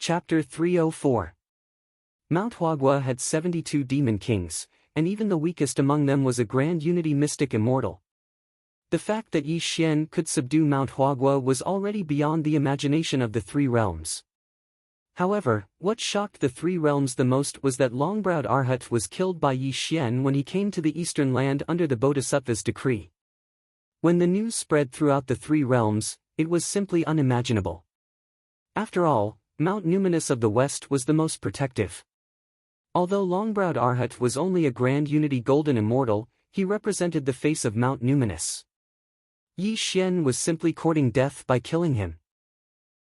Chapter 304. Mount Huagua had 72 demon kings, and even the weakest among them was a grand unity mystic Immortal. The fact that Yi Xian could subdue Mount Huagua was already beyond the imagination of the Three Realms. However, what shocked the Three Realms the most was that Long-Browed Arhat was killed by Yi Xian when he came to the Eastern Land under the Bodhisattva's decree. When the news spread throughout the Three Realms, it was simply unimaginable. After all, Mount Numinous of the West was the most protective. Although Long-Browed Arhat was only a Grand Unity Golden Immortal, he represented the face of Mount Numinous. Yi Xian was simply courting death by killing him.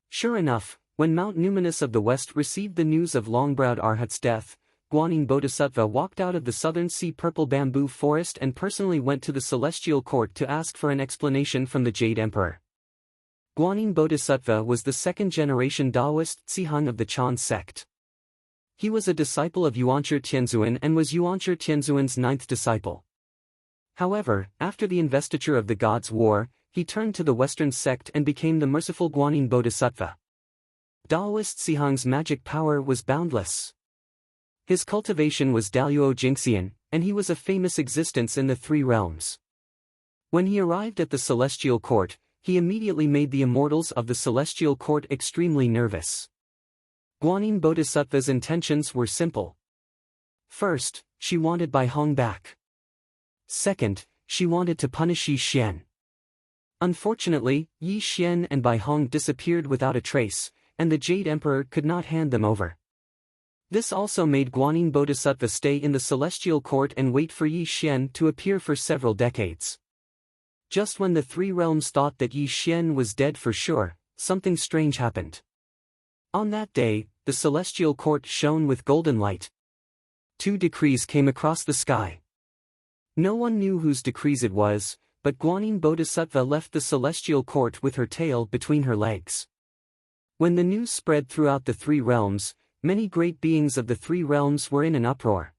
Sure enough, when Mount Numinous of the West received the news of Long-Browed Arhat's death, Guanyin Bodhisattva walked out of the southern sea purple bamboo forest and personally went to the celestial court to ask for an explanation from the Jade Emperor. Guanyin Bodhisattva was the second-generation Taoist Zihang of the Chan sect. He was a disciple of Yuanshi Tianzuan and was Yuanshi Tianzuan's ninth disciple. However, after the investiture of the Gods' War, he turned to the Western sect and became the merciful Guanyin Bodhisattva. Taoist Zihang's magic power was boundless. His cultivation was Daluo Jingxian, and he was a famous existence in the Three Realms. When he arrived at the Celestial Court, he immediately made the immortals of the Celestial Court extremely nervous. Guanyin Bodhisattva's intentions were simple. First, she wanted Bai Hong back. Second, she wanted to punish Yi Xian. Unfortunately, Yi Xian and Bai Hong disappeared without a trace, and the Jade Emperor could not hand them over. This also made Guanyin Bodhisattva stay in the Celestial Court and wait for Yi Xian to appear for several decades. Just when the Three Realms thought that Yi Xian was dead for sure, something strange happened. On that day, the Celestial Court shone with golden light. 2 decrees came across the sky. No one knew whose decrees it was, but Guanyin Bodhisattva left the Celestial Court with her tail between her legs. When the news spread throughout the Three Realms, many great beings of the Three Realms were in an uproar.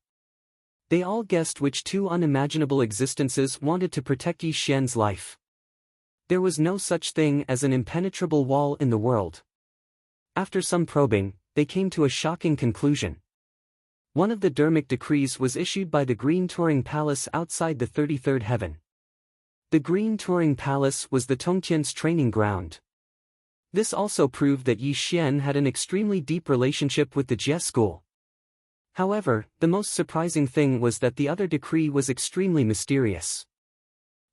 They all guessed which 2 unimaginable existences wanted to protect Yi Xian's life. There was no such thing as an impenetrable wall in the world. After some probing, they came to a shocking conclusion. One of the Dharmic decrees was issued by the Green Turing Palace outside the 33rd heaven. The Green Turing Palace was the Tongtian's training ground. This also proved that Yi Xian had an extremely deep relationship with the Jie school. However, the most surprising thing was that the other decree was extremely mysterious.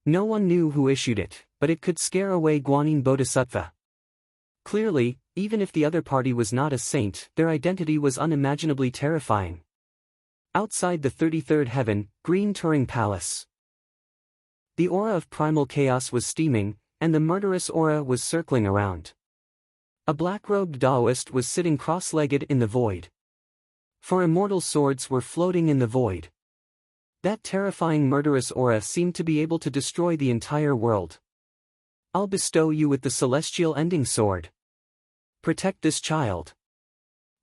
No one knew who issued it, but it could scare away Guanyin Bodhisattva. Clearly, even if the other party was not a saint, their identity was unimaginably terrifying. Outside the 33rd heaven, Green Turing Palace. The aura of primal chaos was steaming, and the murderous aura was circling around. A black-robed Taoist was sitting cross-legged in the void. 4 immortal swords were floating in the void. That terrifying murderous aura seemed to be able to destroy the entire world. I'll bestow you with the celestial ending sword. Protect this child.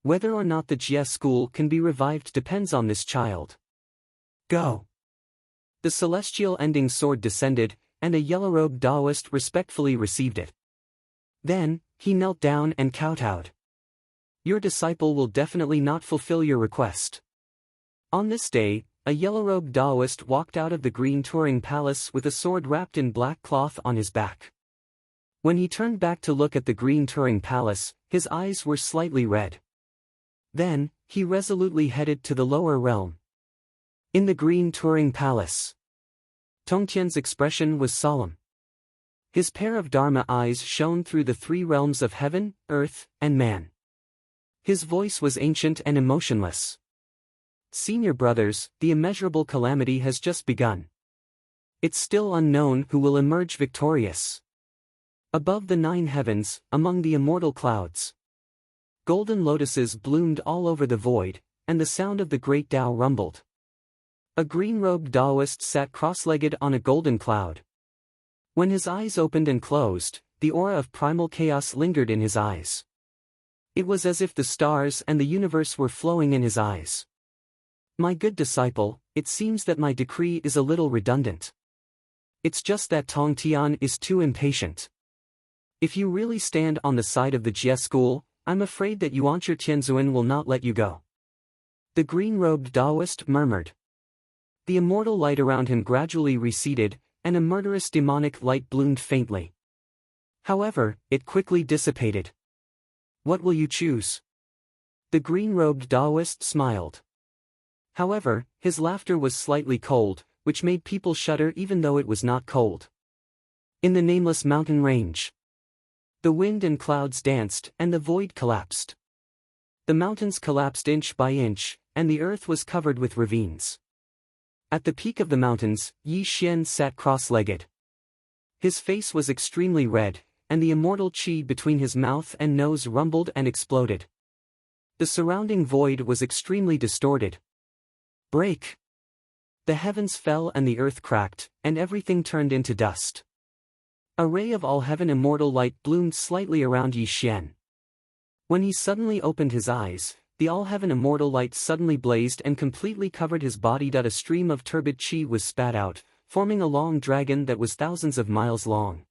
Whether or not the Jie school can be revived depends on this child. Go. The celestial ending sword descended, and a yellow-robed Taoist respectfully received it. Then, he knelt down and kowtowed. Your disciple will definitely not fulfill your request. On this day, a yellow-robed Taoist walked out of the Green Turing Palace with a sword wrapped in black cloth on his back. When he turned back to look at the Green Turing Palace, his eyes were slightly red. Then, he resolutely headed to the lower realm. In the Green Turing Palace, Tongtian's expression was solemn. His pair of Dharma eyes shone through the 3 realms of heaven, earth, and man. His voice was ancient and emotionless. Senior brothers, the immeasurable calamity has just begun. It's still unknown who will emerge victorious. Above the 9 heavens, among the immortal clouds, golden lotuses bloomed all over the void, and the sound of the great Tao rumbled. A green-robed Taoist sat cross-legged on a golden cloud. When his eyes opened and closed, the aura of primal chaos lingered in his eyes. It was as if the stars and the universe were flowing in his eyes. My good disciple, it seems that my decree is a little redundant. It's just that Tong Tian is too impatient. If you really stand on the side of the Jie school, I'm afraid that Yuan Tianzuan will not let you go. The green-robed Taoist murmured. The immortal light around him gradually receded, and a murderous demonic light bloomed faintly. However, it quickly dissipated. What will you choose? The green-robed Taoist smiled. However, his laughter was slightly cold, which made people shudder even though it was not cold. In the nameless mountain range, the wind and clouds danced, and the void collapsed. The mountains collapsed inch by inch, and the earth was covered with ravines. At the peak of the mountains, Yi Xian sat cross-legged. His face was extremely red, and the immortal qi between his mouth and nose rumbled and exploded. The surrounding void was extremely distorted. Break! The heavens fell and the earth cracked, and everything turned into dust. A ray of all-heaven immortal light bloomed slightly around Yi Xian. When he suddenly opened his eyes, the all-heaven immortal light suddenly blazed and completely covered his body. A stream of turbid qi was spat out, forming a long dragon that was thousands of miles long.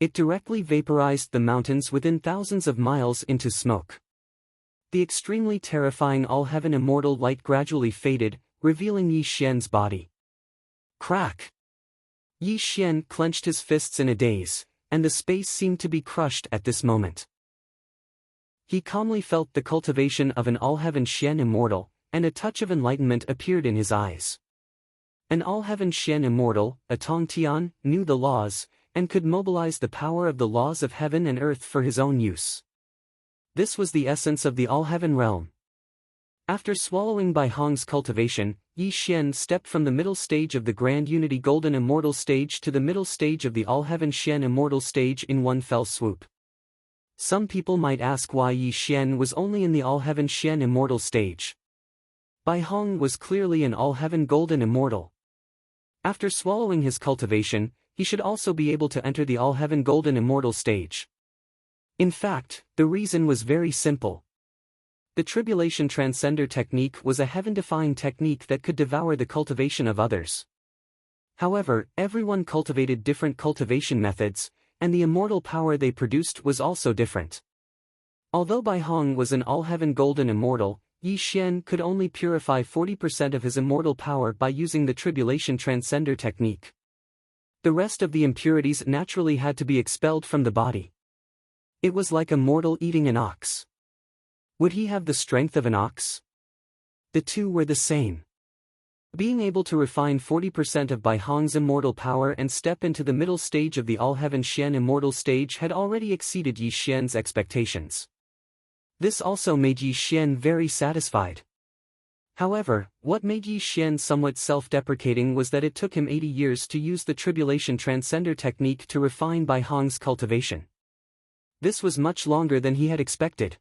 It directly vaporized the mountains within thousands of miles into smoke. The extremely terrifying all-heaven immortal light gradually faded, revealing Yi Xian's body. Crack! Yi Xian clenched his fists in a daze, and the space seemed to be crushed at this moment. He calmly felt the cultivation of an all-heaven Xian immortal, and a touch of enlightenment appeared in his eyes. An all-heaven Xian immortal, a Tongtian, knew the laws, and could mobilize the power of the laws of heaven and earth for his own use. This was the essence of the all-heaven realm. After swallowing Bai Hong's cultivation, Yi Xian stepped from the middle stage of the Grand Unity Golden Immortal stage to the middle stage of the all-heaven Xian Immortal stage in one fell swoop. Some people might ask why Yi Xian was only in the all-heaven Xian Immortal stage. Bai Hong was clearly an all-heaven Golden Immortal. After swallowing his cultivation, he should also be able to enter the all-heaven Golden Immortal stage. In fact, the reason was very simple. The Tribulation Transcender technique was a heaven-defying technique that could devour the cultivation of others. However, everyone cultivated different cultivation methods, and the immortal power they produced was also different. Although Bai Hong was an all-heaven Golden Immortal, Yi Xian could only purify 40% of his immortal power by using the Tribulation Transcender technique. The rest of the impurities naturally had to be expelled from the body. It was like a mortal eating an ox. Would he have the strength of an ox? The two were the same. Being able to refine 40% of Bai Hong's immortal power and step into the middle stage of the all-heaven Xian immortal stage had already exceeded Yi Xian's expectations. This also made Yi Xian very satisfied. However, what made Yi Xian somewhat self-deprecating was that it took him 80 years to use the Tribulation Transcender technique to refine Bai Hong's cultivation. This was much longer than he had expected.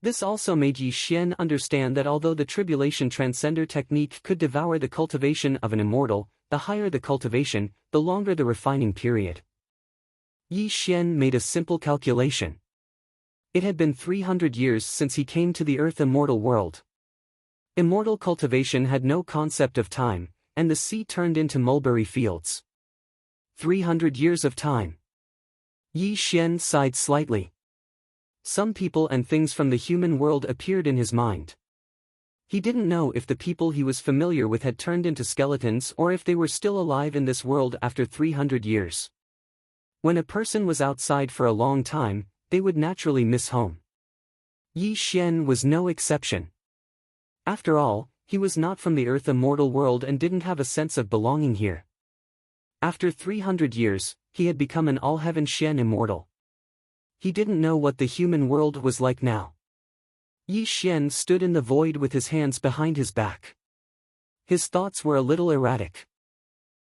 This also made Yi Xian understand that although the Tribulation Transcender technique could devour the cultivation of an immortal, the higher the cultivation, the longer the refining period. Yi Xian made a simple calculation. It had been 300 years since he came to the Earth immortal world. Immortal cultivation had no concept of time, and the sea turned into mulberry fields. 300 years of time. Yi Xian sighed slightly. Some people and things from the human world appeared in his mind. He didn't know if the people he was familiar with had turned into skeletons or if they were still alive in this world after 300 years. When a person was outside for a long time, they would naturally miss home. Yi Xian was no exception. After all, he was not from the Earth immortal world and didn't have a sense of belonging here. After 300 years, he had become an all-heaven Xian immortal. He didn't know what the human world was like now. Yi Xian stood in the void with his hands behind his back. His thoughts were a little erratic.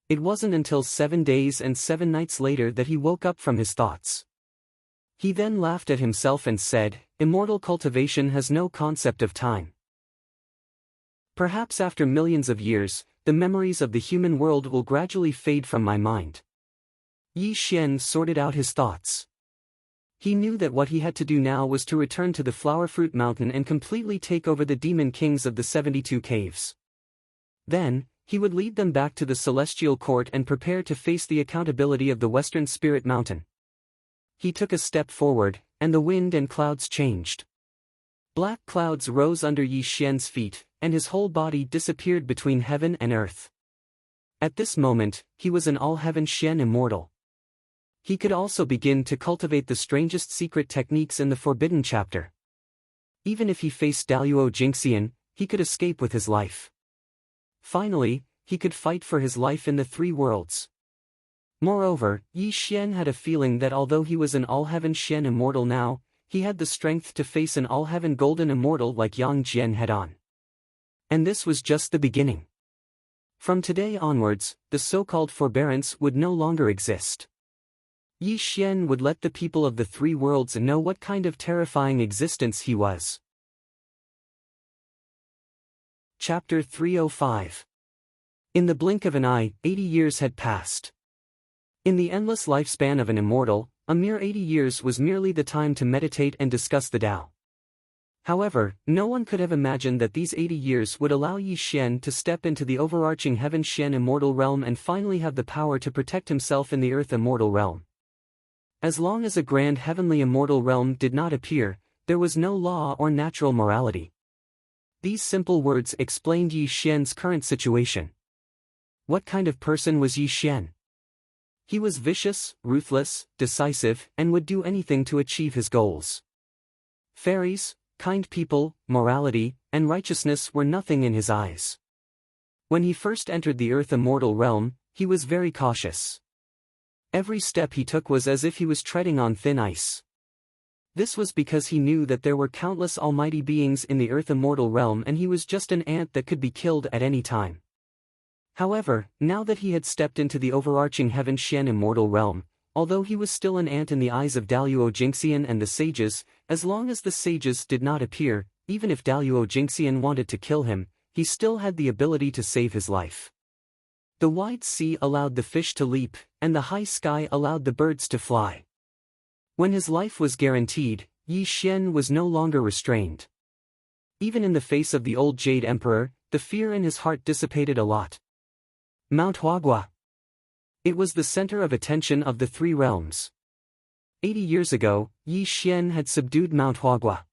It wasn't until 7 days and 7 nights later that he woke up from his thoughts. He then laughed at himself and said, "Immortal cultivation has no concept of time. Perhaps after millions of years, the memories of the human world will gradually fade from my mind." Yi Xian sorted out his thoughts. He knew that what he had to do now was to return to the Flower Fruit Mountain and completely take over the demon kings of the 72 caves. Then, he would lead them back to the Celestial Court and prepare to face the accountability of the Western Spirit Mountain. He took a step forward, and the wind and clouds changed. Black clouds rose under Yi Xian's feet, and his whole body disappeared between heaven and earth. At this moment, he was an all-heaven Xian immortal. He could also begin to cultivate the strangest secret techniques in the Forbidden Chapter. Even if he faced Daluo Jingxian, he could escape with his life. Finally, he could fight for his life in the three worlds. Moreover, Yi Xian had a feeling that although he was an all-heaven Xian immortal now, he had the strength to face an all-heaven golden immortal like Yang Jian head-on. And this was just the beginning. From today onwards, the so-called forbearance would no longer exist. Yi Xian would let the people of the three worlds know what kind of terrifying existence he was. Chapter 305. In the blink of an eye, 80 years had passed. In the endless lifespan of an immortal, a mere 80 years was merely the time to meditate and discuss the Tao. However, no one could have imagined that these 80 years would allow Yi Xian to step into the overarching heaven Xian immortal realm and finally have the power to protect himself in the earth immortal realm. As long as a grand heavenly immortal realm did not appear, there was no law or natural morality. These simple words explained Yi Xian's current situation. What kind of person was Yi Xian? He was vicious, ruthless, decisive, and would do anything to achieve his goals. Fairies, kind people, morality, and righteousness were nothing in his eyes. When he first entered the earth immortal realm, he was very cautious. Every step he took was as if he was treading on thin ice. This was because he knew that there were countless almighty beings in the earth immortal realm and he was just an ant that could be killed at any time. However, now that he had stepped into the overarching heaven Xian immortal realm, although he was still an ant in the eyes of Daluo Jingxian and the sages, as long as the sages did not appear, even if Daluo Jingxian wanted to kill him, he still had the ability to save his life. The wide sea allowed the fish to leap, and the high sky allowed the birds to fly. When his life was guaranteed, Yi Xian was no longer restrained. Even in the face of the old Jade Emperor, the fear in his heart dissipated a lot. Mount Huagua. It was the center of attention of the three realms. 80 years ago, Yi Xian had subdued Mount Huagua.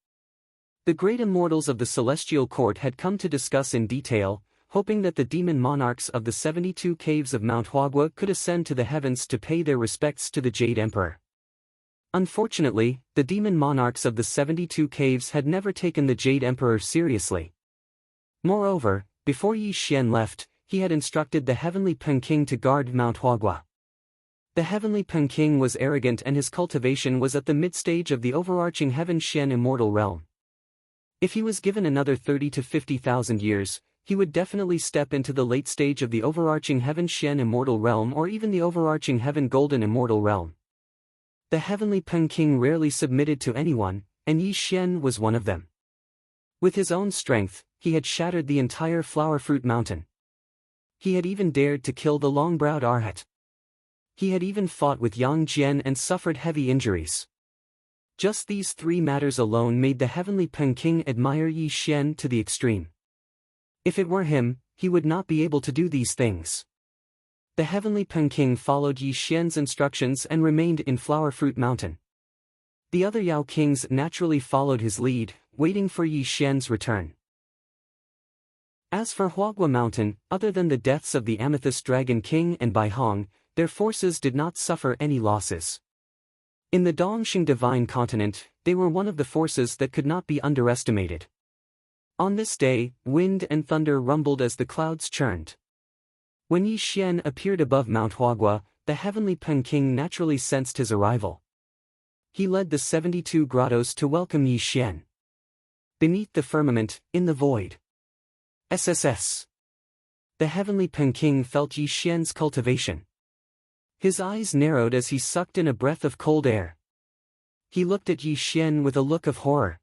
The great immortals of the celestial court had come to discuss in detail, hoping that the demon monarchs of the 72 caves of Mount Huagua could ascend to the heavens to pay their respects to the Jade Emperor. Unfortunately, the demon monarchs of the 72 caves had never taken the Jade Emperor seriously. Moreover, before Yi Xian left, he had instructed the heavenly Peking to guard Mount Huagua. The heavenly Peking was arrogant and his cultivation was at the mid-stage of the overarching heaven Xian immortal realm. If he was given another 30 to 50,000 years, he would definitely step into the late stage of the overarching heaven Xian immortal realm or even the overarching heaven golden immortal realm. The heavenly Peking rarely submitted to anyone, and Yi Xian was one of them. With his own strength, he had shattered the entire flower fruit mountain. He had even dared to kill the long-browed Arhat. He had even fought with Yang Jian and suffered heavy injuries. Just these three matters alone made the heavenly Peking admire Yi Xian to the extreme. If it were him, he would not be able to do these things. The heavenly Peking followed Yi Xian's instructions and remained in Flower Fruit Mountain. The other Yao kings naturally followed his lead, waiting for Yi Xian's return. As for Huagua Mountain, other than the deaths of the Amethyst Dragon King and Bai Hong, their forces did not suffer any losses. In the Dongxing Divine Continent, they were one of the forces that could not be underestimated. On this day, wind and thunder rumbled as the clouds churned. When Yi Xian appeared above Mount Huagua, the heavenly Peking naturally sensed his arrival. He led the 72 grottos to welcome Yi Xian. Beneath the firmament, in the void. SSS. The heavenly Peking felt Yi Xian's cultivation. His eyes narrowed as he sucked in a breath of cold air. He looked at Yi Xian with a look of horror.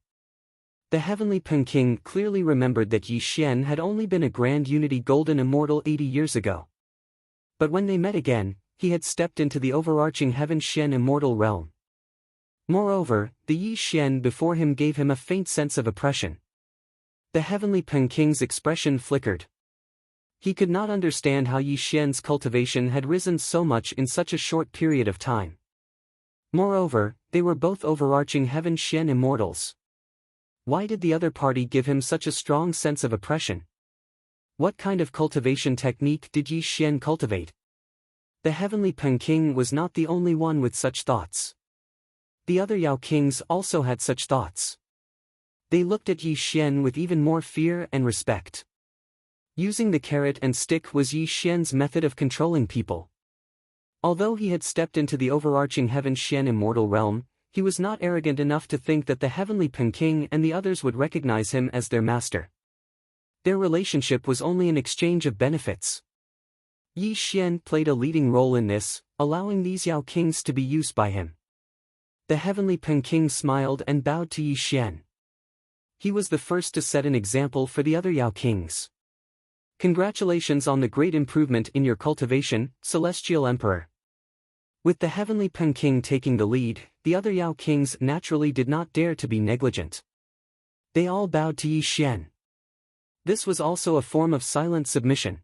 The heavenly Peking clearly remembered that Yi Xian had only been a grand unity golden immortal 80 years ago. But when they met again, he had stepped into the overarching heaven Xian immortal realm. Moreover, the Yi Xian before him gave him a faint sense of oppression. The heavenly Peking's expression flickered. He could not understand how Yi Xian's cultivation had risen so much in such a short period of time. Moreover, they were both overarching Heaven Shen immortals. Why did the other party give him such a strong sense of oppression? What kind of cultivation technique did Yi Xian cultivate? The heavenly Peng King was not the only one with such thoughts. The other Yao Kings also had such thoughts. They looked at Yi Xian with even more fear and respect. Using the carrot and stick was Yi Xian's method of controlling people. Although he had stepped into the overarching Heaven Shen immortal realm, he was not arrogant enough to think that the heavenly Peng King and the others would recognize him as their master. Their relationship was only an exchange of benefits. Yi Xian played a leading role in this, allowing these Yao Kings to be used by him. The heavenly Peng King smiled and bowed to Yi Xian. He was the first to set an example for the other Yao Kings. Congratulations on the great improvement in your cultivation, Celestial Emperor. With the heavenly Peng King taking the lead, the other Yao Kings naturally did not dare to be negligent. They all bowed to Yi Xian. This was also a form of silent submission.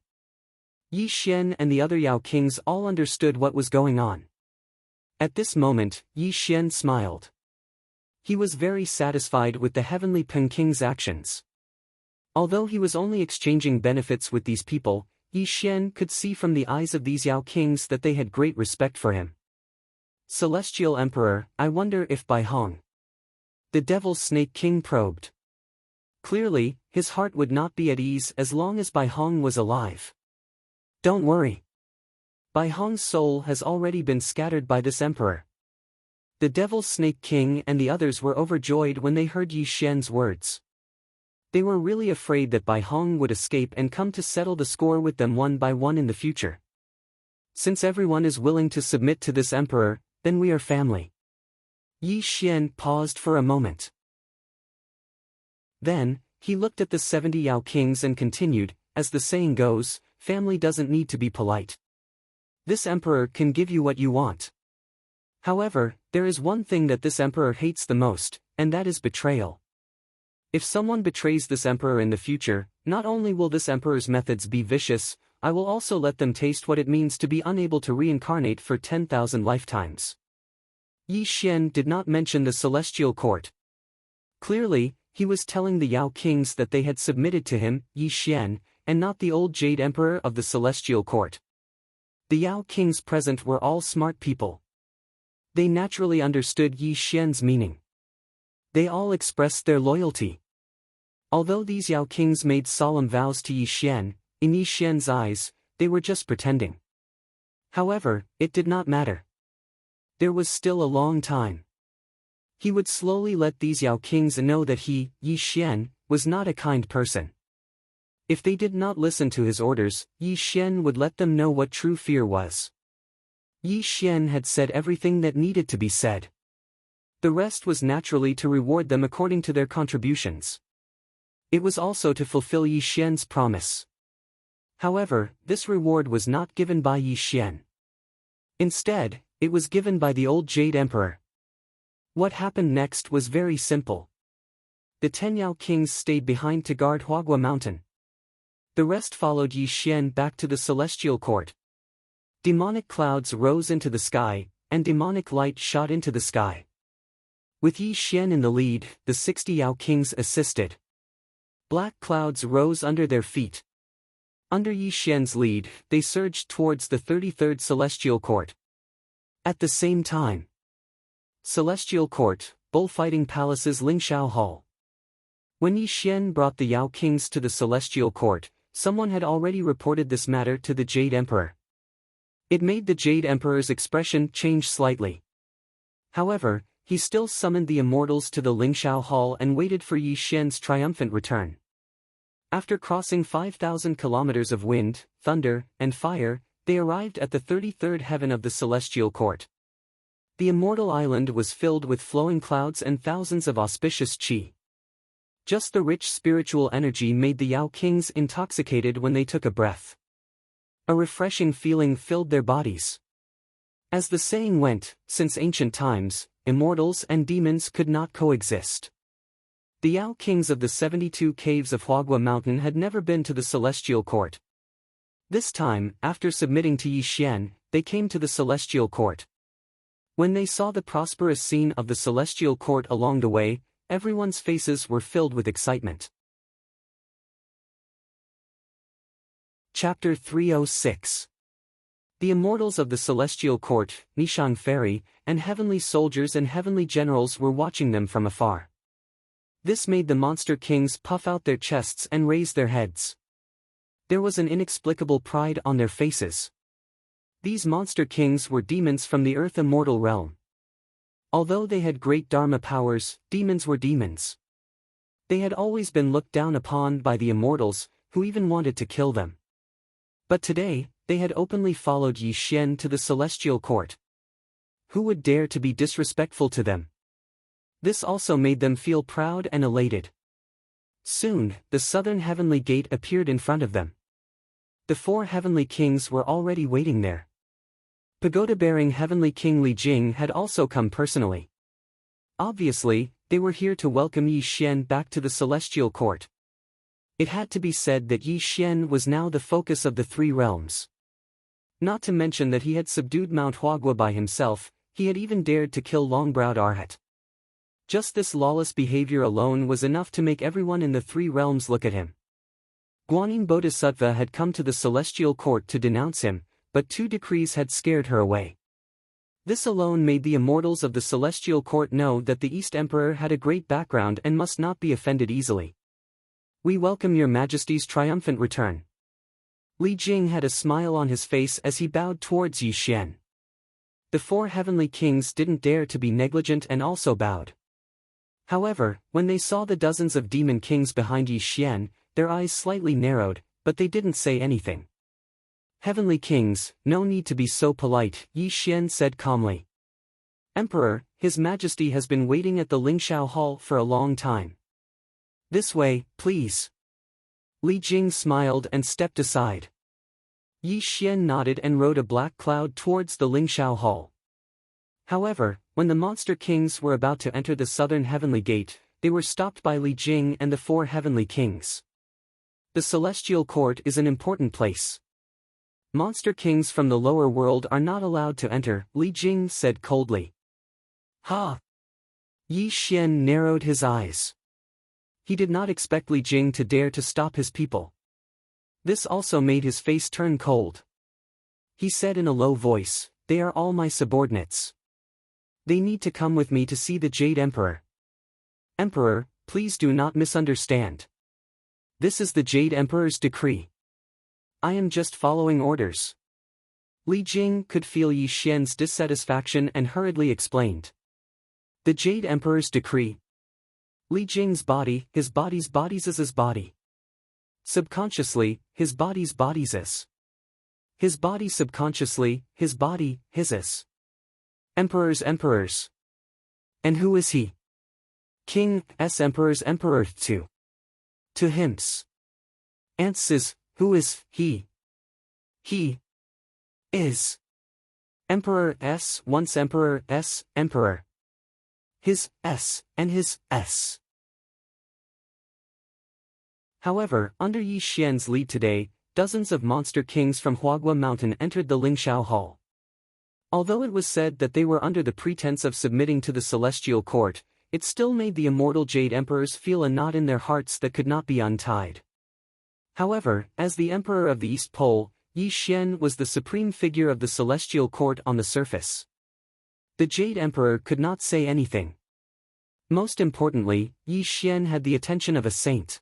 Yi Xian and the other Yao Kings all understood what was going on. At this moment, Yi Xian smiled. He was very satisfied with the heavenly Peng King's actions. Although he was only exchanging benefits with these people, Yi Xian could see from the eyes of these Yao Kings that they had great respect for him. Celestial Emperor, I wonder if Bai Hong. The Devil's Snake King probed. Clearly, his heart would not be at ease as long as Bai Hong was alive. Don't worry. Bai Hong's soul has already been scattered by this emperor. The Devil's Snake King and the others were overjoyed when they heard Yi Xian's words. They were really afraid that Bai Hong would escape and come to settle the score with them one by one in the future. Since everyone is willing to submit to this emperor, then we are family. Yi Xian paused for a moment. Then, he looked at the 70 Yao Kings and continued, as the saying goes, family doesn't need to be polite. This emperor can give you what you want. However, there is one thing that this emperor hates the most, and that is betrayal. If someone betrays this emperor in the future, not only will this emperor's methods be vicious, I will also let them taste what it means to be unable to reincarnate for 10,000 lifetimes. Yi Xian did not mention the celestial court. Clearly, he was telling the Yao Kings that they had submitted to him, Yi Xian, and not the old Jade Emperor of the celestial court. The Yao Kings present were all smart people. They naturally understood Yi Xian's meaning. They all expressed their loyalty. Although these Yao Kings made solemn vows to Yi Xian, in Yi Xian's eyes, they were just pretending. However, it did not matter. There was still a long time. He would slowly let these Yao Kings know that he, Yi Xian, was not a kind person. If they did not listen to his orders, Yi Xian would let them know what true fear was. Yi Xian had said everything that needed to be said. The rest was naturally to reward them according to their contributions. It was also to fulfill Yi Xian's promise. However, this reward was not given by Yi Xian. Instead, it was given by the old Jade Emperor. What happened next was very simple. The 10 Yao Kings stayed behind to guard Huagua Mountain. The rest followed Yi Xian back to the celestial court. Demonic clouds rose into the sky, and demonic light shot into the sky. With Yi Xian in the lead, the 60 Yao Kings assisted. Black clouds rose under their feet. Under Yi Xian's lead, they surged towards the 33rd Celestial Court. At the same time, Celestial Court, Bullfighting Palace's Lingshao Hall. When Yi Xian brought the Yao Kings to the Celestial Court, someone had already reported this matter to the Jade Emperor. It made the Jade Emperor's expression change slightly. However, he still summoned the immortals to the Lingshao Hall and waited for Yi Xian's triumphant return. After crossing 5,000 kilometers of wind, thunder, and fire, they arrived at the 33rd heaven of the Celestial Court. The immortal island was filled with flowing clouds and thousands of auspicious qi. Just the rich spiritual energy made the Yao Kings intoxicated when they took a breath. A refreshing feeling filled their bodies. As the saying went, since ancient times, immortals and demons could not coexist. The Yao Kings of the 72 caves of Huagua Mountain had never been to the Celestial Court. This time, after submitting to Yi Xian, they came to the Celestial Court. When they saw the prosperous scene of the celestial court along the way, everyone's faces were filled with excitement. Chapter 306. The immortals of the celestial court, Nishang Fairy, and heavenly soldiers and heavenly generals were watching them from afar. This made the monster kings puff out their chests and raise their heads. There was an inexplicable pride on their faces. These monster kings were demons from the earth immortal realm. Although they had great dharma powers, demons were demons. They had always been looked down upon by the immortals, who even wanted to kill them. But today, they had openly followed Yi Xian to the celestial court. Who would dare to be disrespectful to them? This also made them feel proud and elated. Soon, the southern heavenly gate appeared in front of them. The 4 heavenly kings were already waiting there. Pagoda-bearing heavenly king Li Jing had also come personally. Obviously, they were here to welcome Yi Xian back to the celestial court. It had to be said that Yi Xian was now the focus of the 3 realms. Not to mention that he had subdued Mount Huagua by himself, he had even dared to kill long-browed Arhat. Just this lawless behavior alone was enough to make everyone in the 3 realms look at him. Guanyin Bodhisattva had come to the celestial court to denounce him, but 2 decrees had scared her away. This alone made the immortals of the celestial court know that the East Emperor had a great background and must not be offended easily. We welcome your Majesty's triumphant return. Li Jing had a smile on his face as he bowed towards Yi Xian. The 4 heavenly kings didn't dare to be negligent and also bowed. However, when they saw the dozens of demon kings behind Yi Xian, their eyes slightly narrowed, but they didn't say anything. Heavenly kings, no need to be so polite, Yi Xian said calmly. Emperor, His Majesty has been waiting at the Lingshao Hall for a long time. This way, please. Li Jing smiled and stepped aside. Yi Xian nodded and rode a black cloud towards the Lingshao Hall. However, when the monster kings were about to enter the southern heavenly gate, they were stopped by Li Jing and the 4 heavenly kings. The celestial court is an important place. Monster kings from the lower world are not allowed to enter, Li Jing said coldly. Ha! Yi Xian narrowed his eyes. He did not expect Li Jing to dare to stop his people. This also made his face turn cold. He said in a low voice, "They are all my subordinates. They need to come with me to see the Jade Emperor." Emperor, please do not misunderstand. This is the Jade Emperor's decree. I am just following orders. Li Jing could feel Yi Xian's dissatisfaction and hurriedly explained. The Jade Emperor's decree. Li Jing's body, his body's bodies is his body. Subconsciously, his body's bodies is. His body subconsciously, his body, his is. Emperor's emperors. And who is he? King's emperor's emperor too. To him's. Ans's, who is he? He is. Emperor S once Emperor S, Emperor. His S, and his S. However, under Yi Xian's lead today, dozens of monster kings from Huagua Mountain entered the Lingshao Hall. Although it was said that they were under the pretense of submitting to the celestial court, it still made the immortal Jade Emperors feel a knot in their hearts that could not be untied. However, as the Emperor of the East Pole, Yi Xian was the supreme figure of the celestial court on the surface. The Jade Emperor could not say anything. Most importantly, Yi Xian had the attention of a saint.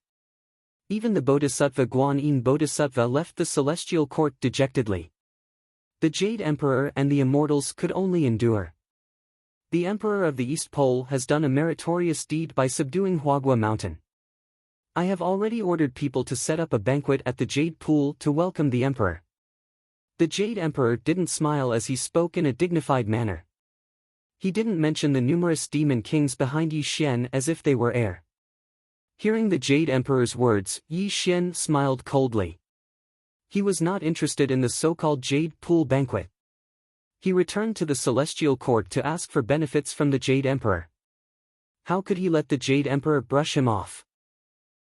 Even the Bodhisattva Guanyin Bodhisattva left the celestial court dejectedly. The Jade Emperor and the immortals could only endure. The Emperor of the East Pole has done a meritorious deed by subduing Huagua Mountain. I have already ordered people to set up a banquet at the Jade Pool to welcome the Emperor. The Jade Emperor didn't smile as he spoke in a dignified manner. He didn't mention the numerous demon kings behind Yi Xian as if they were air. Hearing the Jade Emperor's words, Yi Xian smiled coldly. He was not interested in the so-called Jade Pool banquet. He returned to the celestial court to ask for benefits from the Jade Emperor. How could he let the Jade Emperor brush him off?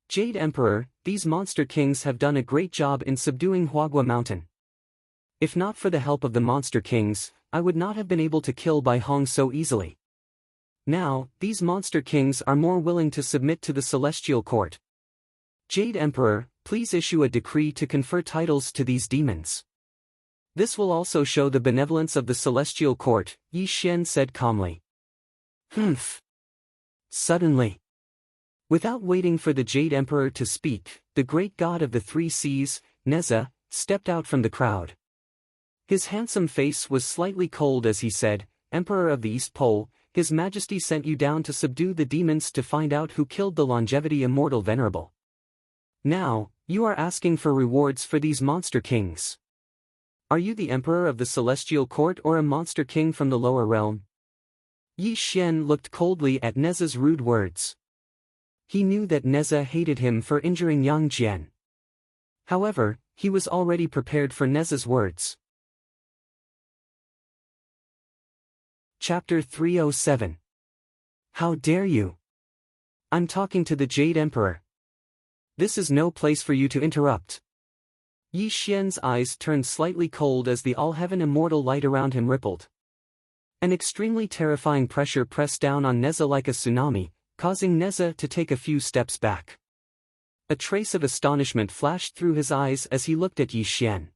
Jade Emperor, these monster kings have done a great job in subduing Huagua Mountain. If not for the help of the monster kings, I would not have been able to kill Bai Hong so easily. Now, these monster kings are more willing to submit to the celestial court. Jade Emperor, please issue a decree to confer titles to these demons. This will also show the benevolence of the celestial court, Yi Xian said calmly. Humph. Suddenly, without waiting for the Jade Emperor to speak, the great god of the three seas, Neza, stepped out from the crowd. His handsome face was slightly cold as he said, Emperor of the East Pole, His Majesty sent you down to subdue the demons to find out who killed the longevity immortal venerable. Now, you are asking for rewards for these monster kings. Are you the emperor of the celestial court or a monster king from the lower realm? Yi Xian looked coldly at Neza's rude words. He knew that Neza hated him for injuring Yang Jian. However, he was already prepared for Neza's words. Chapter 307. How dare you? I'm talking to the Jade Emperor. This is no place for you to interrupt. Yi Xian's eyes turned slightly cold as the all-heaven immortal light around him rippled. An extremely terrifying pressure pressed down on Neza like a tsunami, causing Neza to take a few steps back. A trace of astonishment flashed through his eyes as he looked at Yi Xian.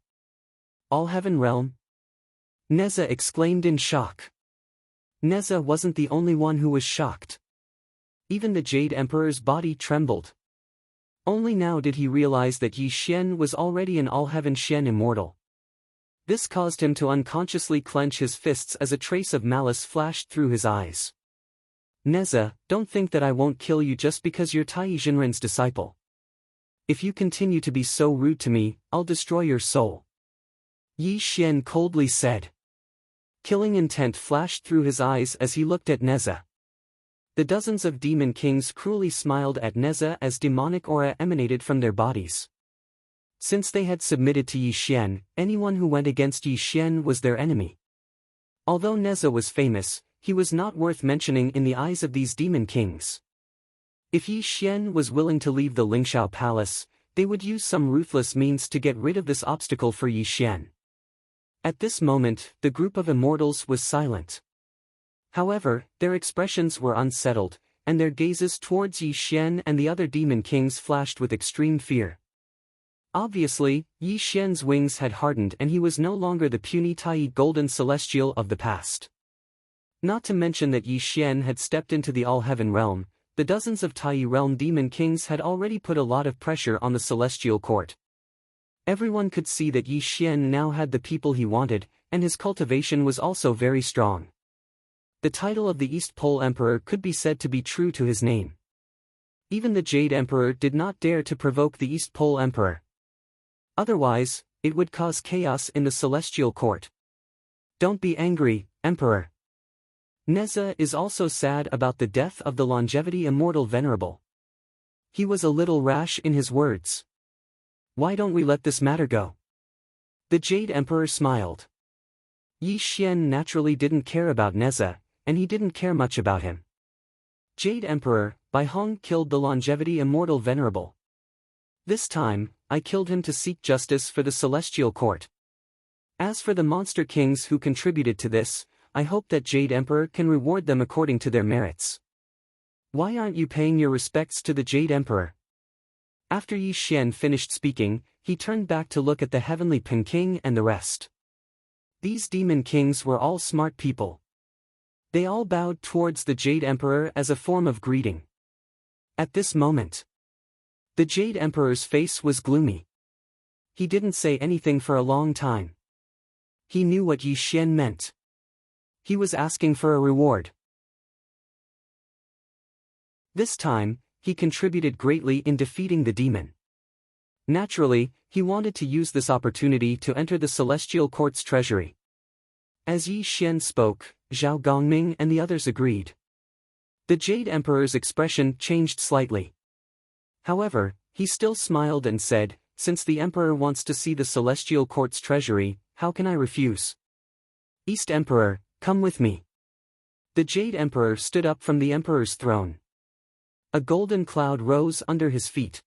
All-heaven realm? Neza exclaimed in shock. Neza wasn't the only one who was shocked. Even the Jade Emperor's body trembled. Only now did he realize that Yi Xian was already an all-heaven Xian immortal. This caused him to unconsciously clench his fists as a trace of malice flashed through his eyes. Neza, don't think that I won't kill you just because you're Tai Jinren's disciple. If you continue to be so rude to me, I'll destroy your soul. Yi Xian coldly said. Killing intent flashed through his eyes as he looked at Neza. The dozens of demon kings cruelly smiled at Neza as demonic aura emanated from their bodies. Since they had submitted to Yi Xian, anyone who went against Yi Xian was their enemy. Although Neza was famous, he was not worth mentioning in the eyes of these demon kings. If Yi Xian was willing to leave the Lingshao Palace, they would use some ruthless means to get rid of this obstacle for Yi Xian. At this moment, the group of immortals was silent. However, their expressions were unsettled, and their gazes towards Yi Xian and the other demon kings flashed with extreme fear. Obviously, Yi Xian's wings had hardened and he was no longer the puny Tai golden celestial of the past. Not to mention that Yi Xian had stepped into the all-heaven realm, the dozens of Tai realm demon kings had already put a lot of pressure on the celestial court. Everyone could see that Yi Xian now had the people he wanted, and his cultivation was also very strong. The title of the East Pole Emperor could be said to be true to his name. Even the Jade Emperor did not dare to provoke the East Pole Emperor. Otherwise, it would cause chaos in the celestial court. Don't be angry, Emperor. Neza is also sad about the death of the longevity immortal venerable. He was a little rash in his words. Why don't we let this matter go? The Jade Emperor smiled. Yi Xian naturally didn't care about Neza, and he didn't care much about him. Jade Emperor, Bai Hong killed the longevity immortal venerable. This time, I killed him to seek justice for the celestial court. As for the monster kings who contributed to this, I hope that Jade Emperor can reward them according to their merits. Why aren't you paying your respects to the Jade Emperor? After Yi Xian finished speaking, he turned back to look at the heavenly Peking and the rest. These demon kings were all smart people. They all bowed towards the Jade Emperor as a form of greeting. At this moment, the Jade Emperor's face was gloomy. He didn't say anything for a long time. He knew what Yi Xian meant. He was asking for a reward. This time, he contributed greatly in defeating the demon. Naturally, he wanted to use this opportunity to enter the celestial court's treasury. As Yi Xian spoke, Zhao Gongming and the others agreed. The Jade Emperor's expression changed slightly. However, he still smiled and said, since the Emperor wants to see the celestial court's treasury, how can I refuse? East Emperor, come with me. The Jade Emperor stood up from the Emperor's throne. A golden cloud rose under his feet.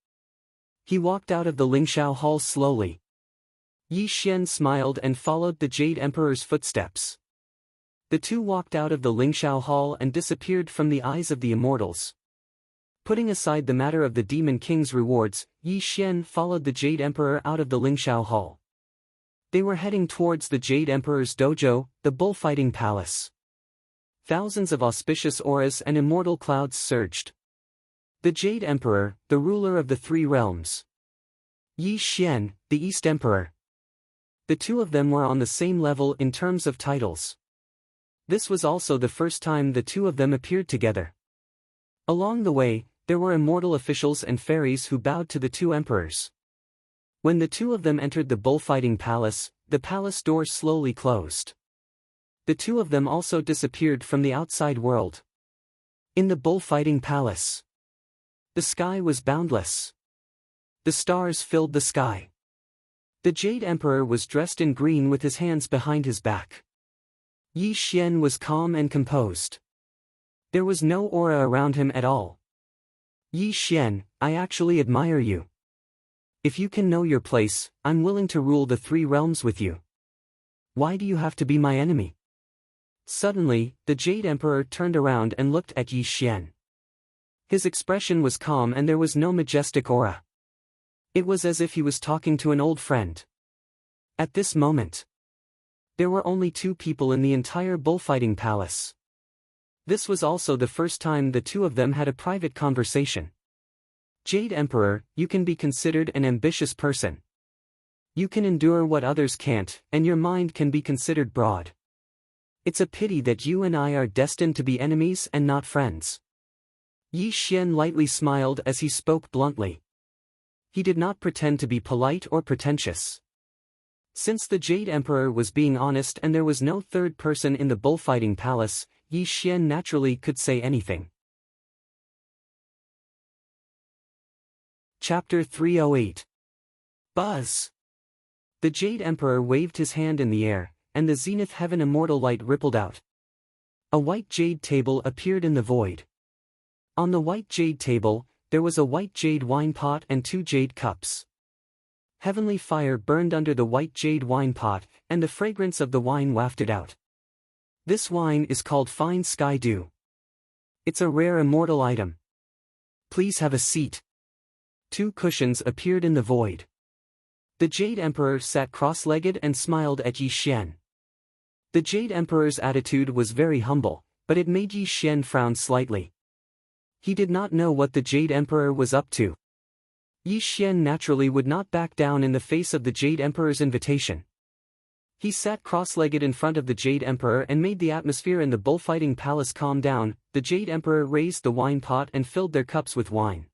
He walked out of the Lingshao Hall slowly. Yi Xian smiled and followed the Jade Emperor's footsteps. The two walked out of the Lingxiao Hall and disappeared from the eyes of the immortals. Putting aside the matter of the Demon King's rewards, Yi Xian followed the Jade Emperor out of the Lingxiao Hall. They were heading towards the Jade Emperor's dojo, the bullfighting palace. Thousands of auspicious auras and immortal clouds surged. The Jade Emperor, the ruler of the three realms. Yi Xian, the East Emperor. The two of them were on the same level in terms of titles. This was also the first time the two of them appeared together. Along the way, there were immortal officials and fairies who bowed to the two emperors. When the two of them entered the bullfighting palace, the palace doors slowly closed. The two of them also disappeared from the outside world. In the bullfighting palace, the sky was boundless. The stars filled the sky. The Jade Emperor was dressed in green with his hands behind his back. Yi Xian was calm and composed. There was no aura around him at all. Yi Xian, I actually admire you. If you can know your place, I'm willing to rule the three realms with you. Why do you have to be my enemy? Suddenly, the Jade Emperor turned around and looked at Yi Xian. His expression was calm and there was no majestic aura. It was as if he was talking to an old friend. At this moment, there were only two people in the entire bullfighting palace. This was also the first time the two of them had a private conversation. Jade Emperor, you can be considered an ambitious person. You can endure what others can't, and your mind can be considered broad. It's a pity that you and I are destined to be enemies and not friends. Yi Xian lightly smiled as he spoke bluntly. He did not pretend to be polite or pretentious. Since the Jade Emperor was being honest and there was no third person in the bullfighting palace, Yi Xian naturally could say anything. Chapter 308. Buzz. The Jade Emperor waved his hand in the air, and the zenith heaven immortal light rippled out. A white jade table appeared in the void. On the white jade table, there was a white jade wine pot and two jade cups. Heavenly fire burned under the white jade wine pot, and the fragrance of the wine wafted out. This wine is called Fine Sky Dew. It's a rare immortal item. Please have a seat. Two cushions appeared in the void. The Jade Emperor sat cross-legged and smiled at Yi Xian. The Jade Emperor's attitude was very humble, but it made Yi Xian frown slightly. He did not know what the Jade Emperor was up to. Yi Xian naturally would not back down in the face of the Jade Emperor's invitation. He sat cross-legged in front of the Jade Emperor and made the atmosphere in the bullfighting palace calm down. The Jade Emperor raised the wine pot and filled their cups with wine.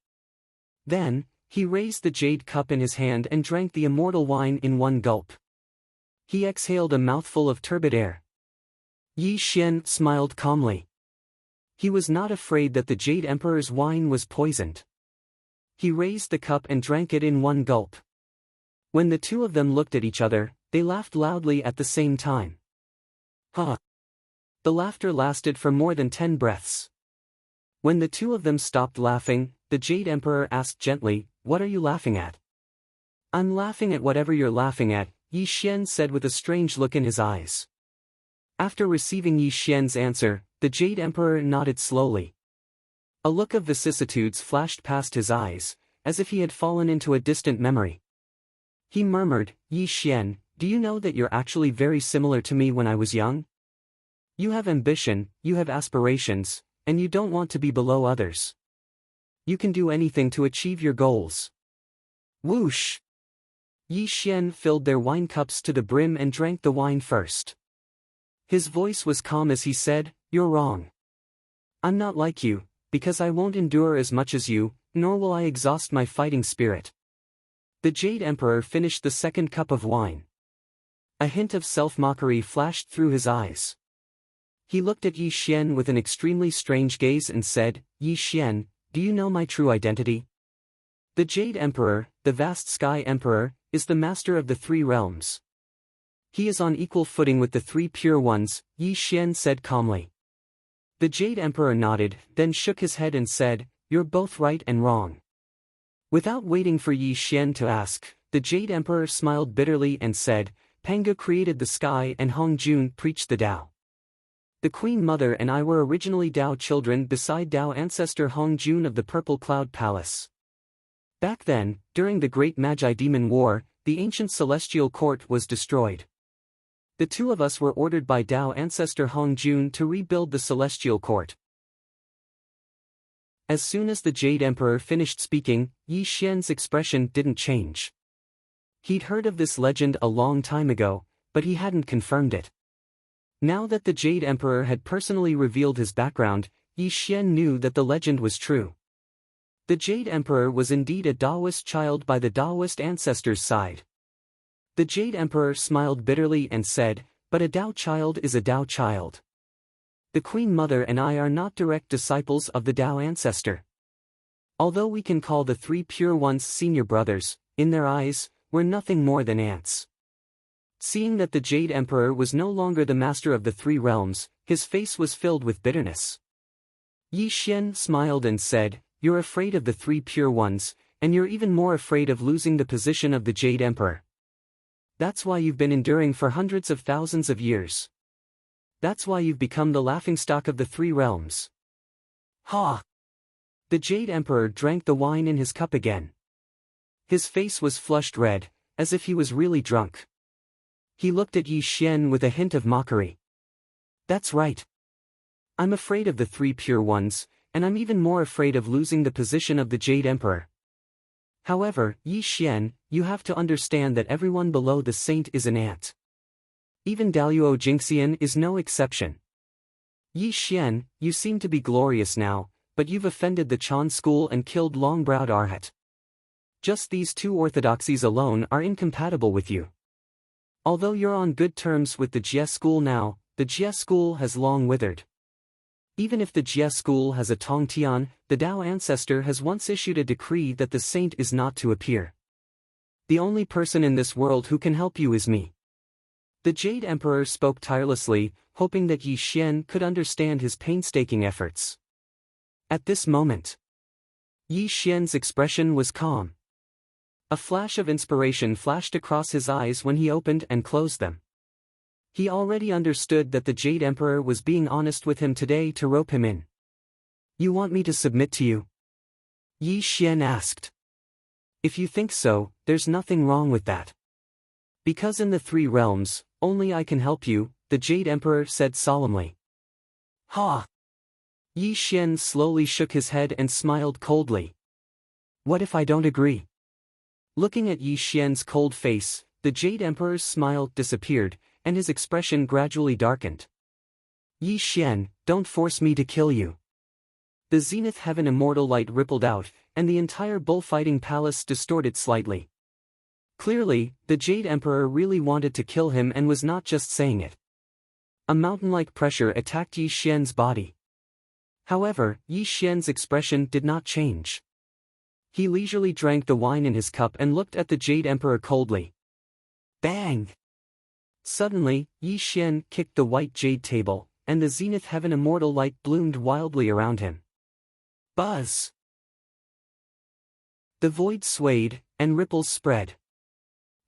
Then, he raised the jade cup in his hand and drank the immortal wine in one gulp. He exhaled a mouthful of turbid air. Yi Xian smiled calmly. He was not afraid that the Jade Emperor's wine was poisoned. He raised the cup and drank it in one gulp. When the two of them looked at each other, they laughed loudly at the same time. Ha! The laughter lasted for more than 10 breaths. When the two of them stopped laughing, the Jade Emperor asked gently, "What are you laughing at?" "I'm laughing at whatever you're laughing at," Yi Xian said with a strange look in his eyes. After receiving Yi Xian's answer, the Jade Emperor nodded slowly. A look of vicissitudes flashed past his eyes, as if he had fallen into a distant memory. He murmured, "Yi Xian, do you know that you're actually very similar to me when I was young? You have ambition, you have aspirations, and you don't want to be below others. You can do anything to achieve your goals." Whoosh! Yi Xian filled their wine cups to the brim and drank the wine first. His voice was calm as he said, "You're wrong. I'm not like you, because I won't endure as much as you, nor will I exhaust my fighting spirit." The Jade Emperor finished the second cup of wine. A hint of self-mockery flashed through his eyes. He looked at Yi Xian with an extremely strange gaze and said, "Yi Xian, do you know my true identity?" The Jade Emperor, the vast Sky Emperor, is the master of the three realms. He is on equal footing with the three pure ones, Yi Xian said calmly. The Jade Emperor nodded, then shook his head and said, "You're both right and wrong." Without waiting for Yi Xian to ask, the Jade Emperor smiled bitterly and said, "Panga created the sky and Hong Jun preached the Tao. The Queen Mother and I were originally Dao children beside Dao ancestor Hong Jun of the Purple Cloud Palace. Back then, during the Great Magi Demon War, the ancient celestial court was destroyed. The two of us were ordered by Dao ancestor Hong Jun to rebuild the celestial court. As soon as the Jade Emperor finished speaking, Yi Xian's expression didn't change. He'd heard of this legend a long time ago, but he hadn't confirmed it. Now that the Jade Emperor had personally revealed his background, Yi Xian knew that the legend was true. The Jade Emperor was indeed a Daoist child by the Daoist ancestors' side. The Jade Emperor smiled bitterly and said, "But a Dao child is a Dao child. The Queen Mother and I are not direct disciples of the Dao ancestor. Although we can call the three pure ones senior brothers, in their eyes, we're nothing more than ants." Seeing that the Jade Emperor was no longer the master of the three realms, his face was filled with bitterness. Yi Xian smiled and said, "You're afraid of the three pure ones, and you're even more afraid of losing the position of the Jade Emperor. That's why you've been enduring for hundreds of thousands of years. That's why you've become the laughingstock of the three realms." Ha! The Jade Emperor drank the wine in his cup again. His face was flushed red, as if he was really drunk. He looked at Yi Xian with a hint of mockery. "That's right. I'm afraid of the three pure ones, and I'm even more afraid of losing the position of the Jade Emperor. However, Yi Xian, you have to understand that everyone below the saint is an ant. Even Daluo Jingxian is no exception. Yi Xian, you seem to be glorious now, but you've offended the Chan school and killed long-browed Arhat. Just these two orthodoxies alone are incompatible with you. Although you're on good terms with the Jie school now, the Jie school has long withered. Even if the Jie school has a Tong Tian, the Dao ancestor has once issued a decree that the saint is not to appear. The only person in this world who can help you is me." The Jade Emperor spoke tirelessly, hoping that Yi Xian could understand his painstaking efforts. At this moment, Yi Xian's expression was calm. A flash of inspiration flashed across his eyes when he opened and closed them. He already understood that the Jade Emperor was being honest with him today to rope him in. "You want me to submit to you?" Yi Xian asked. "If you think so, there's nothing wrong with that. Because in the three realms, only I can help you," the Jade Emperor said solemnly. "Ha!" Yi Xian slowly shook his head and smiled coldly. "What if I don't agree?" Looking at Yi Xian's cold face, the Jade Emperor's smile disappeared, and his expression gradually darkened. "Yi Xian, don't force me to kill you." The Zenith Heaven Immortal light rippled out, and the entire bullfighting palace distorted slightly. Clearly, the Jade Emperor really wanted to kill him and was not just saying it. A mountain-like pressure attacked Yi Xian's body. However, Yi Xian's expression did not change. He leisurely drank the wine in his cup and looked at the Jade Emperor coldly. Bang! Suddenly, Yi Xian kicked the white jade table, and the Zenith Heaven Immortal light bloomed wildly around him. Buzz! The void swayed, and ripples spread.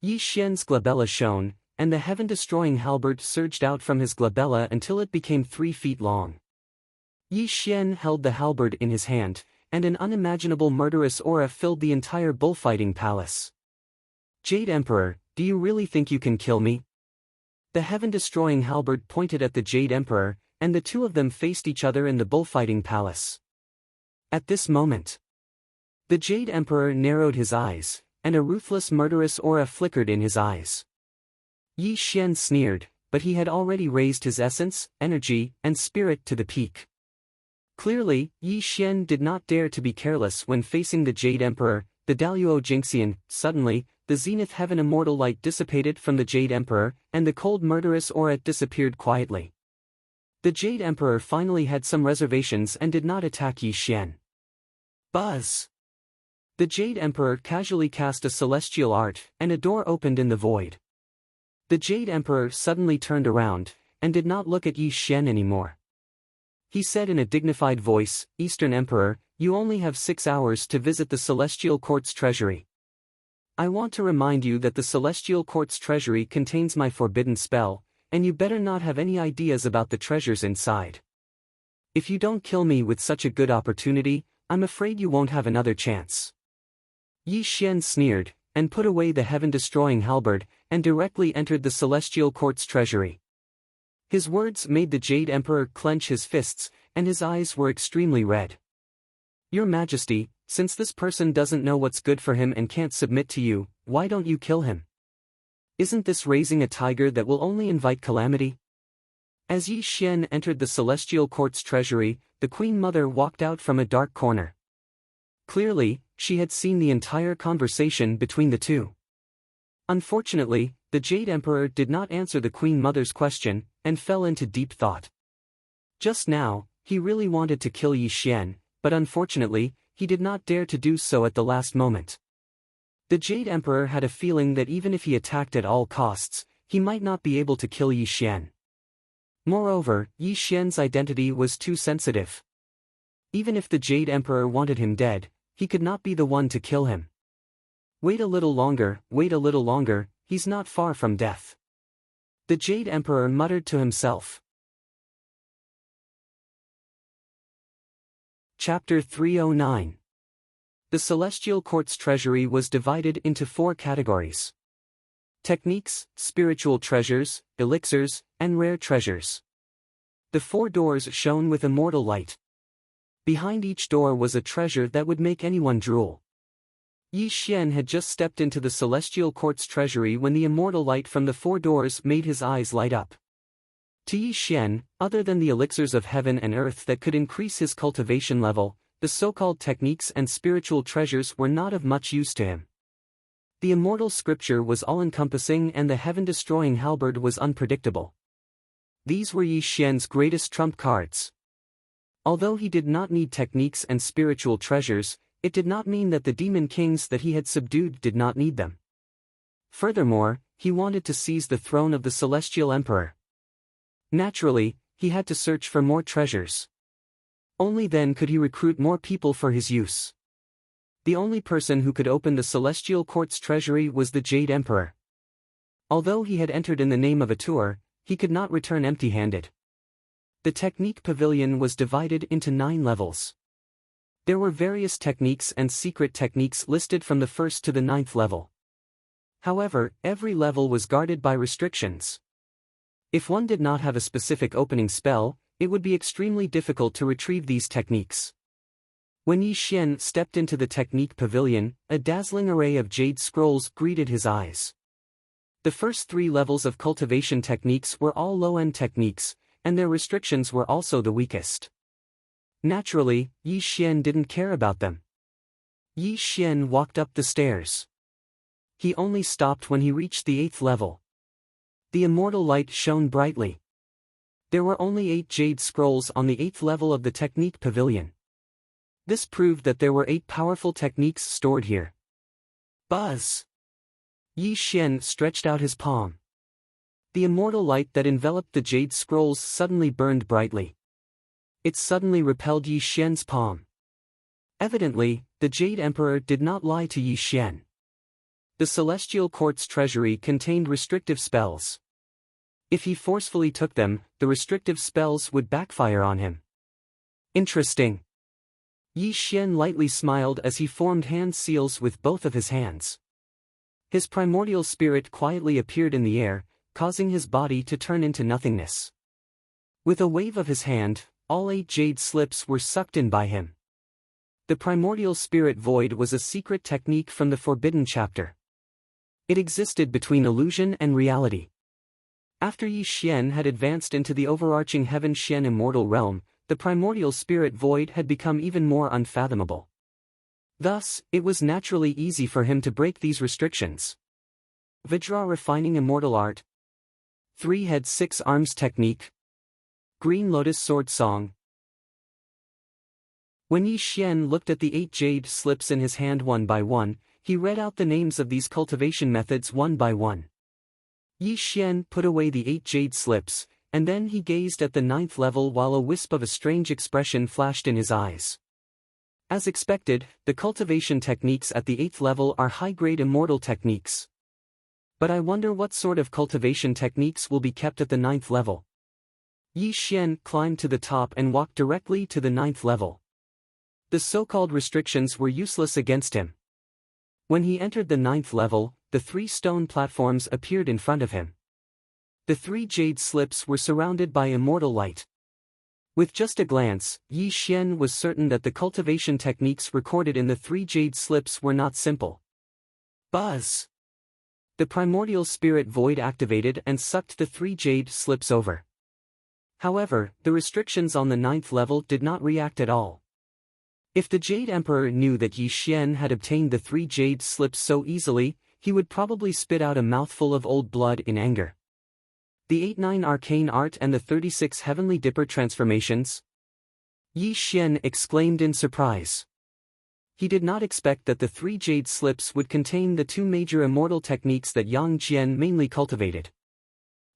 Yi Xian's glabella shone, and the heaven-destroying halberd surged out from his glabella until it became 3 feet long. Yi Xian held the halberd in his hand, and an unimaginable murderous aura filled the entire bullfighting palace. "Jade Emperor, do you really think you can kill me?" The heaven-destroying halberd pointed at the Jade Emperor, and the two of them faced each other in the bullfighting palace. At this moment, the Jade Emperor narrowed his eyes, and a ruthless murderous aura flickered in his eyes. Yi Xian sneered, but he had already raised his essence, energy, and spirit to the peak. Clearly, Yi Xian did not dare to be careless when facing the Jade Emperor, the Daluo Jingxian. Suddenly, the Zenith Heaven Immortal light dissipated from the Jade Emperor, and the cold murderous aura disappeared quietly. The Jade Emperor finally had some reservations and did not attack Yi Xian. Buzz! The Jade Emperor casually cast a celestial art, and a door opened in the void. The Jade Emperor suddenly turned around, and did not look at Yi Xian anymore. He said in a dignified voice, "Eastern Emperor, you only have 6 hours to visit the Celestial Court's treasury. I want to remind you that the Celestial Court's treasury contains my forbidden spell, and you better not have any ideas about the treasures inside. If you don't kill me with such a good opportunity, I'm afraid you won't have another chance." Yi Xian sneered, and put away the heaven-destroying halberd, and directly entered the celestial court's treasury. His words made the Jade Emperor clench his fists, and his eyes were extremely red. "Your Majesty, since this person doesn't know what's good for him and can't submit to you, why don't you kill him? Isn't this raising a tiger that will only invite calamity?" As Yi Xian entered the celestial court's treasury, the Queen Mother walked out from a dark corner. Clearly, she had seen the entire conversation between the two. Unfortunately, the Jade Emperor did not answer the Queen Mother's question, and fell into deep thought. Just now, he really wanted to kill Yi Xian, but unfortunately, he did not dare to do so at the last moment. The Jade Emperor had a feeling that even if he attacked at all costs, he might not be able to kill Yi Xian. Moreover, Yi Xian's identity was too sensitive. Even if the Jade Emperor wanted him dead, he could not be the one to kill him. Wait a little longer, he's not far from death." The Jade Emperor muttered to himself. Chapter 309. The Celestial Court's treasury was divided into 4 categories: techniques, spiritual treasures, elixirs, and rare treasures. The 4 doors shone with immortal light. Behind each door was a treasure that would make anyone drool. Yi Xian had just stepped into the Celestial Court's treasury when the immortal light from the 4 doors made his eyes light up. To Yi Xian, other than the elixirs of heaven and earth that could increase his cultivation level, the so-called techniques and spiritual treasures were not of much use to him. The immortal scripture was all-encompassing and the heaven-destroying halberd was unpredictable. These were Yi Xian's greatest trump cards. Although he did not need techniques and spiritual treasures, it did not mean that the demon kings that he had subdued did not need them. Furthermore, he wanted to seize the throne of the Celestial Emperor. Naturally, he had to search for more treasures. Only then could he recruit more people for his use. The only person who could open the Celestial Court's treasury was the Jade Emperor. Although he had entered in the name of a tour, he could not return empty-handed. The technique pavilion was divided into 9 levels. There were various techniques and secret techniques listed from the 1st to the 9th level. However, every level was guarded by restrictions. If one did not have a specific opening spell, it would be extremely difficult to retrieve these techniques. When Yi Xian stepped into the technique pavilion, a dazzling array of jade scrolls greeted his eyes. The first 3 levels of cultivation techniques were all low-end techniques, and their restrictions were also the weakest. Naturally, Yi Xian didn't care about them. Yi Xian walked up the stairs. He only stopped when he reached the 8th level. The immortal light shone brightly. There were only 8 jade scrolls on the 8th level of the technique pavilion. This proved that there were 8 powerful techniques stored here. Buzz! Yi Xian stretched out his palm. The immortal light that enveloped the jade scrolls suddenly burned brightly. It suddenly repelled Yi Xian's palm. Evidently, the Jade Emperor did not lie to Yi Xian. The Celestial Court's treasury contained restrictive spells. If he forcefully took them, the restrictive spells would backfire on him. Interesting. Yi Xian lightly smiled as he formed hand seals with both of his hands. His primordial spirit quietly appeared in the air, causing his body to turn into nothingness. With a wave of his hand, all 8 jade slips were sucked in by him. The primordial spirit void was a secret technique from the Forbidden Chapter. It existed between illusion and reality. After Yi Xian had advanced into the overarching Heaven Xian immortal realm, the primordial spirit void had become even more unfathomable. Thus, it was naturally easy for him to break these restrictions. Vajra refining immortal art. 3-head 6 arms technique. Green lotus sword song. When Yi Xian looked at the 8 jade slips in his hand one by one, he read out the names of these cultivation methods one by one. Yi Xian put away the 8 jade slips, and then he gazed at the 9th level while a wisp of a strange expression flashed in his eyes. As expected, the cultivation techniques at the 8th level are high-grade immortal techniques. But I wonder what sort of cultivation techniques will be kept at the 9th level. Yi Xian climbed to the top and walked directly to the 9th level. The so-called restrictions were useless against him. When he entered the 9th level, the 3 stone platforms appeared in front of him. The 3 jade slips were surrounded by immortal light. With just a glance, Yi Xian was certain that the cultivation techniques recorded in the 3 jade slips were not simple. Buzz! The primordial spirit void activated and sucked the 3 jade slips over. However, the restrictions on the 9th level did not react at all. If the Jade Emperor knew that Yi Xian had obtained the 3 jade slips so easily, he would probably spit out a mouthful of old blood in anger. The 8-9 arcane art and the 36 heavenly dipper transformations? Yi Xian exclaimed in surprise. He did not expect that the 3 jade slips would contain the 2 major immortal techniques that Yang Jian mainly cultivated.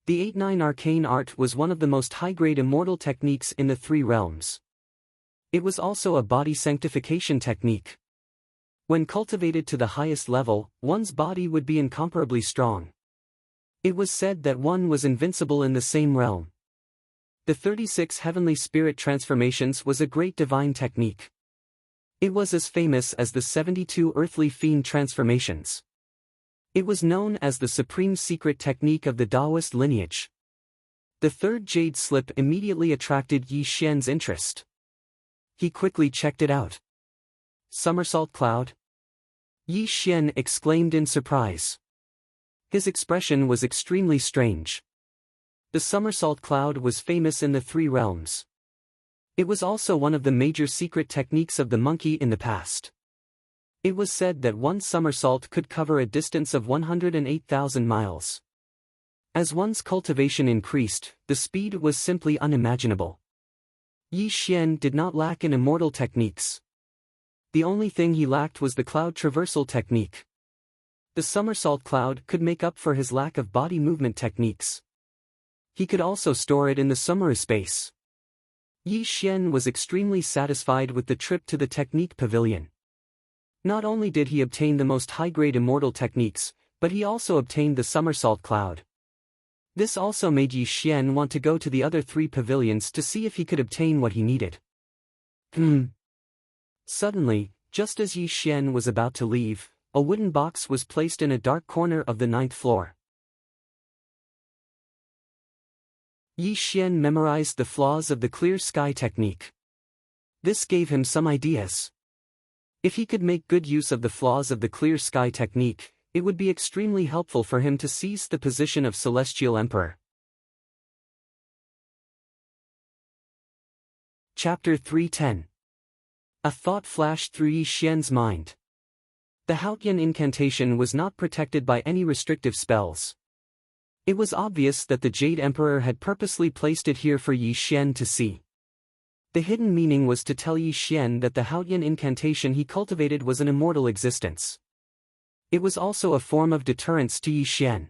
The 8-9 arcane art was one of the most high-grade immortal techniques in the 3 realms. It was also a body sanctification technique. When cultivated to the highest level, one's body would be incomparably strong. It was said that one was invincible in the same realm. The 36 heavenly spirit transformations was a great divine technique. It was as famous as the 72 earthly fiend transformations. It was known as the supreme secret technique of the Taoist lineage. The 3rd jade slip immediately attracted Yi Xian's interest. He quickly checked it out. Somersault cloud? Yi Xian exclaimed in surprise. His expression was extremely strange. The somersault cloud was famous in the 3 realms. It was also one of the major secret techniques of the monkey in the past. It was said that one somersault could cover a distance of 108,000 miles. As one's cultivation increased, the speed was simply unimaginable. Yi Xian did not lack in immortal techniques. The only thing he lacked was the cloud traversal technique. The somersault cloud could make up for his lack of body movement techniques. He could also store it in the Sumeru space. Yi Xian was extremely satisfied with the trip to the technique pavilion. Not only did he obtain the most high-grade immortal techniques, but he also obtained the somersault cloud. This also made Yi Xian want to go to the other 3 pavilions to see if he could obtain what he needed. Suddenly, just as Yi Xian was about to leave, a wooden box was placed in a dark corner of the 9th floor. Yi Xian memorized the flaws of the clear sky technique. This gave him some ideas. If he could make good use of the flaws of the clear sky technique, it would be extremely helpful for him to seize the position of Celestial Emperor. Chapter 310. A thought flashed through Yi Xian's mind. The Haotian incantation was not protected by any restrictive spells. It was obvious that the Jade Emperor had purposely placed it here for Yi Xian to see. The hidden meaning was to tell Yi Xian that the Haotian incantation he cultivated was an immortal existence. It was also a form of deterrence to Yi Xian.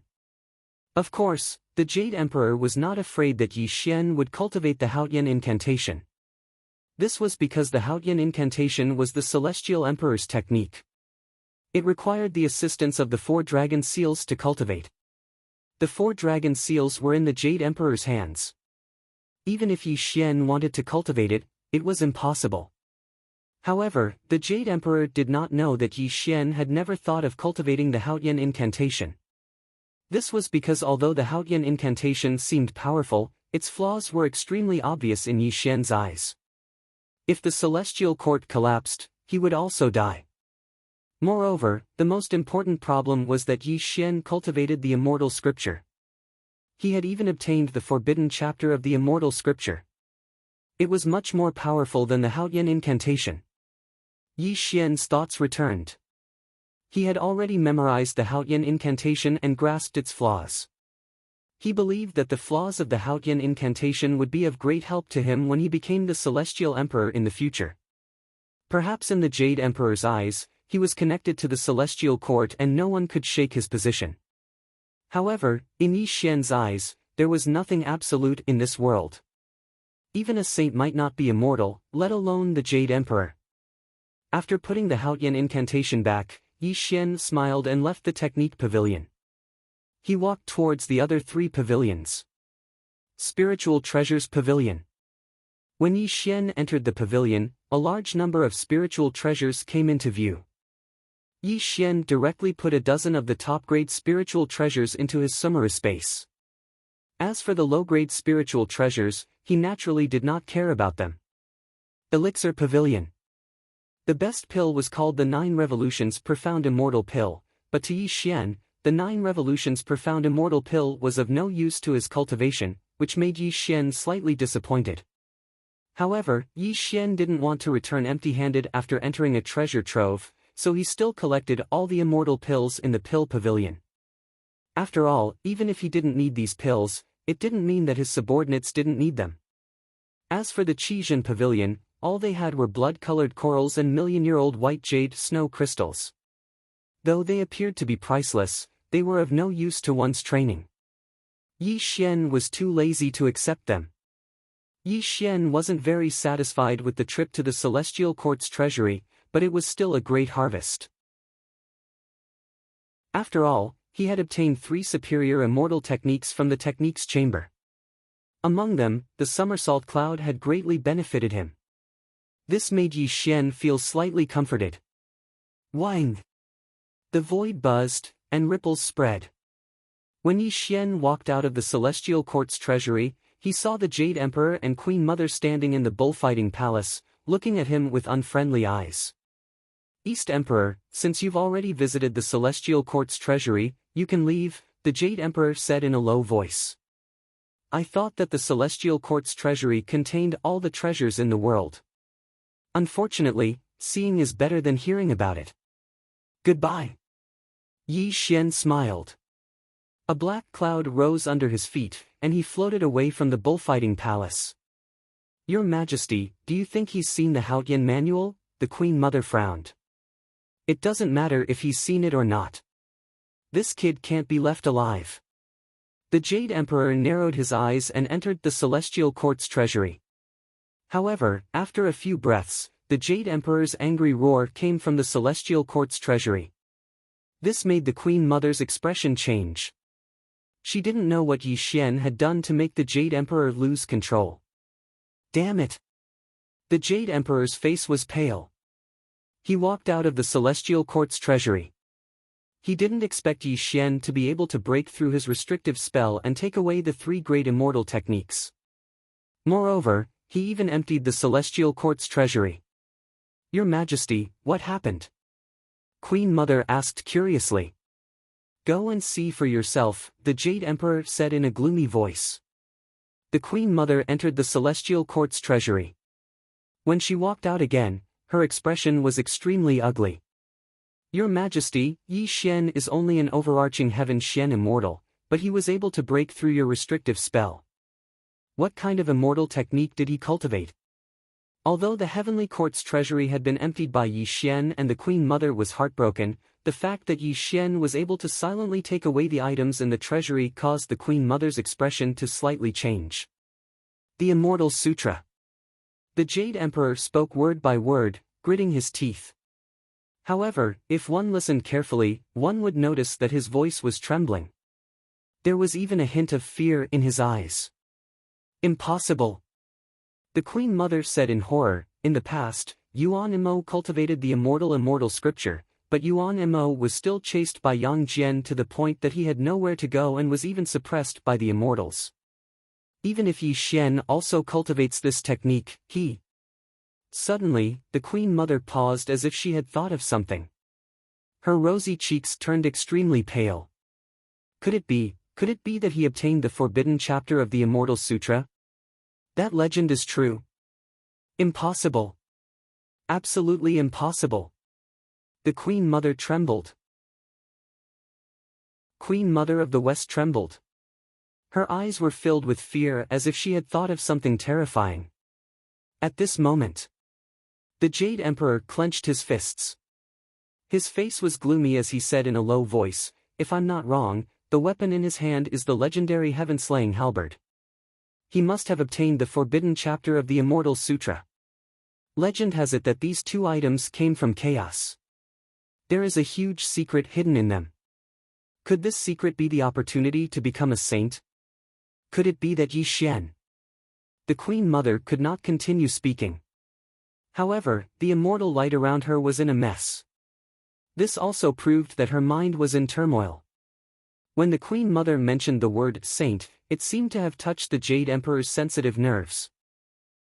Of course, the Jade Emperor was not afraid that Yi Xian would cultivate the Haotian incantation. This was because the Haotian incantation was the Celestial Emperor's technique. It required the assistance of the 4 dragon seals to cultivate. The 4 dragon seals were in the Jade Emperor's hands. Even if Yi Xian wanted to cultivate it, it was impossible. However, the Jade Emperor did not know that Yi Xian had never thought of cultivating the Haotian incantation. This was because although the Haotian incantation seemed powerful, its flaws were extremely obvious in Yi Xian's eyes. If the celestial court collapsed, he would also die. Moreover, the most important problem was that Yi Xian cultivated the immortal scripture. He had even obtained the forbidden chapter of the immortal scripture. It was much more powerful than the Haotian incantation. Yi Xian's thoughts returned. He had already memorized the Haotian incantation and grasped its flaws. He believed that the flaws of the Haotian incantation would be of great help to him when he became the Celestial Emperor in the future. Perhaps in the Jade Emperor's eyes, he was connected to the Celestial Court and no one could shake his position. However, in Yi Xian's eyes, there was nothing absolute in this world. Even a saint might not be immortal, let alone the Jade Emperor. After putting the Haotian incantation back, Yi Xian smiled and left the technique pavilion. He walked towards the other 3 pavilions. Spiritual Treasures Pavilion. When Yi Xian entered the pavilion, a large number of spiritual treasures came into view. Yi Xian directly put a dozen of the top-grade spiritual treasures into his summary space. As for the low-grade spiritual treasures, he naturally did not care about them. Elixir Pavilion. The best pill was called the 9 Revolutions Profound Immortal Pill, but to Yi Xian, the 9 Revolutions Profound Immortal Pill was of no use to his cultivation, which made Yi Xian slightly disappointed. However, Yi Xian didn't want to return empty-handed after entering a treasure trove, so he still collected all the immortal pills in the pill pavilion. After all, even if he didn't need these pills, it didn't mean that his subordinates didn't need them. As for the Qizhen Pavilion, all they had were blood-colored corals and million-year-old white jade snow crystals. Though they appeared to be priceless, they were of no use to one's training. Yi Xian was too lazy to accept them. Yi Xian wasn't very satisfied with the trip to the Celestial Court's treasury, but it was still a great harvest. After all, he had obtained 3 superior immortal techniques from the techniques chamber. Among them, the somersault cloud had greatly benefited him. This made Yi Xian feel slightly comforted. Wang! The void buzzed, and ripples spread. When Yi Xian walked out of the Celestial Court's treasury, he saw the Jade Emperor and Queen Mother standing in the bullfighting palace, looking at him with unfriendly eyes. East Emperor, since you've already visited the Celestial Court's treasury, you can leave, the Jade Emperor said in a low voice. I thought that the Celestial Court's treasury contained all the treasures in the world. Unfortunately, seeing is better than hearing about it. Goodbye. Yi Xian smiled. A black cloud rose under his feet, and he floated away from the bullfighting palace. Your Majesty, do you think he's seen the Haotian manual? The Queen Mother frowned. It doesn't matter if he's seen it or not. This kid can't be left alive. The Jade Emperor narrowed his eyes and entered the Celestial Court's treasury. However, after a few breaths, the Jade Emperor's angry roar came from the Celestial Court's treasury. This made the Queen Mother's expression change. She didn't know what Yi Xian had done to make the Jade Emperor lose control. Damn it! The Jade Emperor's face was pale. He walked out of the Celestial Court's treasury. He didn't expect Yi Xian to be able to break through his restrictive spell and take away the 3 great immortal techniques. Moreover, he even emptied the Celestial Court's treasury. Your Majesty, what happened? Queen Mother asked curiously. Go and see for yourself, the Jade Emperor said in a gloomy voice. The Queen Mother entered the Celestial Court's treasury. When she walked out again, her expression was extremely ugly. Your Majesty, Yi Xian is only an overarching Heaven Xian immortal, but he was able to break through your restrictive spell. What kind of immortal technique did he cultivate? Although the Heavenly Court's treasury had been emptied by Yi Xian and the Queen Mother was heartbroken, the fact that Yi Xian was able to silently take away the items in the treasury caused the Queen Mother's expression to slightly change. The Immortal Sutra. The Jade Emperor spoke word by word, gritting his teeth. However, if one listened carefully, one would notice that his voice was trembling. There was even a hint of fear in his eyes. Impossible! The Queen Mother said in horror, in the past, Yuan Imo cultivated the immortal scripture, but Yuan Imo was still chased by Yang Jian to the point that he had nowhere to go and was even suppressed by the immortals. Even if Yi Xian also cultivates this technique, he... Suddenly, the Queen Mother paused as if she had thought of something. Her rosy cheeks turned extremely pale. Could it be that he obtained the forbidden chapter of the Immortal Sutra? That legend is true. Impossible. Absolutely impossible. The Queen Mother trembled. Queen Mother of the West trembled. Her eyes were filled with fear as if she had thought of something terrifying. At this moment, the Jade Emperor clenched his fists. His face was gloomy as he said in a low voice, if I'm not wrong, the weapon in his hand is the legendary heaven-slaying halberd. He must have obtained the forbidden chapter of the Immortal Sutra. Legend has it that these 2 items came from chaos. There is a huge secret hidden in them. Could this secret be the opportunity to become a saint? Could it be that Yi Xian, the Queen Mother, could not continue speaking? However, the immortal light around her was in a mess. This also proved that her mind was in turmoil. When the Queen Mother mentioned the word saint, it seemed to have touched the Jade Emperor's sensitive nerves.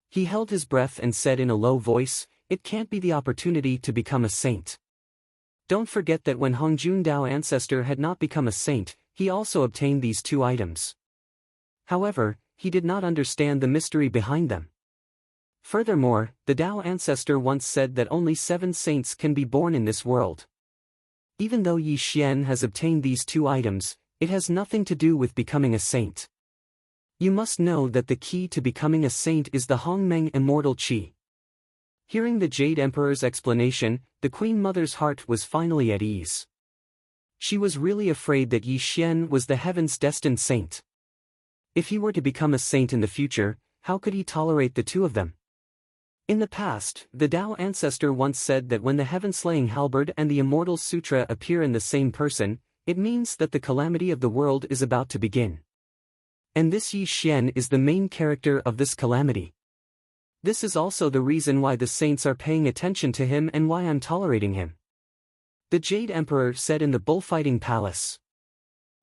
He held his breath and said in a low voice, "It can't be the opportunity to become a saint." Don't forget that when Hongjun Dao ancestor had not become a saint, he also obtained these two items. However, he did not understand the mystery behind them. Furthermore, the Dao ancestor once said that only 7 saints can be born in this world. Even though Yi Xian has obtained these two items, it has nothing to do with becoming a saint. You must know that the key to becoming a saint is the Hongmeng Immortal Qi. Hearing the Jade Emperor's explanation, the Queen Mother's heart was finally at ease. She was really afraid that Yi Xian was the heaven's destined saint. If he were to become a saint in the future, how could he tolerate the two of them? In the past, the Tao ancestor once said that when the heaven-slaying halberd and the Immortal Sutra appear in the same person, it means that the calamity of the world is about to begin. And this Yi Xian is the main character of this calamity. This is also the reason why the saints are paying attention to him and why I'm tolerating him. The Jade Emperor said in the bullfighting palace,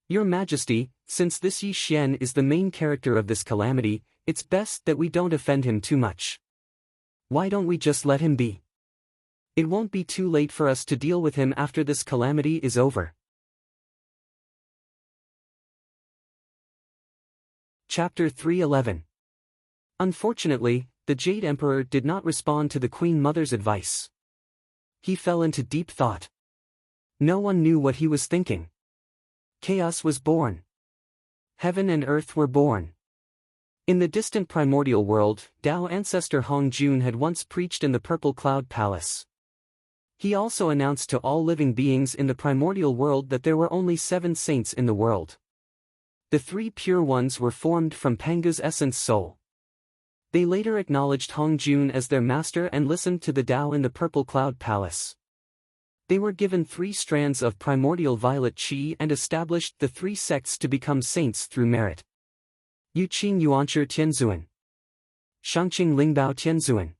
"Your Majesty, since this Yi Xian is the main character of this calamity, it's best that we don't offend him too much. Why don't we just let him be? It won't be too late for us to deal with him after this calamity is over." Chapter 311. Unfortunately, the Jade Emperor did not respond to the Queen Mother's advice. He fell into deep thought. No one knew what he was thinking. Chaos was born. Heaven and earth were born. In the distant primordial world, Tao ancestor Hongjun had once preached in the Purple Cloud Palace. He also announced to all living beings in the primordial world that there were only 7 saints in the world. The 3 pure ones were formed from Panga's essence soul. They later acknowledged Hongjun as their master and listened to the Tao in the Purple Cloud Palace. They were given 3 strands of primordial violet qi and established the 3 sects to become saints through merit. Yuqing Yuanchi Tianzuan, Shangqing Lingbao Tianzuan,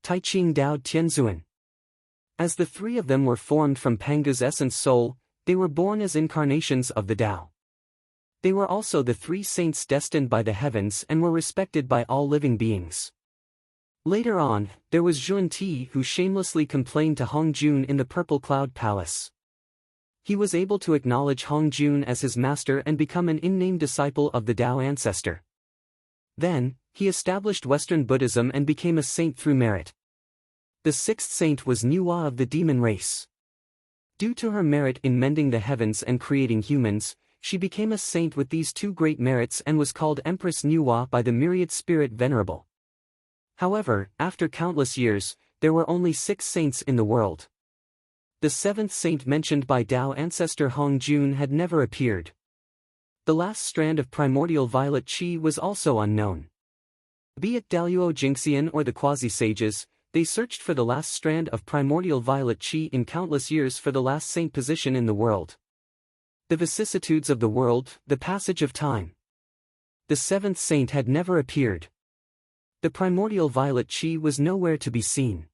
Taiqing Dao Tianzuan. As the 3 of them were formed from Panga's essence soul, they were born as incarnations of the Tao. They were also the 3 saints destined by the heavens and were respected by all living beings. Later on, there was Jun Ti who shamelessly complained to Hongjun in the Purple Cloud Palace. He was able to acknowledge Hongjun as his master and become an in-name disciple of the Tao ancestor. Then, he established Western Buddhism and became a saint through merit. The 6th saint was Nuwa of the demon race. Due to her merit in mending the heavens and creating humans, she became a saint with these 2 great merits and was called Empress Nuwa by the myriad spirit venerable. However, after countless years, there were only 6 saints in the world. The 7th saint mentioned by Tao ancestor Hongjun had never appeared. The last strand of primordial violet qi was also unknown. Be it Daluo Jingxian or the quasi-sages, they searched for the last strand of primordial violet qi in countless years for the last saint position in the world. The vicissitudes of the world, the passage of time. The 7th saint had never appeared. The primordial violet qi was nowhere to be seen.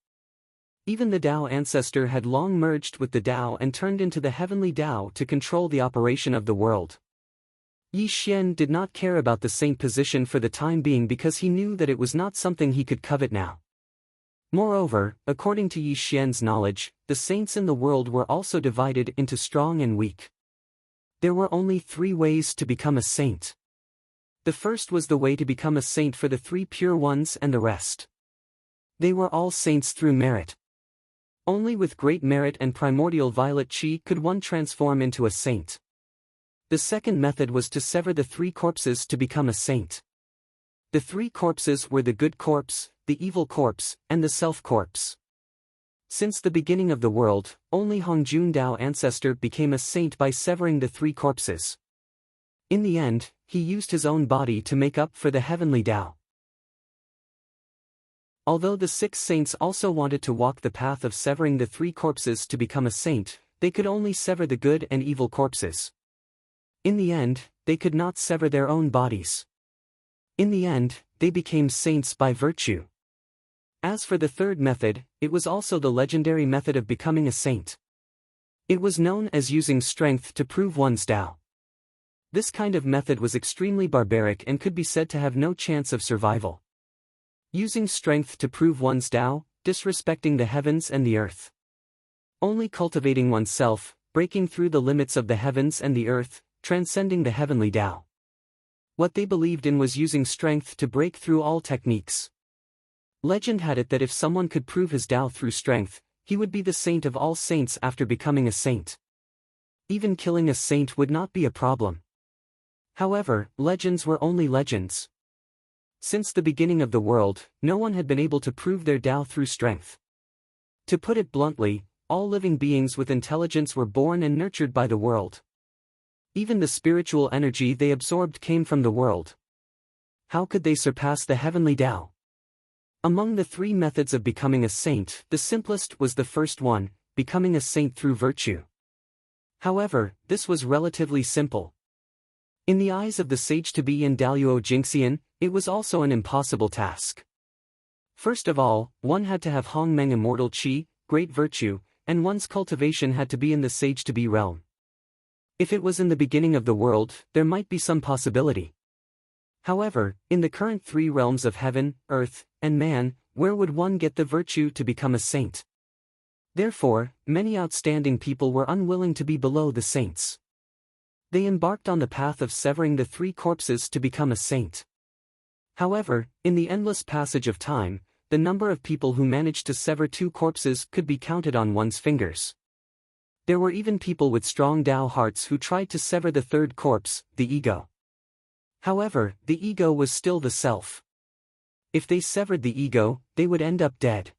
Even the Tao ancestor had long merged with the Tao and turned into the heavenly Tao to control the operation of the world. Yi Xian did not care about the saint position for the time being because he knew that it was not something he could covet now. Moreover, according to Yi Xian's knowledge, the saints in the world were also divided into strong and weak. There were only 3 ways to become a saint. The first was the way to become a saint for the 3 pure ones and the rest. They were all saints through merit. Only with great merit and primordial violet qi could one transform into a saint. The second method was to sever the 3 corpses to become a saint. The 3 corpses were the good corpse, the evil corpse, and the self corpse. Since the beginning of the world, only Hongjun Dao ancestor became a saint by severing the 3 corpses. In the end, he used his own body to make up for the heavenly Tao. Although the 6 saints also wanted to walk the path of severing the 3 corpses to become a saint, they could only sever the good and evil corpses. In the end, they could not sever their own bodies. In the end, they became saints by virtue. As for the third method, it was also the legendary method of becoming a saint. It was known as using strength to prove one's Tao. This kind of method was extremely barbaric and could be said to have no chance of survival. Using strength to prove one's Tao, disrespecting the heavens and the earth. Only cultivating oneself, breaking through the limits of the heavens and the earth, transcending the heavenly Tao. What they believed in was using strength to break through all techniques. Legend had it that if someone could prove his Tao through strength, he would be the saint of all saints after becoming a saint. Even killing a saint would not be a problem. However, legends were only legends. Since the beginning of the world, no one had been able to prove their Tao through strength. To put it bluntly, all living beings with intelligence were born and nurtured by the world. Even the spiritual energy they absorbed came from the world. How could they surpass the heavenly Tao? Among the three methods of becoming a saint, the simplest was the first one, becoming a saint through virtue. However, this was relatively simple. In the eyes of the sage-to-be in Daluo Jingxian, it was also an impossible task. First of all, one had to have Hongmeng immortal qi, great virtue, and one's cultivation had to be in the sage-to-be realm. If it was in the beginning of the world, there might be some possibility. However, in the current three realms of heaven, earth, and man, where would one get the virtue to become a saint? Therefore, many outstanding people were unwilling to be below the saints. They embarked on the path of severing the three corpses to become a saint. However, in the endless passage of time, the number of people who managed to sever two corpses could be counted on one's fingers. There were even people with strong Tao hearts who tried to sever the third corpse, the ego. However, the ego was still the self. If they severed the ego, they would end up dead.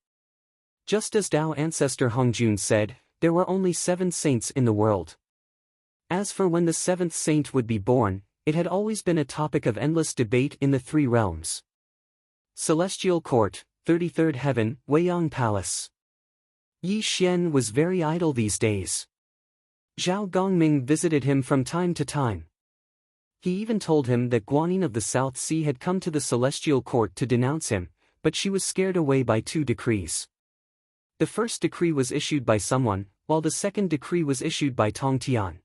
Just as Tao ancestor Hongjun said, there were only 7 saints in the world. As for when the 7th saint would be born, it had always been a topic of endless debate in the three realms. Celestial Court, 33rd Heaven, Weiyang Palace. Yi Xian was very idle these days. Zhao Gongming visited him from time to time. He even told him that Guanyin of the South Sea had come to the Celestial Court to denounce him, but she was scared away by 2 decrees. The first decree was issued by someone, while the second decree was issued by Tong Tian.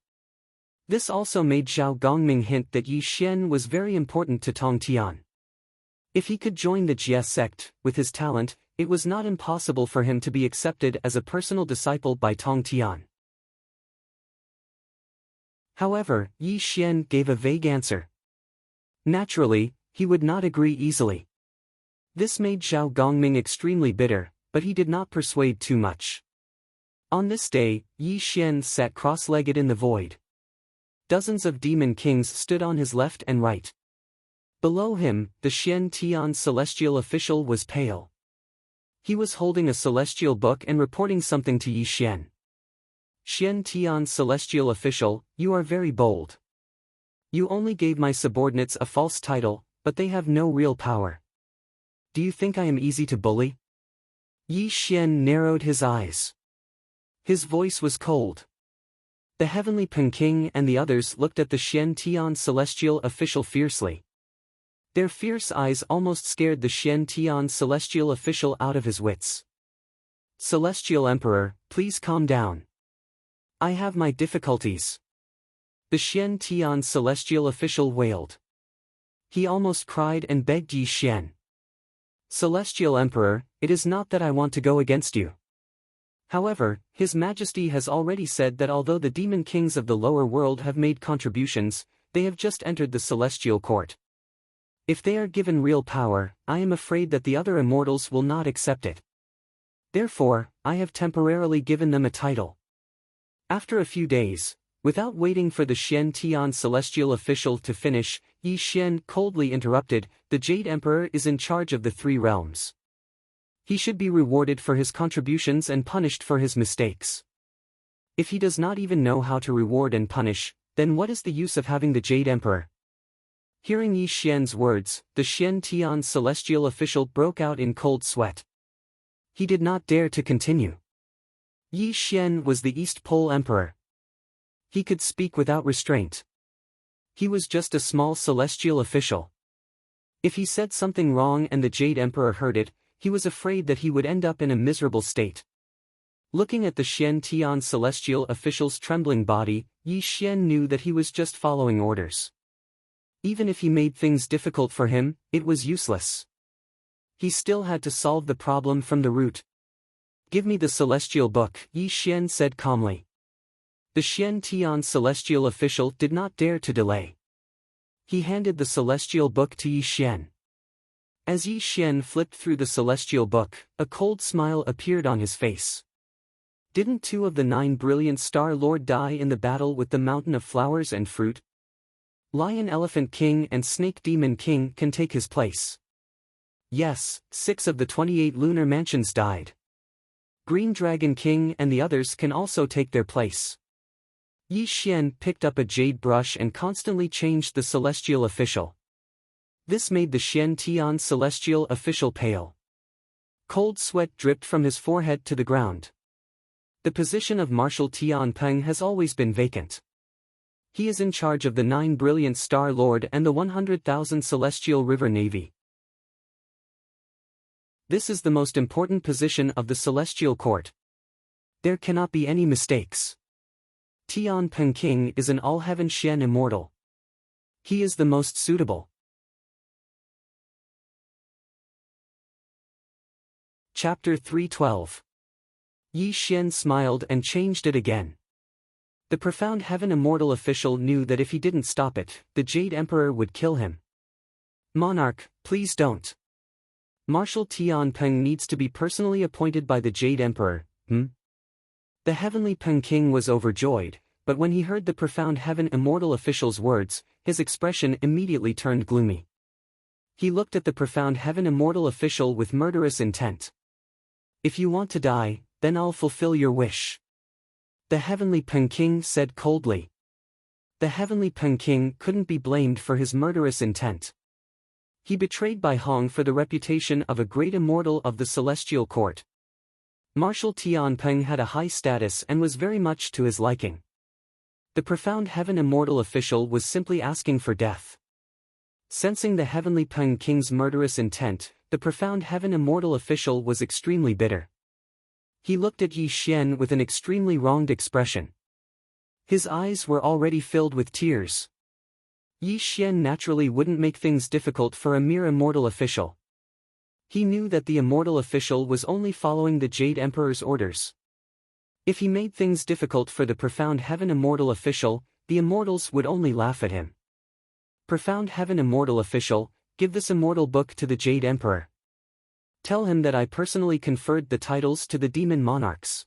This also made Zhao Gongming hint that Yi Xian was very important to Tong Tian. If he could join the Jie sect, with his talent, it was not impossible for him to be accepted as a personal disciple by Tong Tian. However, Yi Xian gave a vague answer. Naturally, he would not agree easily. This made Zhao Gongming extremely bitter, but he did not persuade too much. On this day, Yi Xian sat cross-legged in the void. Dozens of demon kings stood on his left and right. Below him, the Xian Tian celestial official was pale. He was holding a celestial book and reporting something to Yi Xian. Xian Tian celestial official, you are very bold. You only gave my subordinates a false title, but they have no real power. Do you think I am easy to bully? Yi Xian narrowed his eyes. His voice was cold. The heavenly Peking and the others looked at the Xian Tian celestial official fiercely. Their fierce eyes almost scared the Xian Tian celestial official out of his wits. Celestial Emperor, please calm down. I have my difficulties. The Xian Tian celestial official wailed. He almost cried and begged Yi Xian. Celestial Emperor, it is not that I want to go against you. However, His Majesty has already said that although the demon kings of the lower world have made contributions, they have just entered the celestial court. If they are given real power, I am afraid that the other immortals will not accept it. Therefore, I have temporarily given them a title. After a few days, without waiting for the Xian Tian celestial official to finish, Yi Xian coldly interrupted, the Jade Emperor is in charge of the 3 realms. He should be rewarded for his contributions and punished for his mistakes. If he does not even know how to reward and punish, then what is the use of having the Jade Emperor? Hearing Yi Xian's words, the Xian Tian celestial official broke out in cold sweat. He did not dare to continue. Yi Xian was the East Pole Emperor. He could speak without restraint. He was just a small celestial official. If he said something wrong and the Jade Emperor heard it, he was afraid that he would end up in a miserable state. Looking at the Xian Tian celestial official's trembling body, Yi Xian knew that he was just following orders. Even if he made things difficult for him, it was useless. He still had to solve the problem from the root. "Give me the celestial book," Yi Xian said calmly. The Xian Tian celestial official did not dare to delay. He handed the celestial book to Yi Xian. As Yi Xian flipped through the celestial book, a cold smile appeared on his face. Didn't 2 of the 9 brilliant Star Lord die in the battle with the Mountain of Flowers and Fruit? Lion Elephant King and Snake Demon King can take his place. Yes, 6 of the 28 lunar mansions died. Green Dragon King and the others can also take their place. Yi Xian picked up a jade brush and constantly changed the celestial official. This made the Xian Tian celestial official pale. Cold sweat dripped from his forehead to the ground. The position of Marshal Tian Peng has always been vacant. He is in charge of the 9 brilliant Star Lord and the 100,000 Celestial River Navy. This is the most important position of the Celestial Court. There cannot be any mistakes. Tian Peng King is an all-heaven Xian immortal. He is the most suitable. Chapter 312. Yi Xian smiled and changed it again. The profound heaven immortal official knew that if he didn't stop it, the Jade Emperor would kill him. "Monarch, please don't. Marshal Tian Peng needs to be personally appointed by the Jade Emperor, The heavenly Peng King was overjoyed, but when he heard the profound heaven immortal official's words, his expression immediately turned gloomy. He looked at the profound heaven immortal official with murderous intent. "If you want to die, then I'll fulfill your wish," the heavenly Peng King said coldly. The heavenly Peng King couldn't be blamed for his murderous intent. He betrayed Bai Hong for the reputation of a great immortal of the Celestial Court. Marshal Tian Peng had a high status and was very much to his liking. The profound heaven immortal official was simply asking for death. Sensing the heavenly Peng King's murderous intent, the profound heaven immortal official was extremely bitter. He looked at Yi Xian with an extremely wronged expression. His eyes were already filled with tears. Yi Xian naturally wouldn't make things difficult for a mere immortal official. He knew that the immortal official was only following the Jade Emperor's orders. If he made things difficult for the profound heaven immortal official, the immortals would only laugh at him. "Profound heaven immortal official, give this immortal book to the Jade Emperor. Tell him that I personally conferred the titles to the demon monarchs.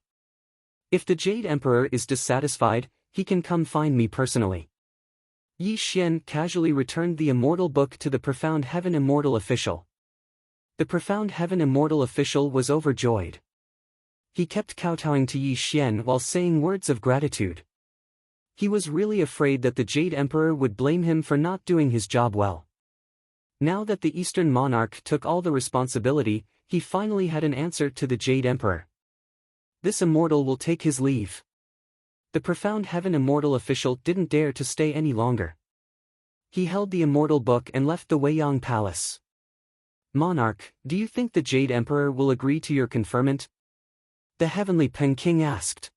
If the Jade Emperor is dissatisfied, he can come find me personally." Yi Xian casually returned the immortal book to the profound heaven immortal official. The profound heaven immortal official was overjoyed. He kept kowtowing to Yi Xian while saying words of gratitude. He was really afraid that the Jade Emperor would blame him for not doing his job well. Now that the Eastern monarch took all the responsibility, he finally had an answer to the Jade Emperor. This immortal will take his leave. The profound heaven immortal official didn't dare to stay any longer. He held the immortal book and left the Weiyang Palace. "Monarch, do you think the Jade Emperor will agree to your conferment?" the heavenly Peng King asked.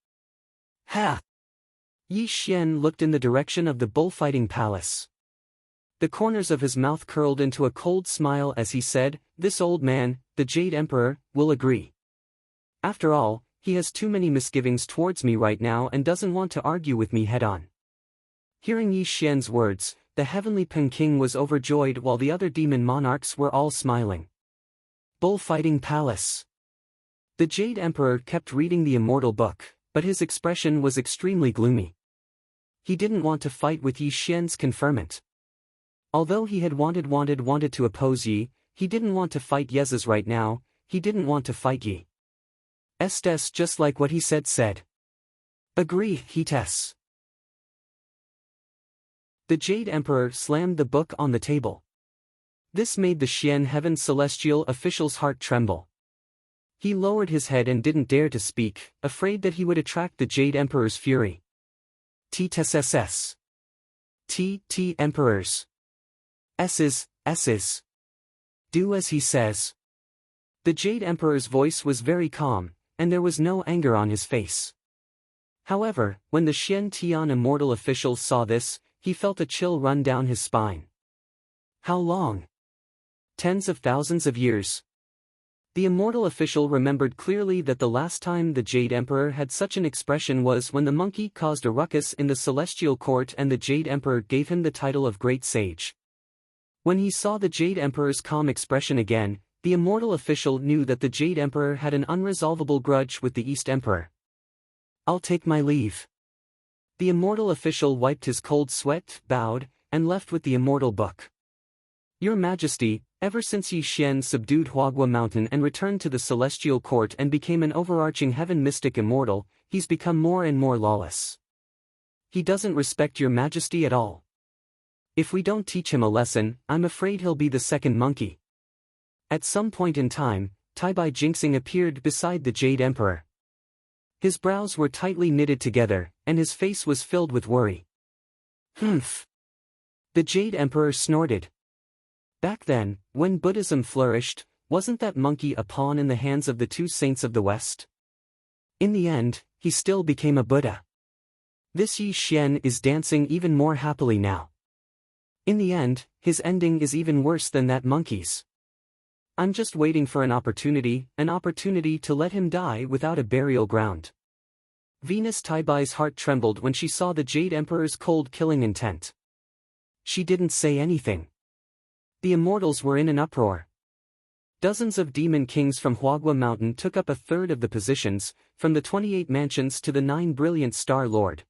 "Ha!" Yi Xian looked in the direction of the bullfighting palace. The corners of his mouth curled into a cold smile as he said, "This old man, the Jade Emperor, will agree. After all, he has too many misgivings towards me right now and doesn't want to argue with me head-on." Hearing Yi Xian's words, the heavenly Peng King was overjoyed while the other demon monarchs were all smiling. Bullfighting Palace. The Jade Emperor kept reading the immortal book, but his expression was extremely gloomy. He didn't want to fight with Yi Xian's conferment. Although he had wanted to oppose Yi, he didn't want to fight Yez's right now. He didn't want to fight Yi. Estes just like what he said. Agree, Hetes. The Jade Emperor slammed the book on the table. This made the Xian Heaven Celestial official's heart tremble. He lowered his head and didn't dare to speak, afraid that he would attract the Jade Emperor's fury. T-T-S-S. T Emperors. S's. Do as he says. The Jade Emperor's voice was very calm, and there was no anger on his face. However, when the Xian Tian Immortal official saw this, he felt a chill run down his spine. How long? Tens of thousands of years. The Immortal official remembered clearly that the last time the Jade Emperor had such an expression was when the monkey caused a ruckus in the Celestial Court and the Jade Emperor gave him the title of Great Sage. When he saw the Jade Emperor's calm expression again, the Immortal official knew that the Jade Emperor had an unresolvable grudge with the East Emperor. I'll take my leave. The Immortal official wiped his cold sweat, bowed, and left with the Immortal book. Your Majesty, ever since Yi Xian subdued Huagua Mountain and returned to the Celestial Court and became an overarching heaven mystic immortal, he's become more and more lawless. He doesn't respect your Majesty at all. If we don't teach him a lesson, I'm afraid he'll be the second monkey. At some point in time, Taibai Jinxing appeared beside the Jade Emperor. His brows were tightly knitted together, and his face was filled with worry. Humph. The Jade Emperor snorted. Back then, when Buddhism flourished, wasn't that monkey a pawn in the hands of the two saints of the West? In the end, he still became a Buddha. This Yi Xian is dancing even more happily now. In the end, his ending is even worse than that monkey's. I'm just waiting for an opportunity to let him die without a burial ground. Venus Taibai's heart trembled when she saw the Jade Emperor's cold killing intent. She didn't say anything. The immortals were in an uproar. Dozens of demon kings from Huagua Mountain took up a third of the positions, from the 28 mansions to the 9 brilliant Star Lord.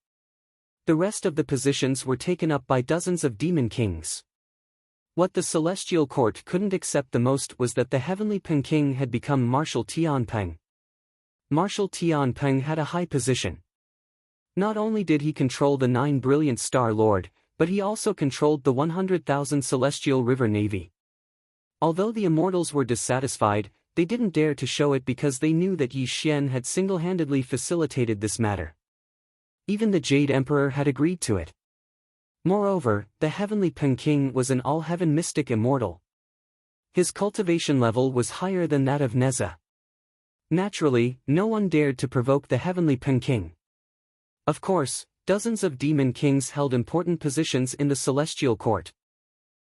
The rest of the positions were taken up by dozens of demon kings. What the Celestial Court couldn't accept the most was that the Heavenly Peng King had become Marshal Tianpeng. Marshal Tianpeng had a high position. Not only did he control the 9 brilliant Star Lord, but he also controlled the 100,000 Celestial River Navy. Although the immortals were dissatisfied, they didn't dare to show it because they knew that Yi Xian had single-handedly facilitated this matter. Even the Jade Emperor had agreed to it. Moreover, the Heavenly Peng King was an all-heaven mystic immortal. His cultivation level was higher than that of Neza. Naturally, no one dared to provoke the Heavenly Peng King. Of course, dozens of demon kings held important positions in the Celestial Court.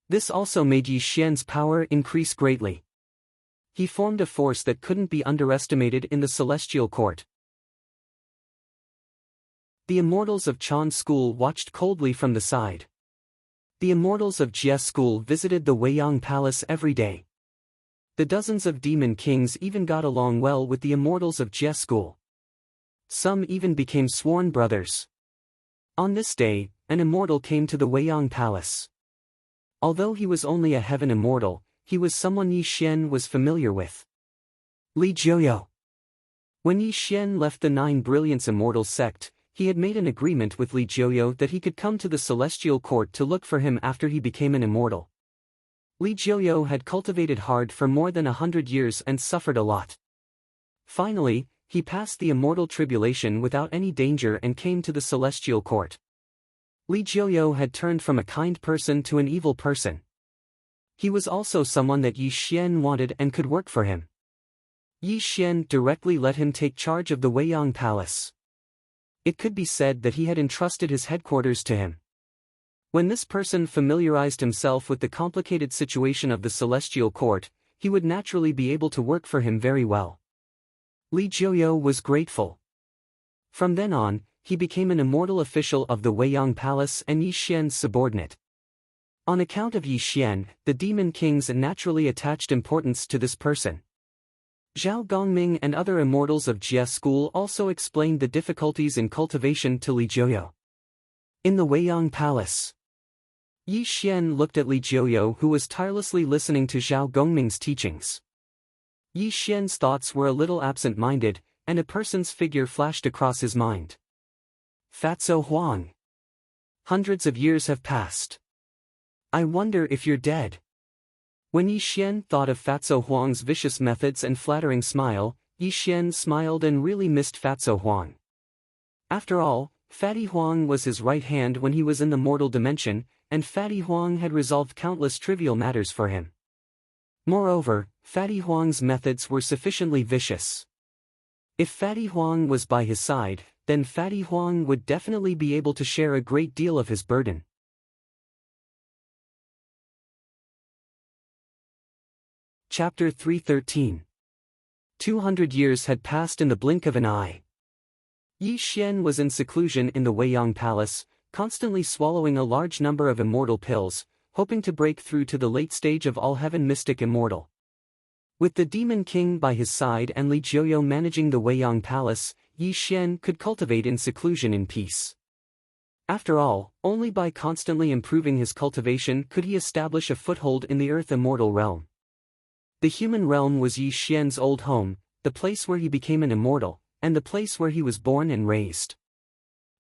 This also made Yi Xian's power increase greatly. He formed a force that couldn't be underestimated in the Celestial Court. The immortals of Chan's school watched coldly from the side. The immortals of Jie's school visited the Weiyang Palace every day. The dozens of demon kings even got along well with the immortals of Jie's school. Some even became sworn brothers. On this day, an immortal came to the Weiyang Palace. Although he was only a heaven immortal, he was someone Yi Xian was familiar with. Li Jiuyo. When Yi Xian left the 9 Brilliance Immortal sect, he had made an agreement with Li Jiuyo that he could come to the Celestial Court to look for him after he became an immortal. Li Jiuyo had cultivated hard for more than 100 years and suffered a lot. Finally, he passed the immortal tribulation without any danger and came to the Celestial Court. Li Jiuyo had turned from a kind person to an evil person. He was also someone that Yi Xian wanted and could work for him. Yi Xian directly let him take charge of the Weiyang Palace. It could be said that he had entrusted his headquarters to him. When this person familiarized himself with the complicated situation of the Celestial Court, he would naturally be able to work for him very well. Li Jiuyo was grateful. From then on, he became an immortal official of the Weiyang Palace and Yi Xian's subordinate. On account of Yi Xian, the demon kings naturally attached importance to this person. Zhao Gongming and other immortals of Jie's school also explained the difficulties in cultivation to Li Jiuyo. In the Weiyang Palace, Yi Xian looked at Li Jiuyo, who was tirelessly listening to Zhao Gongming's teachings. Yi Xian's thoughts were a little absent-minded, and a person's figure flashed across his mind. Fatso Huang. Hundreds of years have passed. I wonder if you're dead. When Yi Xian thought of Fatso Huang's vicious methods and flattering smile, Yi Xian smiled and really missed Fatso Huang. After all, Fatty Huang was his right hand when he was in the mortal dimension, and Fatty Huang had resolved countless trivial matters for him. Moreover, Fatty Huang's methods were sufficiently vicious. If Fatty Huang was by his side, then Fatty Huang would definitely be able to share a great deal of his burden. Chapter 313. 200 years had passed in the blink of an eye. Yi Xian was in seclusion in the Weiyang Palace, constantly swallowing a large number of immortal pills, hoping to break through to the late stage of all-heaven mystic immortal. With the Demon King by his side and Li Jiuyo managing the Weiyang Palace, Yi Xian could cultivate in seclusion in peace. After all, only by constantly improving his cultivation could he establish a foothold in the earth immortal realm. The human realm was Yi Xian's old home, the place where he became an immortal, and the place where he was born and raised.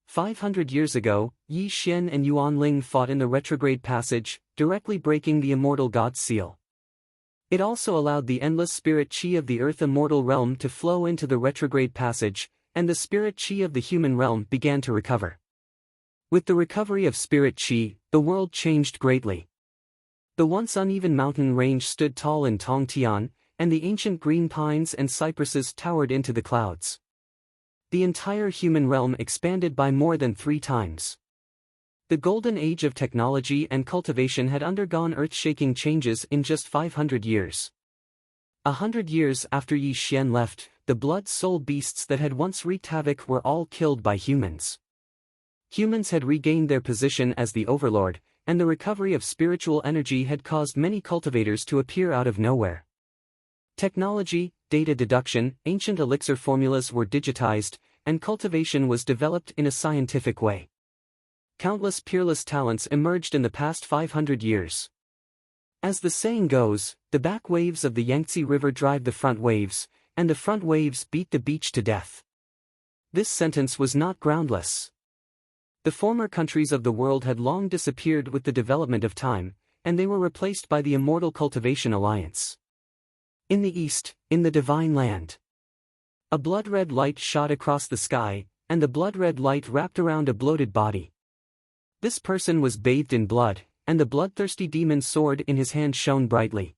500 years ago, Yi Xian and Yuan Ling fought in the retrograde passage, directly breaking the immortal god's seal. It also allowed the endless spirit qi of the earth immortal realm to flow into the retrograde passage, and the spirit qi of the human realm began to recover. With the recovery of spirit qi, the world changed greatly. The once uneven mountain range stood tall in Tongtian, and the ancient green pines and cypresses towered into the clouds. The entire human realm expanded by more than 3 times. The golden age of technology and cultivation had undergone earth-shaking changes in just 500 years. 100 years after Yi Xian left, the blood-soul beasts that had once wreaked havoc were all killed by humans. Humans had regained their position as the overlord, and the recovery of spiritual energy had caused many cultivators to appear out of nowhere. Technology, data deduction, ancient elixir formulas were digitized, and cultivation was developed in a scientific way. Countless peerless talents emerged in the past 500 years. As the saying goes, the back waves of the Yangtze River drive the front waves, and the front waves beat the beach to death. This sentence was not groundless. The former countries of the world had long disappeared with the development of time, and they were replaced by the Immortal Cultivation Alliance. In the east, in the Divine Land, a blood-red light shot across the sky, and the blood-red light wrapped around a bloated body. This person was bathed in blood, and the bloodthirsty demon's sword in his hand shone brightly.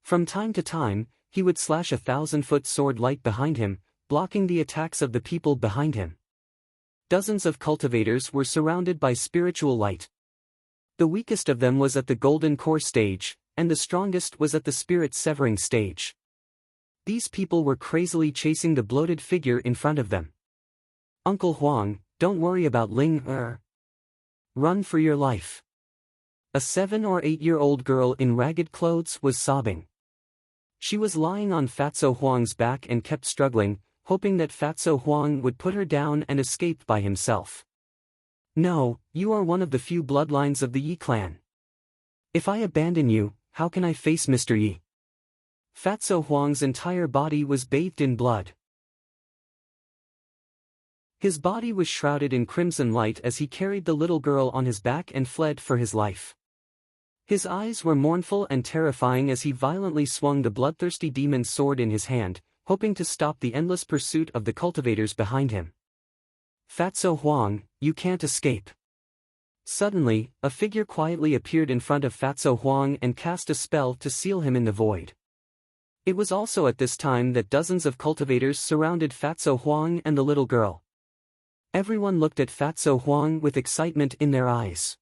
From time to time, he would slash a 1,000-foot sword light behind him, blocking the attacks of the people behind him. Dozens of cultivators were surrounded by spiritual light. The weakest of them was at the golden core stage, and the strongest was at the spirit-severing stage. These people were crazily chasing the bloated figure in front of them. "Uncle Huang, don't worry about Ling Er. Run for your life." A 7 or 8-year-old girl in ragged clothes was sobbing. She was lying on Fatso Huang's back and kept struggling, hoping that Fatso Huang would put her down and escape by himself. "No, you are one of the few bloodlines of the Yi clan. If I abandon you, how can I face Mr. Yi?" Fatso Huang's entire body was bathed in blood. His body was shrouded in crimson light as he carried the little girl on his back and fled for his life. His eyes were mournful and terrifying as he violently swung the bloodthirsty demon's sword in his hand, hoping to stop the endless pursuit of the cultivators behind him. "Fatso Huang, you can't escape." Suddenly, a figure quietly appeared in front of Fatso Huang and cast a spell to seal him in the void. It was also at this time that dozens of cultivators surrounded Fatso Huang and the little girl. Everyone looked at Fatso Huang with excitement in their eyes.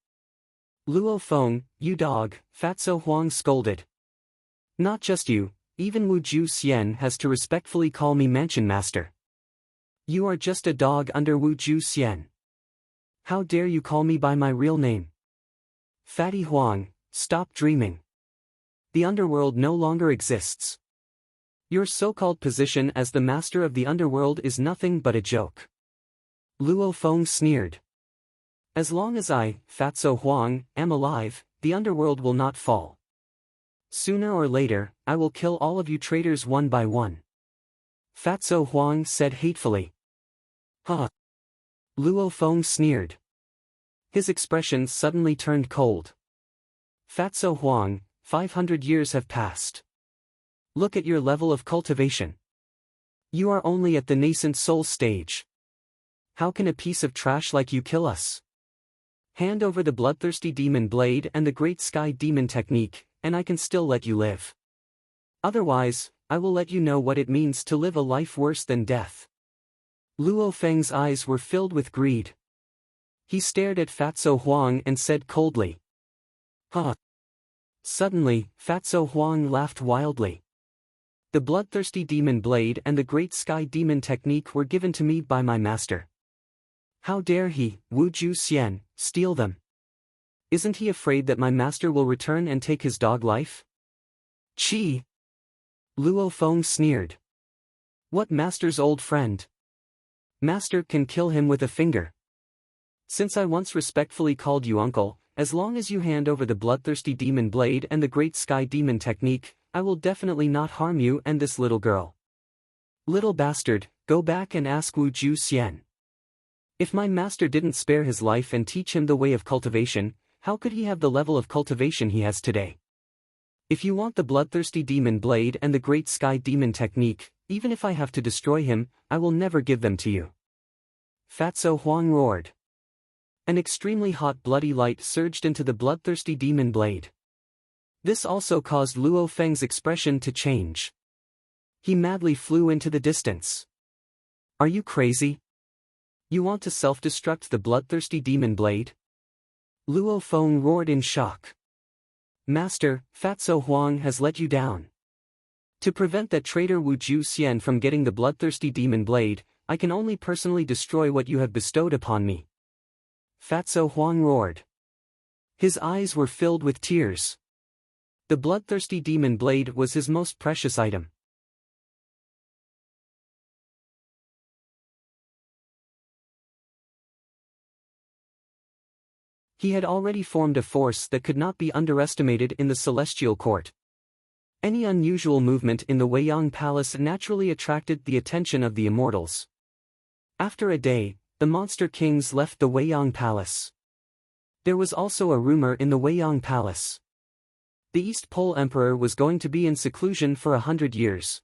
"Luo Feng, you dog," Fatso Huang scolded. "Not just you, even Wu Ju Xian has to respectfully call me Mansion Master. You are just a dog under Wu Ju Xian. How dare you call me by my real name?" "Fatty Huang, stop dreaming. The underworld no longer exists. Your so-called position as the master of the underworld is nothing but a joke." Luo Feng sneered. "As long as I, Fatso Huang, am alive, the underworld will not fall. Sooner or later, I will kill all of you traitors one by one." Fatso Huang said hatefully. "Huh." Luo Feng sneered. His expression suddenly turned cold. "Fatso Huang, 500 years have passed. Look at your level of cultivation. You are only at the nascent soul stage. How can a piece of trash like you kill us? Hand over the bloodthirsty demon blade and the great sky demon technique, and I can still let you live. Otherwise, I will let you know what it means to live a life worse than death. Luo Feng's eyes were filled with greed. He stared at Fatso Huang and said coldly, "Huh." Suddenly, Fatso Huang laughed wildly. The bloodthirsty demon blade and the great sky demon technique were given to me by my master. How dare he, Wu Ju Xian, steal them? Isn't he afraid that my master will return and take his dog life? Chi! Luo Feng sneered. What master's old friend? Master can kill him with a finger. Since I once respectfully called you uncle, as long as you hand over the bloodthirsty demon blade and the great sky demon technique, I will definitely not harm you and this little girl. Little bastard, go back and ask Wu Ju Xian. If my master didn't spare his life and teach him the way of cultivation, how could he have the level of cultivation he has today? If you want the bloodthirsty demon blade and the great sky demon technique, even if I have to destroy him, I will never give them to you. Fatso Huang roared. An extremely hot bloody light surged into the bloodthirsty demon blade. This also caused Luo Feng's expression to change. He madly flew into the distance. Are you crazy? You want to self-destruct the bloodthirsty demon blade? Luo Feng roared in shock. Master, Fatso Huang has let you down. To prevent that traitor Wu Ju Xian from getting the bloodthirsty demon blade, I can only personally destroy what you have bestowed upon me. Fatso Huang roared. His eyes were filled with tears. The bloodthirsty demon blade was his most precious item. He had already formed a force that could not be underestimated in the celestial court. Any unusual movement in the Weiyang Palace naturally attracted the attention of the immortals. After a day, the monster kings left the Weiyang Palace. There was also a rumor in the Weiyang Palace. The East Pole Emperor was going to be in seclusion for 100 years.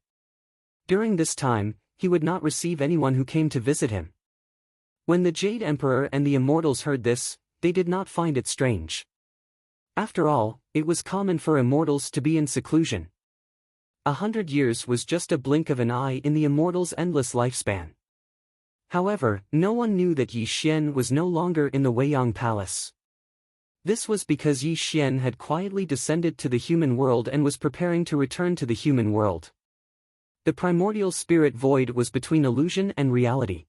During this time, he would not receive anyone who came to visit him. When the Jade Emperor and the immortals heard this, they did not find it strange. After all, it was common for immortals to be in seclusion. 100 years was just a blink of an eye in the immortals' endless lifespan. However, no one knew that Yi Xian was no longer in the Weiyang Palace. This was because Yi Xian had quietly descended to the human world and was preparing to return to the human world. The primordial spirit void was between illusion and reality.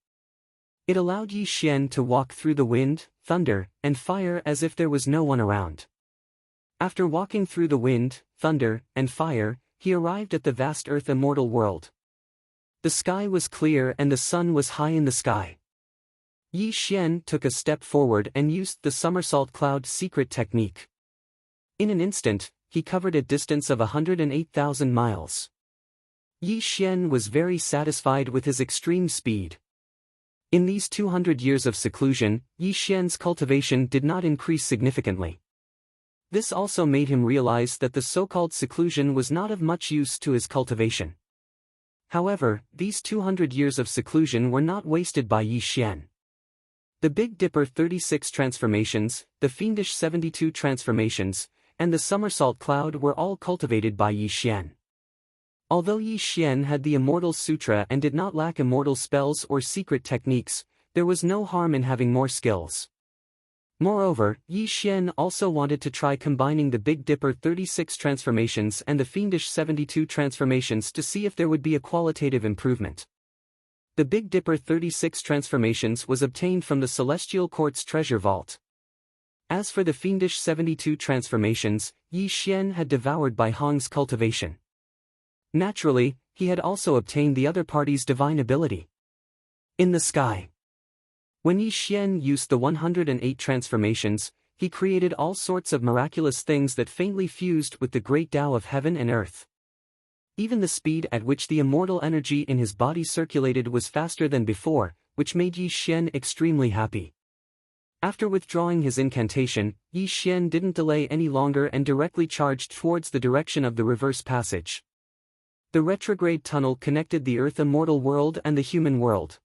It allowed Yi Xian to walk through the wind, thunder, and fire as if there was no one around. After walking through the wind, thunder, and fire, he arrived at the vast earth immortal world. The sky was clear and the sun was high in the sky. Yi Xian took a step forward and used the somersault cloud secret technique. In an instant, he covered a distance of 108,000 miles. Yi Xian was very satisfied with his extreme speed. In these 200 years of seclusion, Yi Xian's cultivation did not increase significantly. This also made him realize that the so-called seclusion was not of much use to his cultivation. However, these 200 years of seclusion were not wasted by Yi Xian. The Big Dipper 36 transformations, the Fiendish 72 transformations, and the Somersault Cloud were all cultivated by Yi Xian. Although Yi Xian had the Immortal Sutra and did not lack immortal spells or secret techniques, there was no harm in having more skills. Moreover, Yi Xian also wanted to try combining the Big Dipper 36 transformations and the Fiendish 72 transformations to see if there would be a qualitative improvement. The Big Dipper 36 transformations was obtained from the Celestial Court's treasure vault. As for the Fiendish 72 transformations, Yi Xian had devoured Bai Hong's cultivation. Naturally, he had also obtained the other party's divine ability. In the sky. When Yi Xian used the 108 transformations, he created all sorts of miraculous things that faintly fused with the great Tao of heaven and earth. Even the speed at which the immortal energy in his body circulated was faster than before, which made Yi Xian extremely happy. After withdrawing his incantation, Yi Xian didn't delay any longer and directly charged towards the direction of the reverse passage. The retrograde tunnel connected the Earth immortal world and the human world.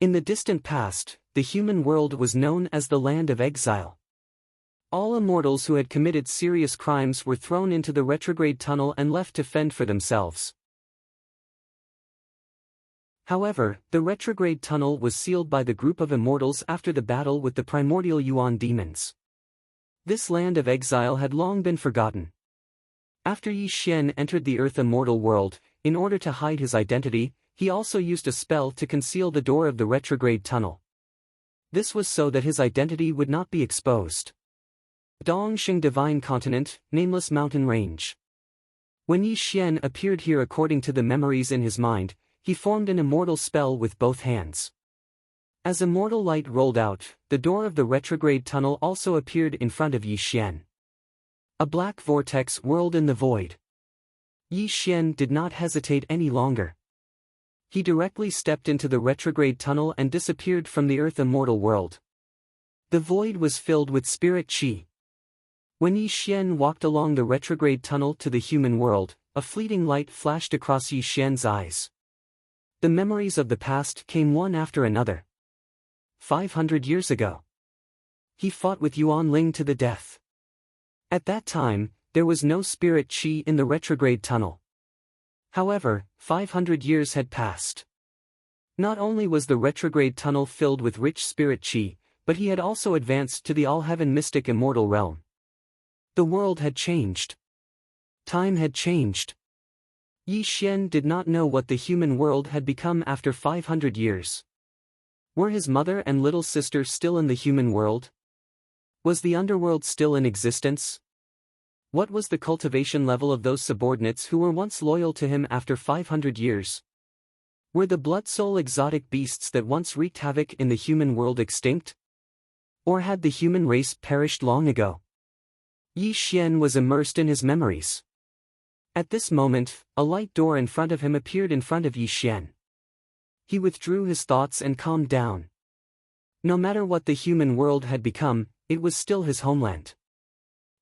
In the distant past, the human world was known as the land of exile. All immortals who had committed serious crimes were thrown into the retrograde tunnel and left to fend for themselves. However, the retrograde tunnel was sealed by the group of immortals after the battle with the primordial Yuan demons. This land of exile had long been forgotten. After Yi Xian entered the Earth immortal world, in order to hide his identity, he also used a spell to conceal the door of the retrograde tunnel. This was so that his identity would not be exposed. Dongxing Divine Continent, Nameless Mountain Range. When Yi Xian appeared here according to the memories in his mind, he formed an immortal spell with both hands. As immortal light rolled out, the door of the retrograde tunnel also appeared in front of Yi Xian. A black vortex whirled in the void. Yi Xian did not hesitate any longer. He directly stepped into the retrograde tunnel and disappeared from the Earth immortal world. The void was filled with spirit qi. When Yi Xian walked along the retrograde tunnel to the human world, a fleeting light flashed across Yi Xian's eyes. The memories of the past came one after another. 500 years ago, he fought with Yuan Ling to the death. At that time, there was no spirit qi in the retrograde tunnel. However, 500 years had passed. Not only was the retrograde tunnel filled with rich spirit qi, but he had also advanced to the all-heaven mystic immortal realm. The world had changed. Time had changed. Yi Xian did not know what the human world had become after 500 years. Were his mother and little sister still in the human world? Was the underworld still in existence? What was the cultivation level of those subordinates who were once loyal to him after 500 years? Were the blood-soul exotic beasts that once wreaked havoc in the human world extinct? Or had the human race perished long ago? Yi Xian was immersed in his memories. At this moment, a light door in front of him appeared in front of Yi Xian. He withdrew his thoughts and calmed down. No matter what the human world had become, it was still his homeland.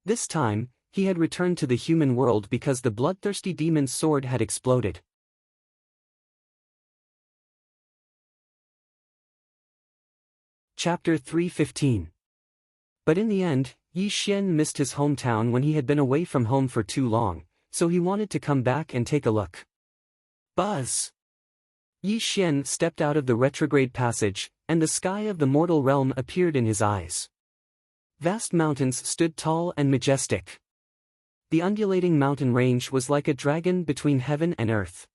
This time, he had returned to the human world because the bloodthirsty demon's sword had exploded. Chapter 315. But in the end, Yi Xian missed his hometown when he had been away from home for too long, so he wanted to come back and take a look. Buzz! Yi Xian stepped out of the retrograde passage, and the sky of the mortal realm appeared in his eyes. Vast mountains stood tall and majestic. The undulating mountain range was like a dragon between heaven and earth.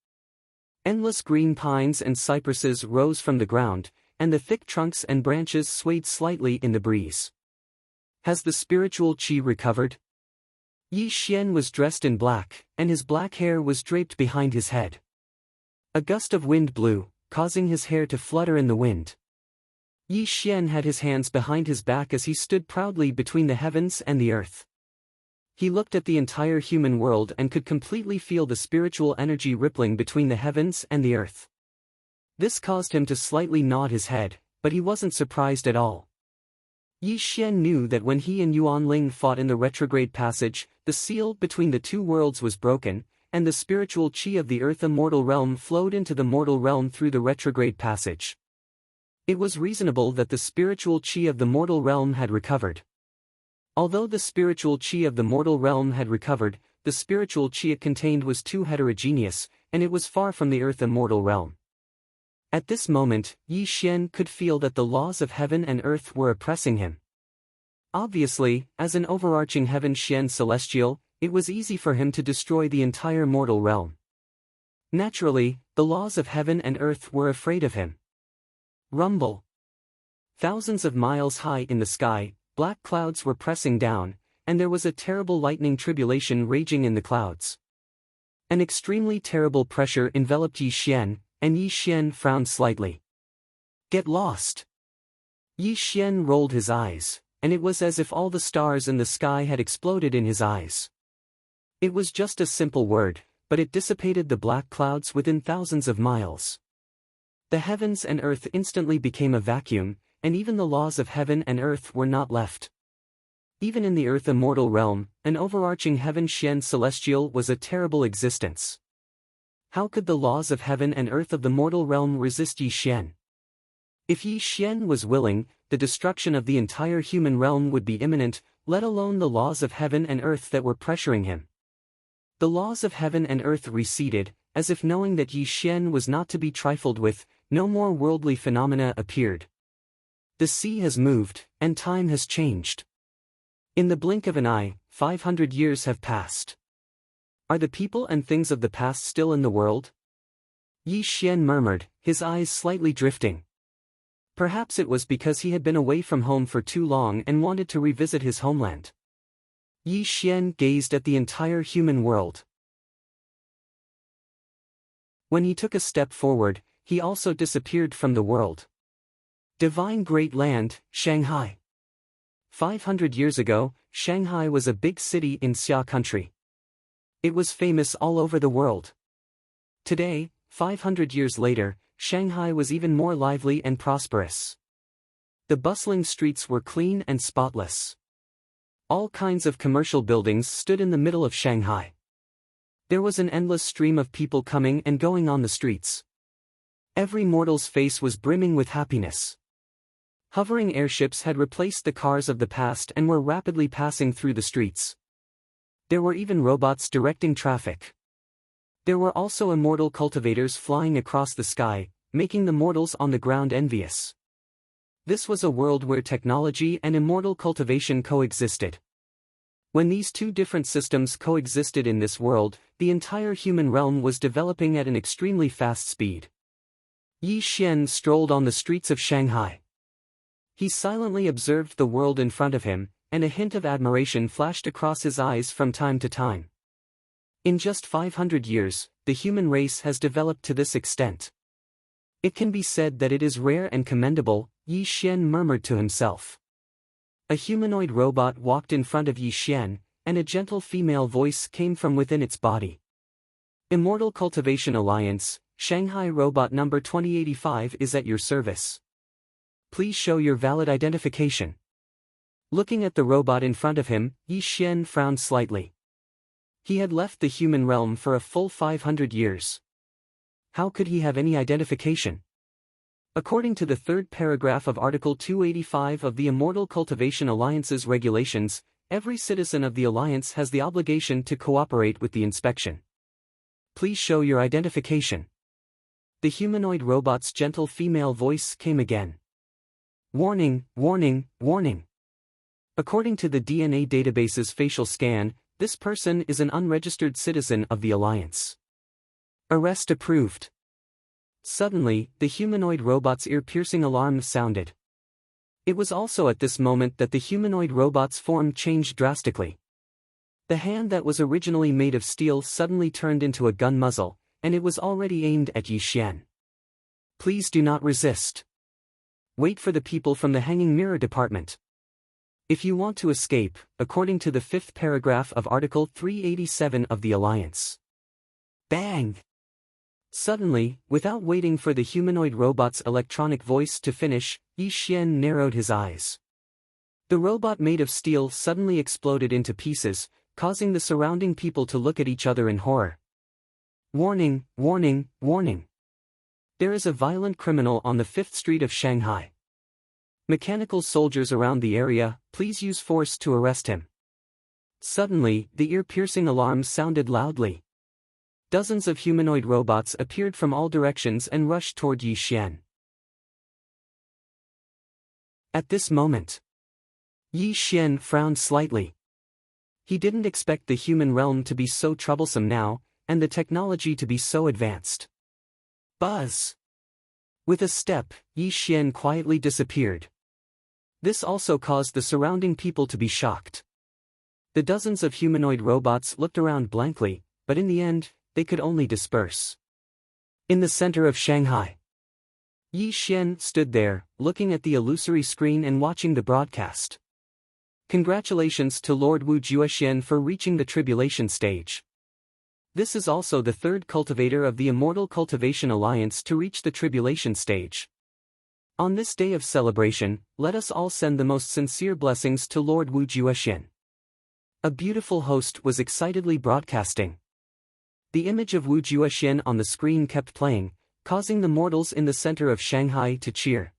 Endless green pines and cypresses rose from the ground, and the thick trunks and branches swayed slightly in the breeze. Has the spiritual qi recovered? Yi Xian was dressed in black, and his black hair was draped behind his head. A gust of wind blew, causing his hair to flutter in the wind. Yi Xian had his hands behind his back as he stood proudly between the heavens and the earth. He looked at the entire human world and could completely feel the spiritual energy rippling between the heavens and the earth. This caused him to slightly nod his head, but he wasn't surprised at all. Yi Xian knew that when he and Yuan Ling fought in the retrograde passage, the seal between the two worlds was broken, and the spiritual qi of the earth immortal realm flowed into the mortal realm through the retrograde passage. It was reasonable that the spiritual qi of the mortal realm had recovered. Although the spiritual qi of the mortal realm had recovered, the spiritual qi it contained was too heterogeneous, and it was far from the earth immortal realm. At this moment, Yi Xian could feel that the laws of heaven and earth were oppressing him. Obviously, as an overarching heaven Xian celestial, it was easy for him to destroy the entire mortal realm. Naturally, the laws of heaven and earth were afraid of him. Rumble. Thousands of miles high in the sky, black clouds were pressing down, and there was a terrible lightning tribulation raging in the clouds. An extremely terrible pressure enveloped Yi Xian, and Yi Xian frowned slightly. Get lost. Yi Xian rolled his eyes, and it was as if all the stars in the sky had exploded in his eyes. It was just a simple word, but it dissipated the black clouds within thousands of miles. The heavens and earth instantly became a vacuum, and even the laws of heaven and earth were not left. Even in the earth immortal realm, an overarching heaven Xian celestial was a terrible existence. How could the laws of heaven and earth of the mortal realm resist Yi Xian? If Yi Xian was willing, the destruction of the entire human realm would be imminent, let alone the laws of heaven and earth that were pressuring him. The laws of heaven and earth receded, as if knowing that Yi Xian was not to be trifled with. No more worldly phenomena appeared. The sea has moved, and time has changed. In the blink of an eye, 500 years have passed. Are the people and things of the past still in the world? Yi Xian murmured, his eyes slightly drifting. Perhaps it was because he had been away from home for too long and wanted to revisit his homeland. Yi Xian gazed at the entire human world. When he took a step forward, he also disappeared from the world. Divine Great Land, Shanghai. 500 years ago, Shanghai was a big city in Xia country. It was famous all over the world. Today, 500 years later, Shanghai was even more lively and prosperous. The bustling streets were clean and spotless. All kinds of commercial buildings stood in the middle of Shanghai. There was an endless stream of people coming and going on the streets. Every mortal's face was brimming with happiness. Hovering airships had replaced the cars of the past and were rapidly passing through the streets. There were even robots directing traffic. There were also immortal cultivators flying across the sky, making the mortals on the ground envious. This was a world where technology and immortal cultivation coexisted. When these two different systems coexisted in this world, the entire human realm was developing at an extremely fast speed. Yi Xian strolled on the streets of Shanghai. He silently observed the world in front of him, and a hint of admiration flashed across his eyes from time to time. In just 500 years, the human race has developed to this extent. It can be said that it is rare and commendable, Yi Xian murmured to himself. A humanoid robot walked in front of Yi Xian, and a gentle female voice came from within its body. Immortal Cultivation Alliance, Shanghai Robot number 2085 is at your service. Please show your valid identification. Looking at the robot in front of him, Yi Xian frowned slightly. He had left the human realm for a full 500 years. How could he have any identification? According to the third paragraph of Article 285 of the Immortal Cultivation Alliance's regulations, every citizen of the Alliance has the obligation to cooperate with the inspection. Please show your identification. The humanoid robot's gentle female voice came again. Warning, warning, warning. According to the DNA database's facial scan, this person is an unregistered citizen of the Alliance. Arrest approved. Suddenly, the humanoid robot's ear-piercing alarm sounded. It was also at this moment that the humanoid robot's form changed drastically. The hand that was originally made of steel suddenly turned into a gun muzzle, and it was already aimed at Yi Xian. Please do not resist. Wait for the people from the Hanging Mirror Department. If you want to escape, according to the fifth paragraph of Article 387 of the Alliance. Bang! Suddenly, without waiting for the humanoid robot's electronic voice to finish, Yi Xian narrowed his eyes. The robot made of steel suddenly exploded into pieces, causing the surrounding people to look at each other in horror. Warning, warning, warning. There is a violent criminal on the 5th Street of Shanghai. Mechanical soldiers around the area, please use force to arrest him. Suddenly, the ear-piercing alarm sounded loudly. Dozens of humanoid robots appeared from all directions and rushed toward Yi Xian. At this moment, Yi Xian frowned slightly. He didn't expect the human realm to be so troublesome now, and the technology to be so advanced. Buzz! With a step, Yi Xian quietly disappeared. This also caused the surrounding people to be shocked. The dozens of humanoid robots looked around blankly, but in the end, they could only disperse. In the center of Shanghai, Yi Xian stood there, looking at the illusory screen and watching the broadcast. Congratulations to Lord Wu Juexian for reaching the tribulation stage. This is also the third cultivator of the Immortal Cultivation Alliance to reach the tribulation stage. On this day of celebration, let us all send the most sincere blessings to Lord Wu Juexian. A beautiful host was excitedly broadcasting. The image of Wu Juexian on the screen kept playing, causing the mortals in the center of Shanghai to cheer.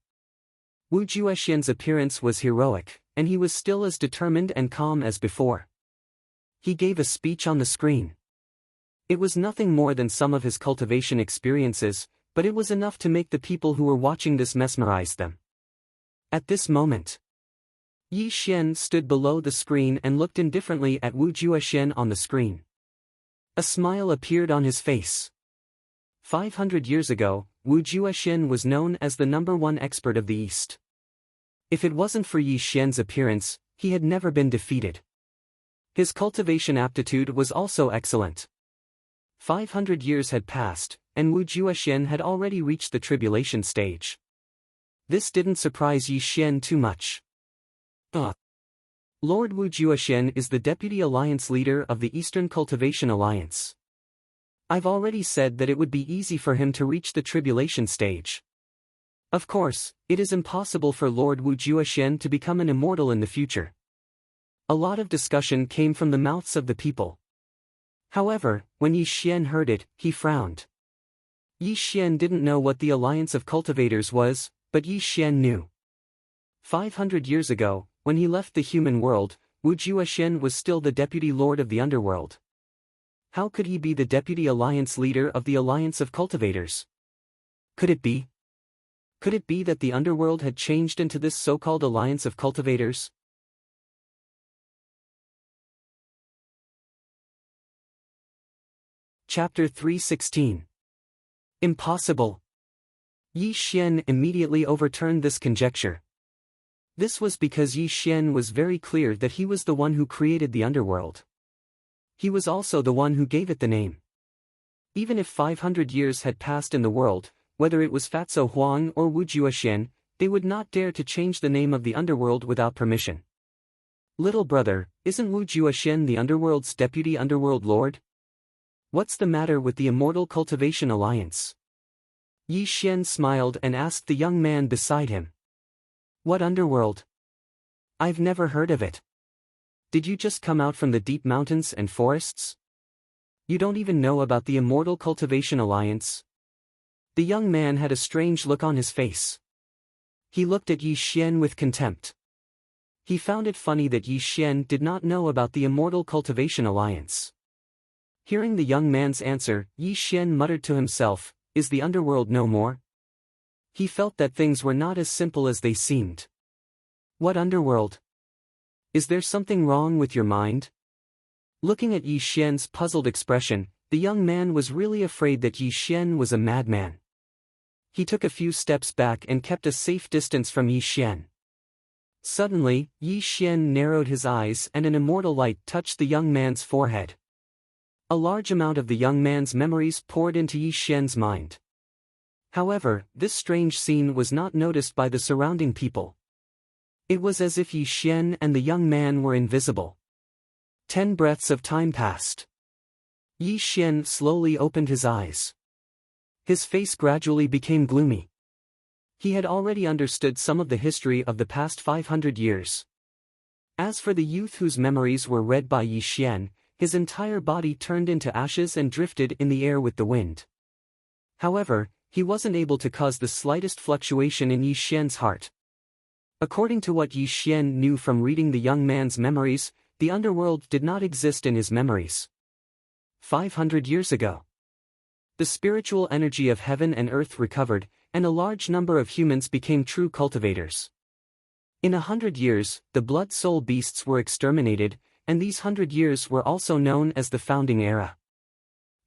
Wu Juexian's appearance was heroic, and he was still as determined and calm as before. He gave a speech on the screen. It was nothing more than some of his cultivation experiences, but it was enough to make the people who were watching this mesmerize them. At this moment, Yi Xian stood below the screen and looked indifferently at Wu Juexian on the screen. A smile appeared on his face. 500 years ago, Wu Juexian was known as the #1 expert of the East. If it wasn't for Yi Xian's appearance, he had never been defeated. His cultivation aptitude was also excellent. 500 years had passed, and Wu Juexian had already reached the tribulation stage. This didn't surprise Yi Xian too much. Lord Wu Juexian is the Deputy Alliance Leader of the Eastern Cultivation Alliance. I've already said that it would be easy for him to reach the tribulation stage. Of course, it is impossible for Lord Wu Juexian to become an immortal in the future. A lot of discussion came from the mouths of the people. However, when Yi Xian heard it, he frowned. Yi Xian didn't know what the Alliance of Cultivators was, but Yi Xian knew. 500 years ago, when he left the human world, Wu Juexian was still the Deputy Lord of the Underworld. How could he be the Deputy Alliance Leader of the Alliance of Cultivators? Could it be? Could it be that the Underworld had changed into this so-called Alliance of Cultivators? Chapter 316. Impossible. Yi Xian immediately overturned this conjecture. This was because Yi Xian was very clear that he was the one who created the underworld. He was also the one who gave it the name. Even if 500 years had passed in the world, whether it was Fatso Huang or Wu Juexian, they would not dare to change the name of the underworld without permission. Little brother, isn't Wu Juexian the underworld's deputy underworld lord? What's the matter with the Immortal Cultivation Alliance? Yi Xian smiled and asked the young man beside him. What underworld? I've never heard of it. Did you just come out from the deep mountains and forests? You don't even know about the Immortal Cultivation Alliance? The young man had a strange look on his face. He looked at Yi Xian with contempt. He found it funny that Yi Xian did not know about the Immortal Cultivation Alliance. Hearing the young man's answer, Yi Xian muttered to himself, "Is the underworld no more?" He felt that things were not as simple as they seemed. What underworld? Is there something wrong with your mind? Looking at Yi Xian's puzzled expression, the young man was really afraid that Yi Xian was a madman. He took a few steps back and kept a safe distance from Yi Xian. Suddenly, Yi Xian narrowed his eyes and an immortal light touched the young man's forehead. A large amount of the young man's memories poured into Yi Xian's mind. However, this strange scene was not noticed by the surrounding people. It was as if Yi Xian and the young man were invisible. 10 breaths of time passed. Yi Xian slowly opened his eyes. His face gradually became gloomy. He had already understood some of the history of the past 500 years. As for the youth whose memories were read by Yi Xian, his entire body turned into ashes and drifted in the air with the wind. However, he wasn't able to cause the slightest fluctuation in Yi Xian's heart. According to what Yi Xian knew from reading the young man's memories, the underworld did not exist in his memories. 500 years ago, the spiritual energy of heaven and earth recovered, and a large number of humans became true cultivators. In 100 years, the blood-soul beasts were exterminated, and these 100 years were also known as the founding era.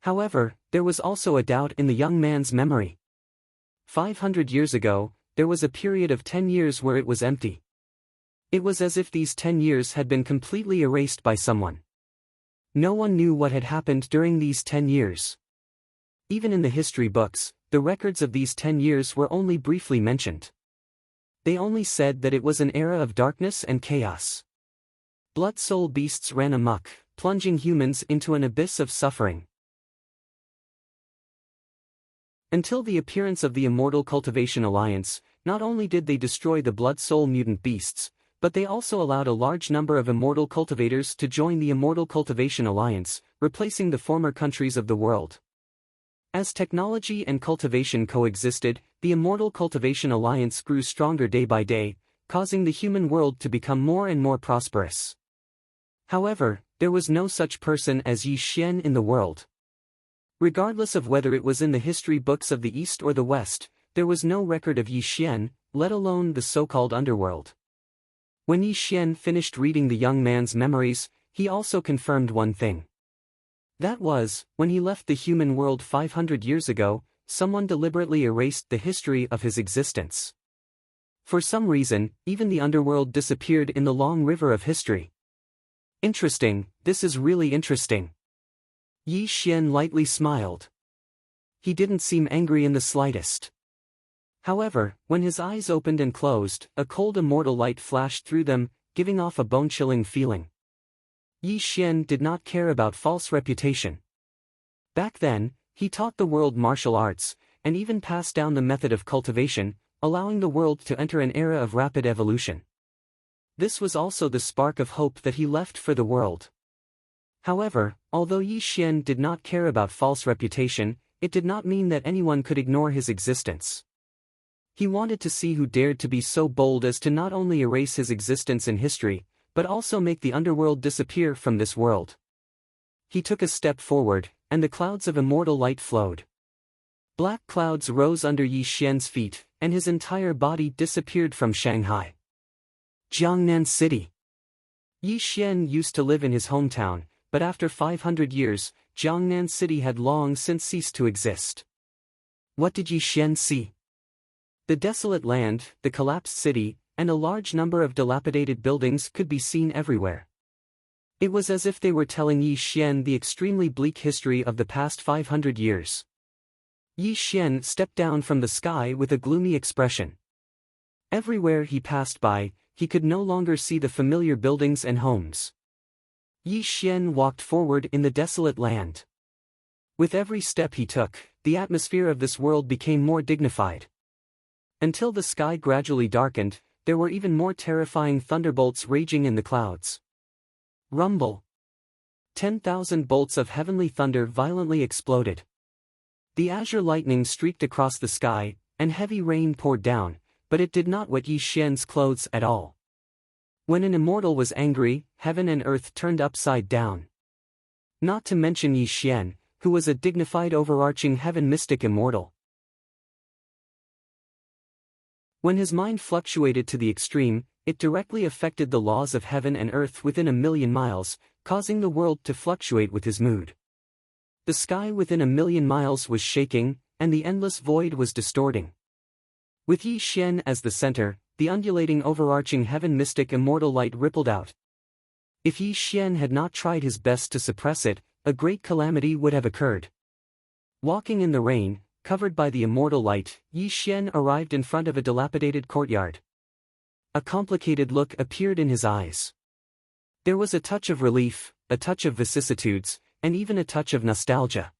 However, there was also a doubt in the young man's memory. 500 years ago, there was a period of 10 years where it was empty. It was as if these 10 years had been completely erased by someone. No one knew what had happened during these 10 years. Even in the history books, the records of these 10 years were only briefly mentioned. They only said that it was an era of darkness and chaos. Blood-soul beasts ran amok, plunging humans into an abyss of suffering. Until the appearance of the Immortal Cultivation Alliance, not only did they destroy the blood-soul mutant beasts, but they also allowed a large number of immortal cultivators to join the Immortal Cultivation Alliance, replacing the former countries of the world. As technology and cultivation coexisted, the Immortal Cultivation Alliance grew stronger day by day, causing the human world to become more and more prosperous. However, there was no such person as Yi Xian in the world. Regardless of whether it was in the history books of the East or the West, there was no record of Yi Xian, let alone the so-called underworld. When Yi Xian finished reading the young man's memories, he also confirmed one thing. That was, when he left the human world 500 years ago, someone deliberately erased the history of his existence. For some reason, even the underworld disappeared in the long river of history. Interesting, this is really interesting. Yi Xian lightly smiled. He didn't seem angry in the slightest. However, when his eyes opened and closed, a cold immortal light flashed through them, giving off a bone-chilling feeling. Yi Xian did not care about false reputation. Back then, he taught the world martial arts, and even passed down the method of cultivation, allowing the world to enter an era of rapid evolution. This was also the spark of hope that he left for the world. However, although Yi Xian did not care about false reputation, it did not mean that anyone could ignore his existence. He wanted to see who dared to be so bold as to not only erase his existence in history, but also make the underworld disappear from this world. He took a step forward, and the clouds of immortal light flowed. Black clouds rose under Yi Xian's feet, and his entire body disappeared from Shanghai. Jiangnan City. Yi Xian used to live in his hometown, but after 500 years, Jiangnan City had long since ceased to exist. What did Yi Xian see? The desolate land, the collapsed city, and a large number of dilapidated buildings could be seen everywhere. It was as if they were telling Yi Xian the extremely bleak history of the past 500 years. Yi Xian stepped down from the sky with a gloomy expression. Everywhere he passed by, he could no longer see the familiar buildings and homes. Yi Xian walked forward in the desolate land. With every step he took, the atmosphere of this world became more dignified. Until the sky gradually darkened, there were even more terrifying thunderbolts raging in the clouds. Rumble. 10,000 bolts of heavenly thunder violently exploded. The azure lightning streaked across the sky, and heavy rain poured down, but it did not wet Yi Xian's clothes at all. When an immortal was angry, heaven and earth turned upside down. Not to mention Yi Xian, who was a dignified overarching heaven mystic immortal. When his mind fluctuated to the extreme, it directly affected the laws of heaven and earth within 1,000,000 miles, causing the world to fluctuate with his mood. The sky within 1,000,000 miles was shaking, and the endless void was distorting. With Yi Xian as the center, the undulating overarching heaven mystic immortal light rippled out. If Yi Xian had not tried his best to suppress it, a great calamity would have occurred. Walking in the rain, covered by the immortal light, Yi Xian arrived in front of a dilapidated courtyard. A complicated look appeared in his eyes. There was a touch of relief, a touch of vicissitudes, and even a touch of nostalgia.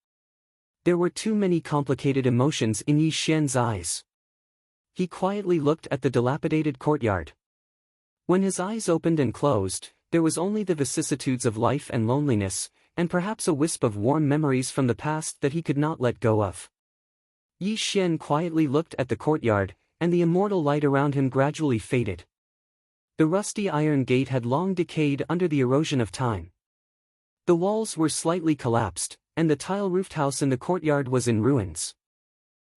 There were too many complicated emotions in Yi Xian's eyes. He quietly looked at the dilapidated courtyard. When his eyes opened and closed, there was only the vicissitudes of life and loneliness, and perhaps a wisp of warm memories from the past that he could not let go of. Yi Xian quietly looked at the courtyard, and the immortal light around him gradually faded. The rusty iron gate had long decayed under the erosion of time. The walls were slightly collapsed, and the tile-roofed house in the courtyard was in ruins.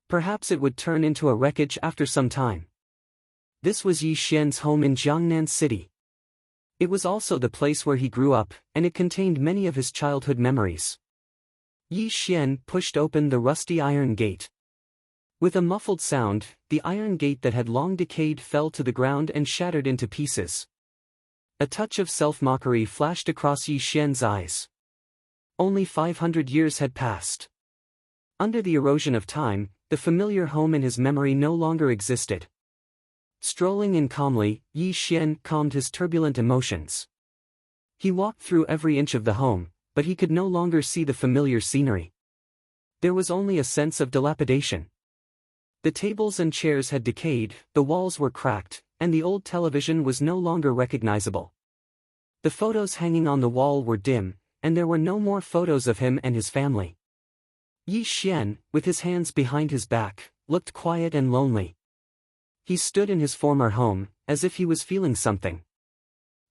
Perhaps it would turn into a wreckage after some time. This was Yi Xian's home in Jiangnan City. It was also the place where he grew up, and it contained many of his childhood memories. Yi Xian pushed open the rusty iron gate. With a muffled sound, the iron gate that had long decayed fell to the ground and shattered into pieces. A touch of self-mockery flashed across Yi Xian's eyes. Only 500 years had passed. Under the erosion of time, the familiar home in his memory no longer existed. Strolling in calmly, Yi Xian calmed his turbulent emotions. He walked through every inch of the home, but he could no longer see the familiar scenery. There was only a sense of dilapidation. The tables and chairs had decayed, the walls were cracked, and the old television was no longer recognizable. The photos hanging on the wall were dim, and there were no more photos of him and his family. Yi Xian, with his hands behind his back, looked quiet and lonely. He stood in his former home, as if he was feeling something.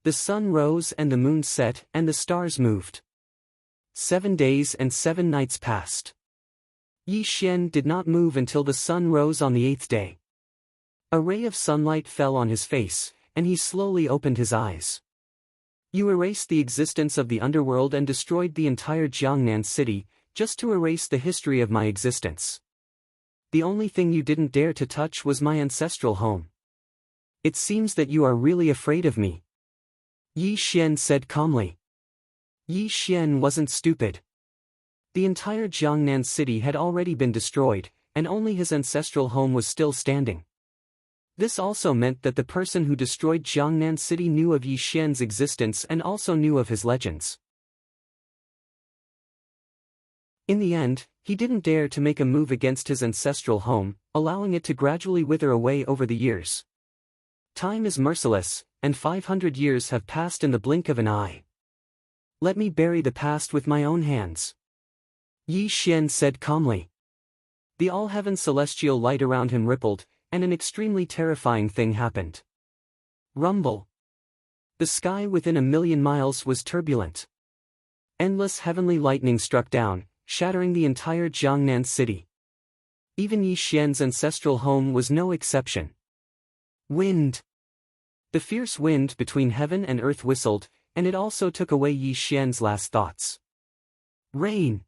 The sun rose and the moon set and the stars moved. 7 days and 7 nights passed. Yi Xian did not move until the sun rose on the 8th day. A ray of sunlight fell on his face, and he slowly opened his eyes. You erased the existence of the underworld and destroyed the entire Jiangnan city, just to erase the history of my existence. The only thing you didn't dare to touch was my ancestral home. It seems that you are really afraid of me. Yi Xian said calmly. Yi Xian wasn't stupid. The entire Jiangnan city had already been destroyed, and only his ancestral home was still standing. This also meant that the person who destroyed Jiangnan city knew of Yi Xian's existence and also knew of his legends. In the end, he didn't dare to make a move against his ancestral home, allowing it to gradually wither away over the years. Time is merciless, and 500 years have passed in the blink of an eye. Let me bury the past with my own hands. Yi Xian said calmly. The all-heaven celestial light around him rippled, and an extremely terrifying thing happened. Rumble. The sky within 1,000,000 miles was turbulent. Endless heavenly lightning struck down, shattering the entire Jiangnan city. Even Yi Xian's ancestral home was no exception. Wind. The fierce wind between heaven and earth whistled, and it also took away Yi Xian's last thoughts. Rain.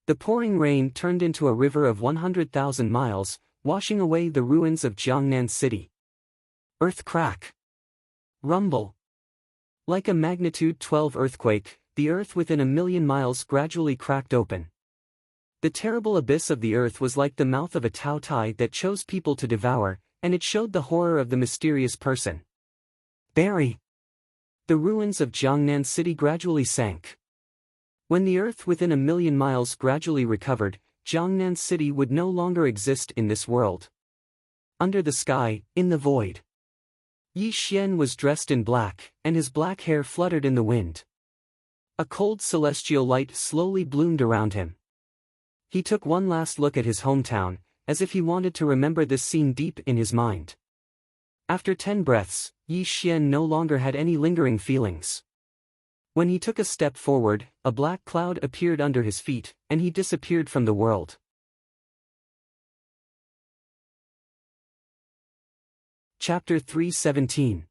The pouring rain turned into a river of 100,000 miles, washing away the ruins of Jiangnan city. Earth crack. Rumble. Like a magnitude 12 earthquake, the earth within 1,000,000 miles gradually cracked open. The terrible abyss of the earth was like the mouth of a taotai that chose people to devour, and it showed the horror of the mysterious person. Bury. The ruins of Jiangnan city gradually sank. When the earth within 1,000,000 miles gradually recovered, Jiangnan city would no longer exist in this world. Under the sky, in the void. Yi Xian was dressed in black, and his black hair fluttered in the wind. A cold celestial light slowly bloomed around him. He took one last look at his hometown, as if he wanted to remember this scene deep in his mind. After 10 breaths, Yi Xian no longer had any lingering feelings. When he took a step forward, a black cloud appeared under his feet, and he disappeared from the world. Chapter 317.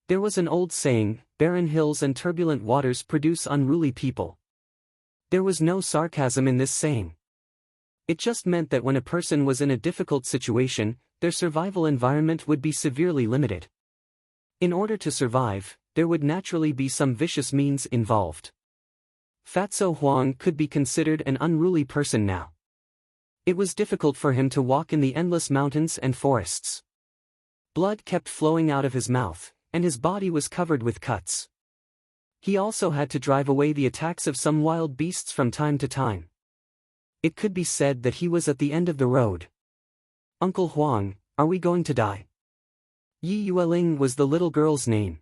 There was an old saying, barren hills and turbulent waters produce unruly people. There was no sarcasm in this saying. It just meant that when a person was in a difficult situation, their survival environment would be severely limited. In order to survive, there would naturally be some vicious means involved. Fatso Huang could be considered an unruly person now. It was difficult for him to walk in the endless mountains and forests. Blood kept flowing out of his mouth, and his body was covered with cuts. He also had to drive away the attacks of some wild beasts from time to time. It could be said that he was at the end of the road. Uncle Huang, are we going to die? Yi Yueling was the little girl's name.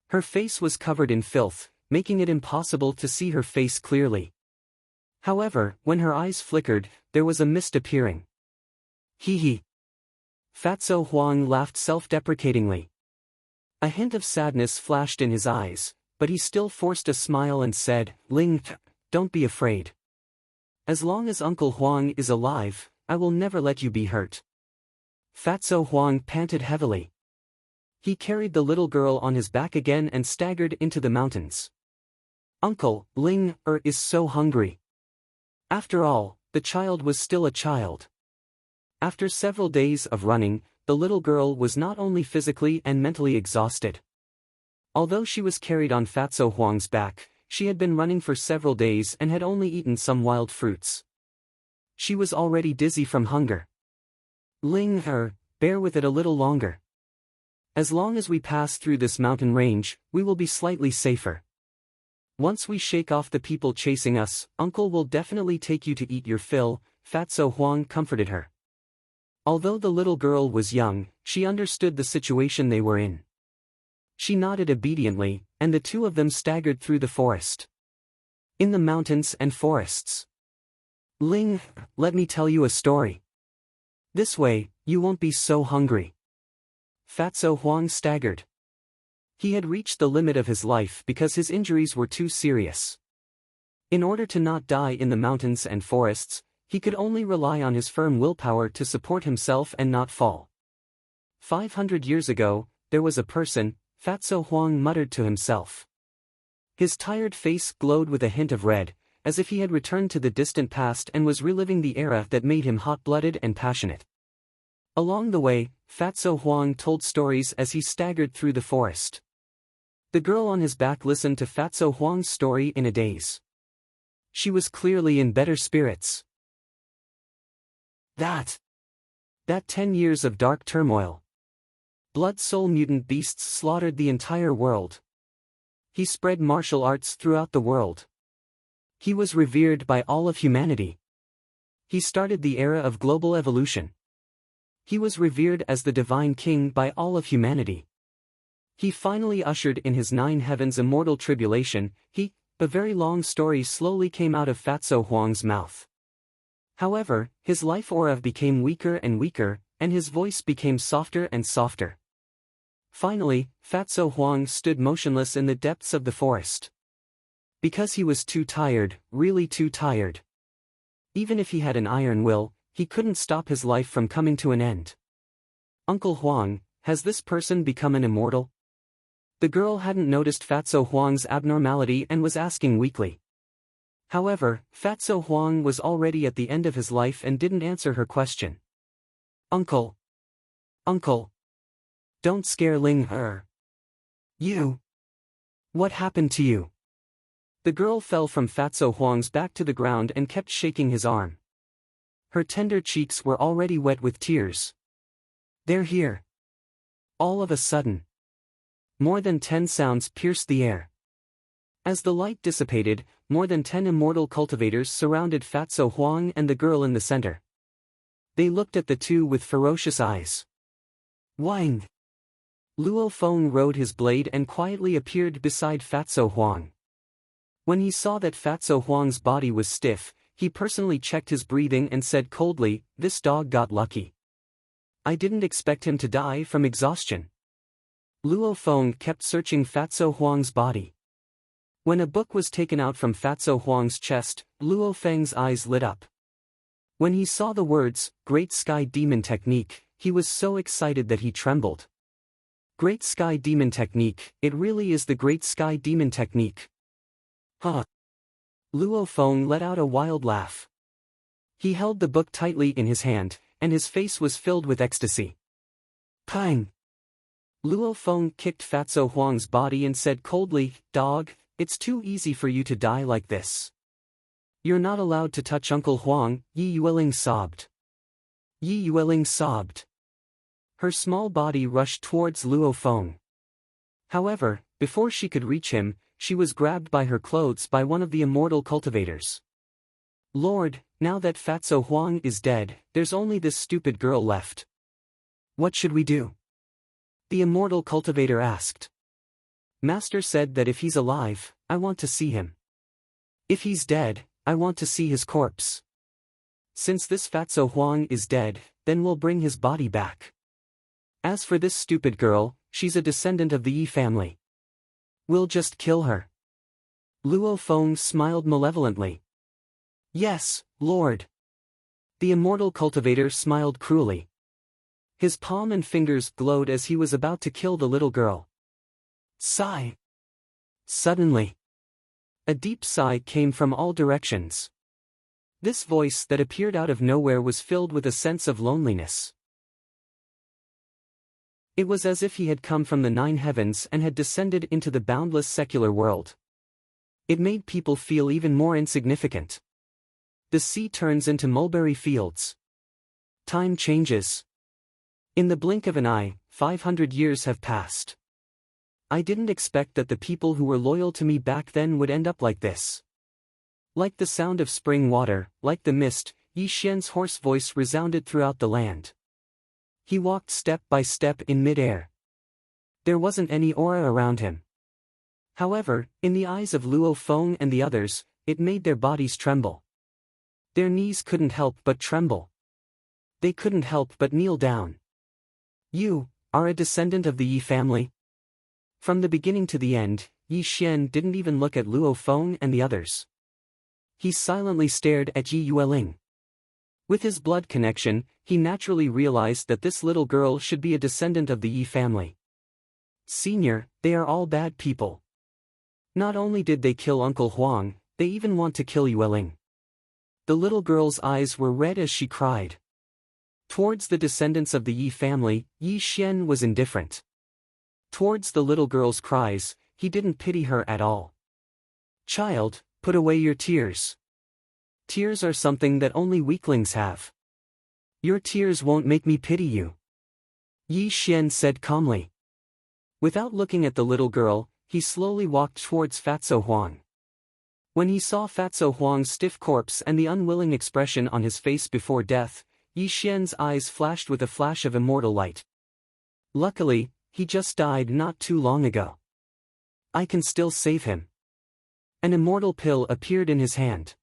Her face was covered in filth, making it impossible to see her face clearly. However, when her eyes flickered, there was a mist appearing. Hee hee. Fatso Huang laughed self-deprecatingly. A hint of sadness flashed in his eyes, but he still forced a smile and said, Ling, don't be afraid. As long as Uncle Huang is alive, I will never let you be hurt. Fatso Huang panted heavily. He carried the little girl on his back again and staggered into the mountains. Uncle, Ling is so hungry. After all, the child was still a child. After several days of running, the little girl was not only physically and mentally exhausted. Although she was carried on Fatso Huang's back, she had been running for several days and had only eaten some wild fruits. She was already dizzy from hunger. Ling, bear with it a little longer. As long as we pass through this mountain range, we will be slightly safer. Once we shake off the people chasing us, Uncle will definitely take you to eat your fill, Fatso Huang comforted her. Although the little girl was young, she understood the situation they were in. She nodded obediently, and the two of them staggered through the forest. In the mountains and forests. Ling, let me tell you a story. This way, you won't be so hungry. Fatso Huang staggered. He had reached the limit of his life because his injuries were too serious. In order to not die in the mountains and forests, he could only rely on his firm willpower to support himself and not fall. 500 years ago, there was a person, Fatso Huang muttered to himself. His tired face glowed with a hint of red, as if he had returned to the distant past and was reliving the era that made him hot-blooded and passionate. Along the way, Fatso Huang told stories as he staggered through the forest. The girl on his back listened to Fatso Huang's story in a daze. She was clearly in better spirits. That 10 years of dark turmoil. Blood-soul mutant beasts slaughtered the entire world. He spread martial arts throughout the world. He was revered by all of humanity. He started the era of global evolution. He was revered as the divine king by all of humanity. He finally ushered in his 9 heavens immortal tribulation. A very long story slowly came out of Fatso Huang's mouth. However, his life aura became weaker and weaker, and his voice became softer and softer. Finally, Fatso Huang stood motionless in the depths of the forest. Because he was too tired, really too tired. Even if he had an iron will, he couldn't stop his life from coming to an end. Uncle Huang, has this person become an immortal? The girl hadn't noticed Fatso Huang's abnormality and was asking weakly. However, Fatso Huang was already at the end of his life and didn't answer her question. Uncle. Don't scare Ling Er. You. What happened to you? The girl fell from Fatso Huang's back to the ground and kept shaking his arm. Her tender cheeks were already wet with tears. They're here. All of a sudden. More than 10 sounds pierced the air. As the light dissipated, more than 10 immortal cultivators surrounded Fatso Huang and the girl in the center. They looked at the two with ferocious eyes. Wang! Luo Feng rode his blade and quietly appeared beside Fatso Huang. When he saw that Fatso Huang's body was stiff, he personally checked his breathing and said coldly, "This dog got lucky. I didn't expect him to die from exhaustion." Luo Feng kept searching Fatso Huang's body. When a book was taken out from Fatso Huang's chest, Luo Feng's eyes lit up. When he saw the words, Great Sky Demon Technique, he was so excited that he trembled. Great Sky Demon Technique, it really is the Great Sky Demon Technique. Huh. Luo Feng let out a wild laugh. He held the book tightly in his hand, and his face was filled with ecstasy. Pang! Luo Feng kicked Fatso Huang's body and said coldly, "Dog, it's too easy for you to die like this. You're not allowed to touch Uncle Huang," Yi Yueling sobbed. Yi Yueling sobbed. Her small body rushed towards Luo Feng. However, before she could reach him, she was grabbed by her clothes by one of the immortal cultivators. Lord, now that Fatso Huang is dead, there's only this stupid girl left. What should we do? The immortal cultivator asked. Master said that if he's alive, I want to see him. If he's dead, I want to see his corpse. Since this Fatso Huang is dead, then we'll bring his body back. As for this stupid girl, she's a descendant of the Yi family. We'll just kill her. Luo Feng smiled malevolently. Yes, Lord. The immortal cultivator smiled cruelly. His palm and fingers glowed as he was about to kill the little girl. Sigh. Suddenly, a deep sigh came from all directions. This voice that appeared out of nowhere was filled with a sense of loneliness. It was as if he had come from the 9 heavens and had descended into the boundless secular world. It made people feel even more insignificant. The sea turns into mulberry fields. Time changes. In the blink of an eye, 500 years have passed. I didn't expect that the people who were loyal to me back then would end up like this. Like the sound of spring water, like the mist, Yi Xian's hoarse voice resounded throughout the land. He walked step by step in mid-air. There wasn't any aura around him. However, in the eyes of Luo Feng and the others, it made their bodies tremble. Their knees couldn't help but tremble. They couldn't help but kneel down. You are a descendant of the Yi family? From the beginning to the end, Yi Xian didn't even look at Luo Feng and the others. He silently stared at Yi Yueling. With his blood connection, he naturally realized that this little girl should be a descendant of the Yi family. Senior, they are all bad people. Not only did they kill Uncle Huang, they even want to kill Yueling. The little girl's eyes were red as she cried. Towards the descendants of the Yi family, Yi Xian was indifferent. Towards the little girl's cries, he didn't pity her at all. Child, put away your tears. Tears are something that only weaklings have. Your tears won't make me pity you. Yi Xian said calmly. Without looking at the little girl, he slowly walked towards Fatso Huang. When he saw Fatso Huang's stiff corpse and the unwilling expression on his face before death, Yi Xian's eyes flashed with a flash of immortal light. Luckily, he just died not too long ago. I can still save him. An immortal pill appeared in his hand.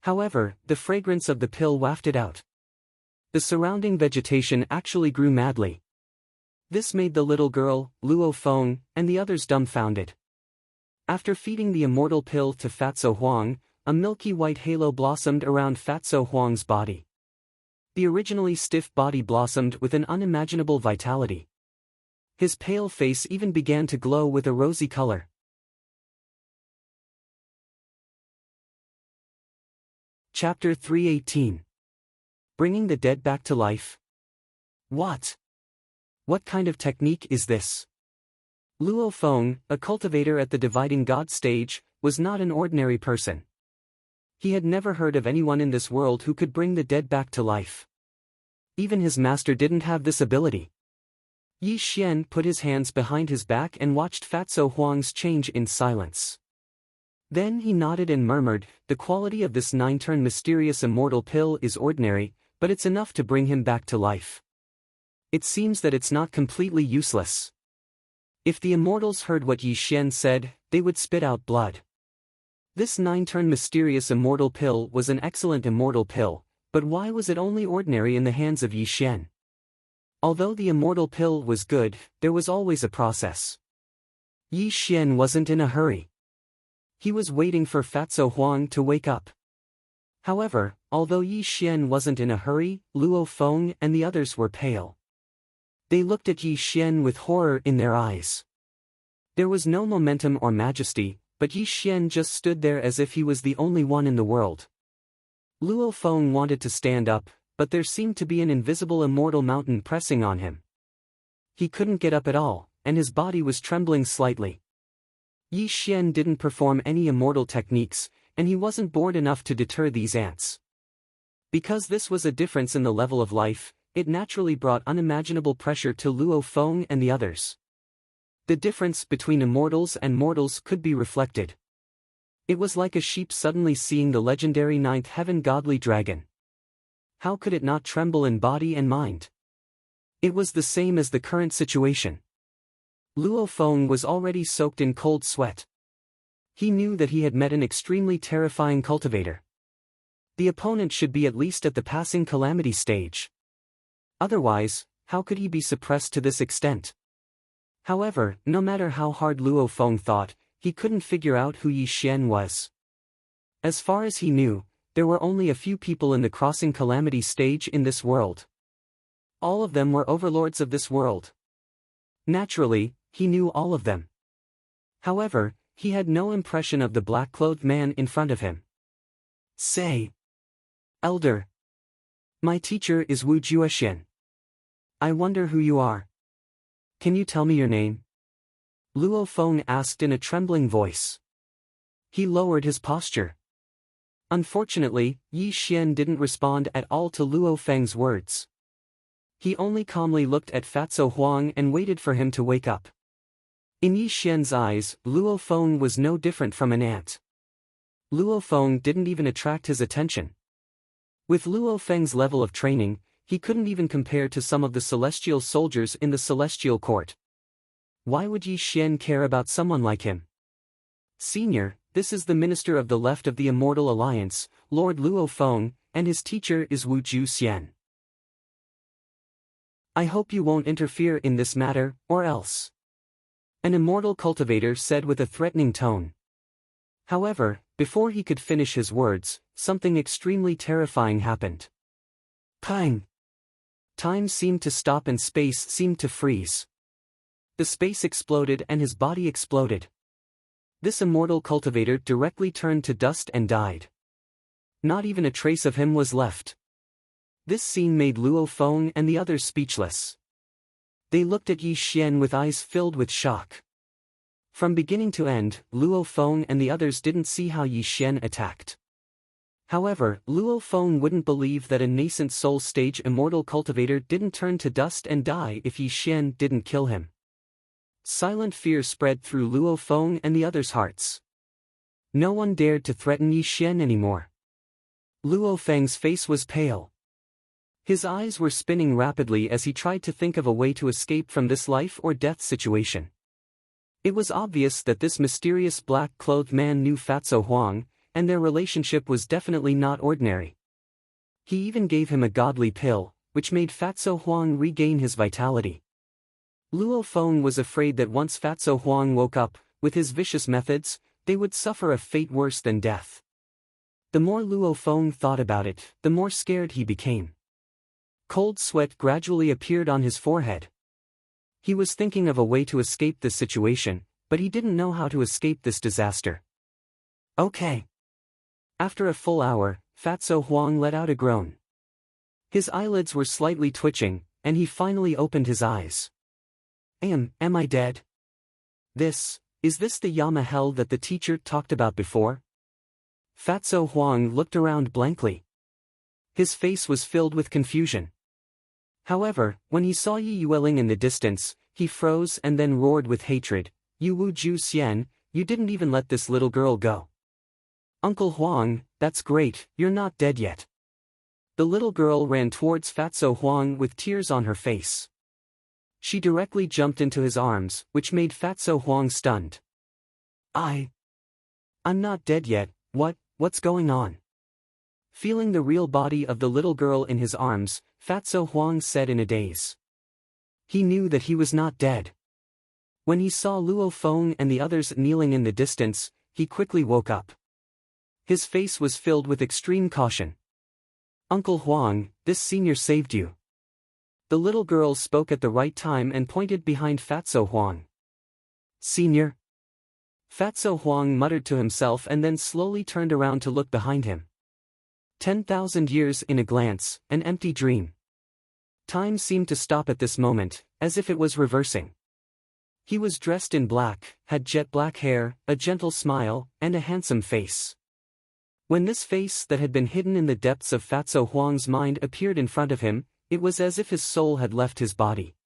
However, the fragrance of the pill wafted out. The surrounding vegetation actually grew madly. This made the little girl, Luo Feng, and the others dumbfounded. After feeding the immortal pill to Fatso Huang, a milky white halo blossomed around Fatso Huang's body. The originally stiff body blossomed with an unimaginable vitality. His pale face even began to glow with a rosy color. Chapter 318. Bringing the dead back to life. What? What kind of technique is this? Luo Feng, a cultivator at the Dividing God stage, was not an ordinary person. He had never heard of anyone in this world who could bring the dead back to life. Even his master didn't have this ability. Yi Xian put his hands behind his back and watched Fatso Huang's change in silence. Then he nodded and murmured, the quality of this 9-turn mysterious immortal pill is ordinary, but it's enough to bring him back to life. It seems that it's not completely useless. If the immortals heard what Yi Xian said, they would spit out blood. This 9-turn mysterious immortal pill was an excellent immortal pill, but why was it only ordinary in the hands of Yi Xian? Although the immortal pill was good, there was always a process. Yi Xian wasn't in a hurry. He was waiting for Fatso Huang to wake up. However, although Yi Xian wasn't in a hurry, Luo Feng and the others were pale. They looked at Yi Xian with horror in their eyes. There was no momentum or majesty, but Yi Xian just stood there as if he was the only one in the world. Luo Feng wanted to stand up, but there seemed to be an invisible immortal mountain pressing on him. He couldn't get up at all, and his body was trembling slightly. Yi Xian didn't perform any immortal techniques, and he wasn't bored enough to deter these ants. Because this was a difference in the level of life, it naturally brought unimaginable pressure to Luo Feng and the others. The difference between immortals and mortals could be reflected. It was like a sheep suddenly seeing the legendary 9th heaven godly dragon. How could it not tremble in body and mind? It was the same as the current situation. Luo Feng was already soaked in cold sweat. He knew that he had met an extremely terrifying cultivator. The opponent should be at least at the passing calamity stage. Otherwise, how could he be suppressed to this extent? However, no matter how hard Luo Feng thought, he couldn't figure out who Yi Xian was. As far as he knew, there were only a few people in the crossing calamity stage in this world. All of them were overlords of this world. Naturally, he knew all of them. However, he had no impression of the black-clothed man in front of him. Say, Elder. My teacher is Wu Juexian. I wonder who you are. Can you tell me your name? Luo Feng asked in a trembling voice. He lowered his posture. Unfortunately, Yi Xian didn't respond at all to Luo Feng's words. He only calmly looked at Fatso Huang and waited for him to wake up. In Yi Xian's eyes, Luo Feng was no different from an ant. Luo Feng didn't even attract his attention. With Luo Feng's level of training, he couldn't even compare to some of the celestial soldiers in the celestial court. Why would Yi Xian care about someone like him? Senior, this is the minister of the left of the Immortal Alliance, Lord Luo Feng, and his teacher is Wu Ju Xian. I hope you won't interfere in this matter, or else. An immortal cultivator said with a threatening tone. However, before he could finish his words, something extremely terrifying happened. Pang! Time seemed to stop and space seemed to freeze. The space exploded and his body exploded. This immortal cultivator directly turned to dust and died. Not even a trace of him was left. This scene made Luo Feng and the others speechless. They looked at Yi Xian with eyes filled with shock. From beginning to end, Luo Feng and the others didn't see how Yi Xian attacked. However, Luo Feng wouldn't believe that a nascent soul stage immortal cultivator didn't turn to dust and die if Yi Xian didn't kill him. Silent fear spread through Luo Feng and the others' hearts. No one dared to threaten Yi Xian anymore. Luo Feng's face was pale. His eyes were spinning rapidly as he tried to think of a way to escape from this life or death situation. It was obvious that this mysterious black-clothed man knew Fatso Huang, and their relationship was definitely not ordinary. He even gave him a godly pill, which made Fatso Huang regain his vitality. Luo Feng was afraid that once Fatso Huang woke up, with his vicious methods, they would suffer a fate worse than death. The more Luo Feng thought about it, the more scared he became. Cold sweat gradually appeared on his forehead. He was thinking of a way to escape this situation, but he didn't know how to escape this disaster. Okay. After a full hour, Fatso Huang let out a groan. His eyelids were slightly twitching, and he finally opened his eyes. Am I dead? Is this the Yama hell that the teacher talked about before? Fatso Huang looked around blankly. His face was filled with confusion. However, when he saw Yi Yueling in the distance, he froze and then roared with hatred, "You Wu Ju Xian, you didn't even let this little girl go. Uncle Huang, that's great, you're not dead yet." The little girl ran towards Fatso Huang with tears on her face. She directly jumped into his arms, which made Fatso Huang stunned. I'm not dead yet, what's going on? Feeling the real body of the little girl in his arms, Fatso Huang said in a daze. He knew that he was not dead. When he saw Luo Feng and the others kneeling in the distance, he quickly woke up. His face was filled with extreme caution. "Uncle Huang, this senior saved you." The little girl spoke at the right time and pointed behind Fatso Huang. "Senior?" Fatso Huang muttered to himself and then slowly turned around to look behind him. 10,000 years in a glance, an empty dream. Time seemed to stop at this moment, as if it was reversing. He was dressed in black, had jet black hair, a gentle smile, and a handsome face. When this face that had been hidden in the depths of Fatso Huang's mind appeared in front of him, it was as if his soul had left his body.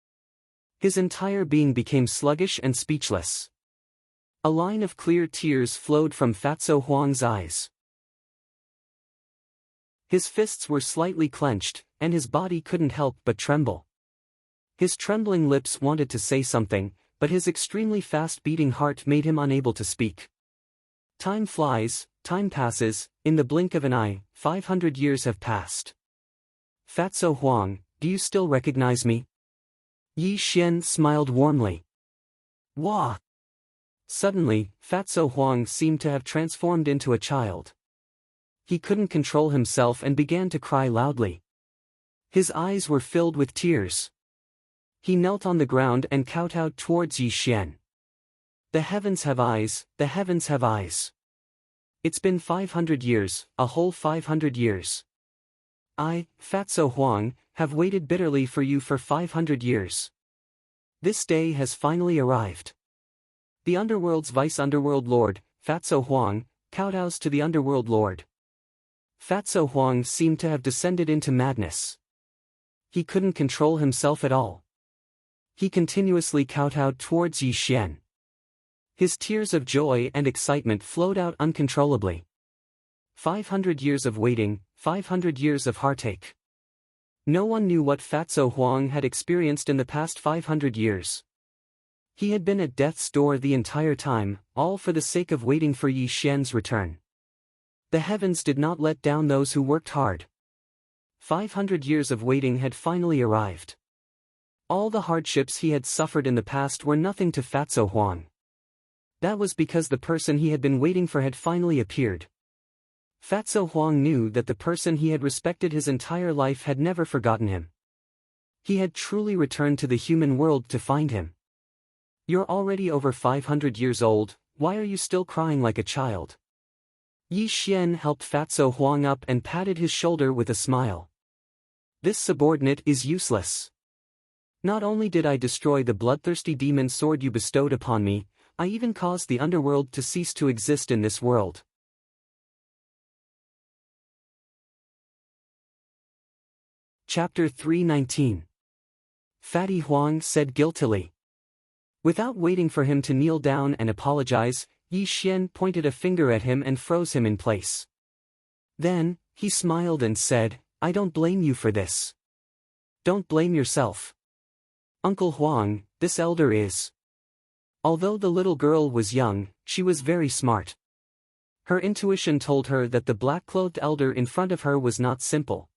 His entire being became sluggish and speechless. A line of clear tears flowed from Fatso Huang's eyes. His fists were slightly clenched, and his body couldn't help but tremble. His trembling lips wanted to say something, but his extremely fast-beating heart made him unable to speak. Time flies, time passes, in the blink of an eye, 500 years have passed. "Fatso Huang, do you still recognize me?" Yi Xian smiled warmly. "Wah!" Suddenly, Fatso Huang seemed to have transformed into a child. He couldn't control himself and began to cry loudly. His eyes were filled with tears. He knelt on the ground and kowtowed towards Yi Xian. "The heavens have eyes, the heavens have eyes. It's been 500 years, a whole 500 years. I, Fatso Huang, have waited bitterly for you for 500 years. This day has finally arrived." The Underworld's Vice-Underworld Lord, Fatso Huang, kowtows to the Underworld Lord. Fatso Huang seemed to have descended into madness. He couldn't control himself at all. He continuously kowtowed towards Yi Xian. His tears of joy and excitement flowed out uncontrollably. 500 years of waiting, 500 years of heartache. No one knew what Fatso Huang had experienced in the past 500 years. He had been at death's door the entire time, all for the sake of waiting for Yi Xian's return. The heavens did not let down those who worked hard. 500 years of waiting had finally arrived. All the hardships he had suffered in the past were nothing to Fatso Huang. That was because the person he had been waiting for had finally appeared. Fatso Huang knew that the person he had respected his entire life had never forgotten him. He had truly returned to the human world to find him. "You're already over 500 years old, why are you still crying like a child?" Yi Xian helped Fatso Huang up and patted his shoulder with a smile. "This subordinate is useless. Not only did I destroy the bloodthirsty demon sword you bestowed upon me, I even caused the underworld to cease to exist in this world." Chapter 319. Fatty Huang said guiltily. Without waiting for him to kneel down and apologize, Yi Xian pointed a finger at him and froze him in place. Then, he smiled and said, "I don't blame you for this. Don't blame yourself. Uncle Huang, this elder is." Although the little girl was young, she was very smart. Her intuition told her that the black-clothed elder in front of her was not simple.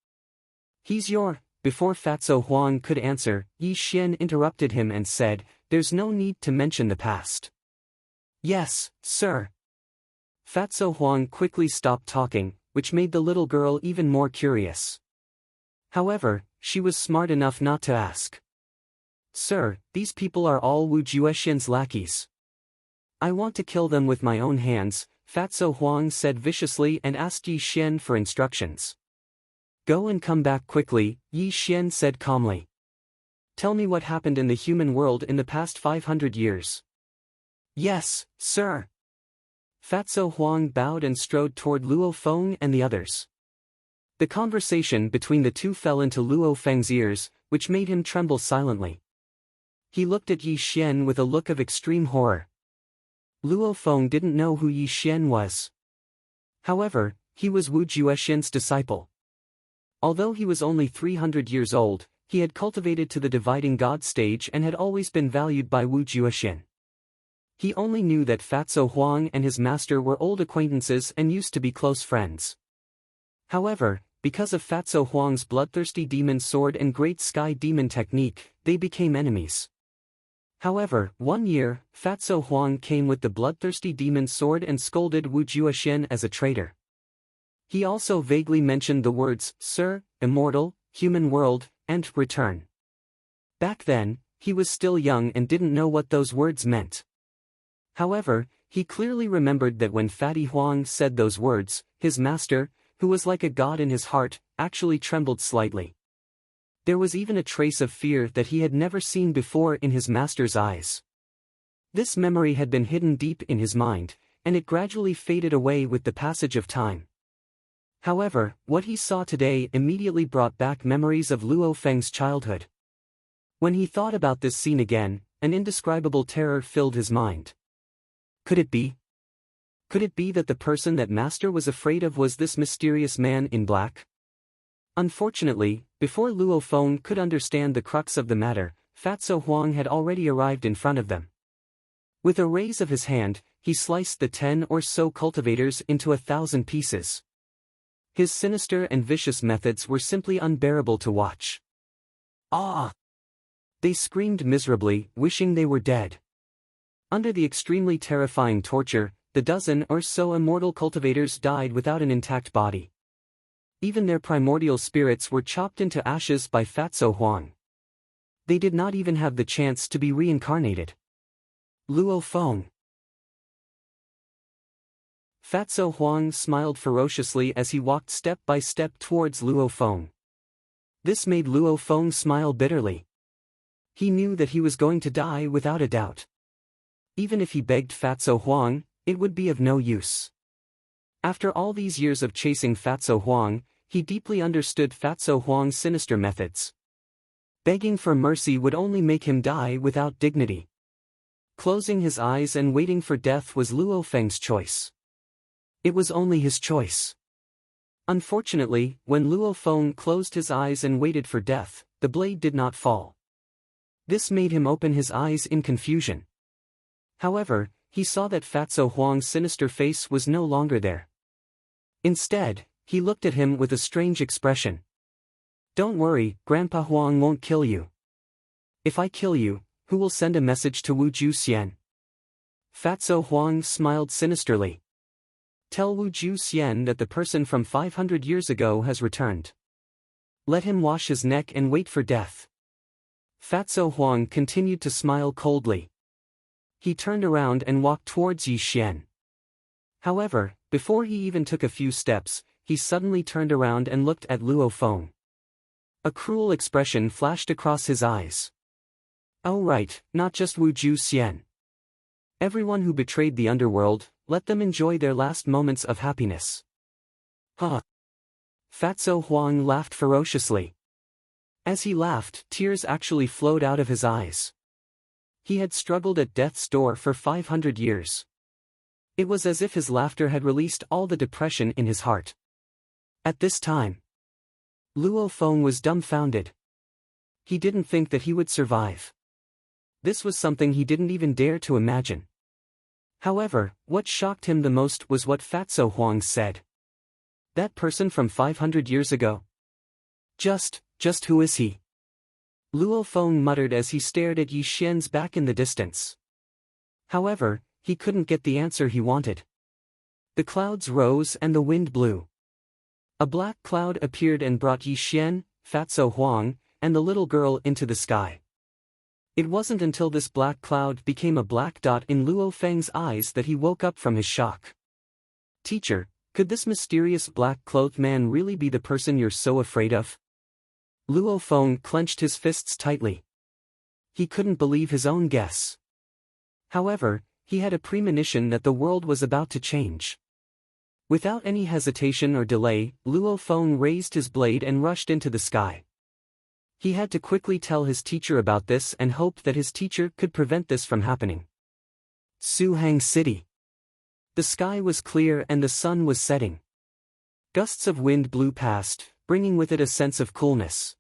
"He's your..." Before Fatso Huang could answer, Yi Xian interrupted him and said, "There's no need to mention the past." "Yes, sir." Fatso Huang quickly stopped talking, which made the little girl even more curious. However, she was smart enough not to ask. "Sir, these people are all Wu Juexian's lackeys. I want to kill them with my own hands," Fatso Huang said viciously and asked Yi Xian for instructions. "Go and come back quickly," Yi Xian said calmly. "Tell me what happened in the human world in the past 500 years. "Yes, sir." Fatso Huang bowed and strode toward Luo Feng and the others. The conversation between the two fell into Luo Feng's ears, which made him tremble silently. He looked at Yi Xian with a look of extreme horror. Luo Feng didn't know who Yi Xian was. However, he was Wu Juexian's disciple. Although he was only 300 years old, he had cultivated to the dividing god stage and had always been valued by Wu Juexian. He only knew that Fatso Huang and his master were old acquaintances and used to be close friends. However, because of Fatso Huang's bloodthirsty demon sword and great sky demon technique, they became enemies. However, one year, Fatso Huang came with the bloodthirsty demon sword and scolded Wu Juexian as a traitor. He also vaguely mentioned the words, "Sir," "Immortal," "Human World," and "Return." Back then, he was still young and didn't know what those words meant. However, he clearly remembered that when Fatty Huang said those words, his master, who was like a god in his heart, actually trembled slightly. There was even a trace of fear that he had never seen before in his master's eyes. This memory had been hidden deep in his mind, and it gradually faded away with the passage of time. However, what he saw today immediately brought back memories of Luo Feng's childhood. When he thought about this scene again, an indescribable terror filled his mind. Could it be? Could it be that the person that Master was afraid of was this mysterious man in black? Unfortunately, before Luo Feng could understand the crux of the matter, Fatso Huang had already arrived in front of them. With a raise of his hand, he sliced the 10 or so cultivators into 1,000 pieces. His sinister and vicious methods were simply unbearable to watch. "Ah!" They screamed miserably, wishing they were dead. Under the extremely terrifying torture, the dozen or so immortal cultivators died without an intact body. Even their primordial spirits were chopped into ashes by Fatso Huang. They did not even have the chance to be reincarnated. Luo Feng. Fatso Huang smiled ferociously as he walked step by step towards Luo Feng. This made Luo Feng smile bitterly. He knew that he was going to die without a doubt. Even if he begged Fatso Huang, it would be of no use. After all these years of chasing Fatso Huang, he deeply understood Fatso Huang's sinister methods. Begging for mercy would only make him die without dignity. Closing his eyes and waiting for death was Luo Feng's choice. It was only his choice. Unfortunately, when Luo Feng closed his eyes and waited for death, the blade did not fall. This made him open his eyes in confusion. However, he saw that Fatso Huang's sinister face was no longer there. Instead, he looked at him with a strange expression. "Don't worry, Grandpa Huang won't kill you. If I kill you, who will send a message to Wu Xian?" Fatso Huang smiled sinisterly. "Tell Wu Xian that the person from 500 years ago has returned. Let him wash his neck and wait for death." Fatso Huang continued to smile coldly. He turned around and walked towards Yi Xian. However, before he even took a few steps, he suddenly turned around and looked at Luo Feng. A cruel expression flashed across his eyes. "Oh right, not just Wu Xian. Everyone who betrayed the underworld, let them enjoy their last moments of happiness." "Huh." Fatso Huang laughed ferociously. As he laughed, tears actually flowed out of his eyes. He had struggled at death's door for 500 years. It was as if his laughter had released all the depression in his heart. At this time, Luo Feng was dumbfounded. He didn't think that he would survive. This was something he didn't even dare to imagine. However, what shocked him the most was what Fatso Huang said. "That person from 500 years ago? Just who is he?" Luo Feng muttered as he stared at Yi Xian's back in the distance. However, he couldn't get the answer he wanted. The clouds rose and the wind blew. A black cloud appeared and brought Yi Xian, Fatso Huang, and the little girl into the sky. It wasn't until this black cloud became a black dot in Luo Feng's eyes that he woke up from his shock. "Teacher, could this mysterious black-clothed man really be the person you're so afraid of?" Luo Feng clenched his fists tightly. He couldn't believe his own guess. However, he had a premonition that the world was about to change. Without any hesitation or delay, Luo Feng raised his blade and rushed into the sky. He had to quickly tell his teacher about this and hoped that his teacher could prevent this from happening. Suhang City. The sky was clear and the sun was setting. Gusts of wind blew past, bringing with it a sense of coolness.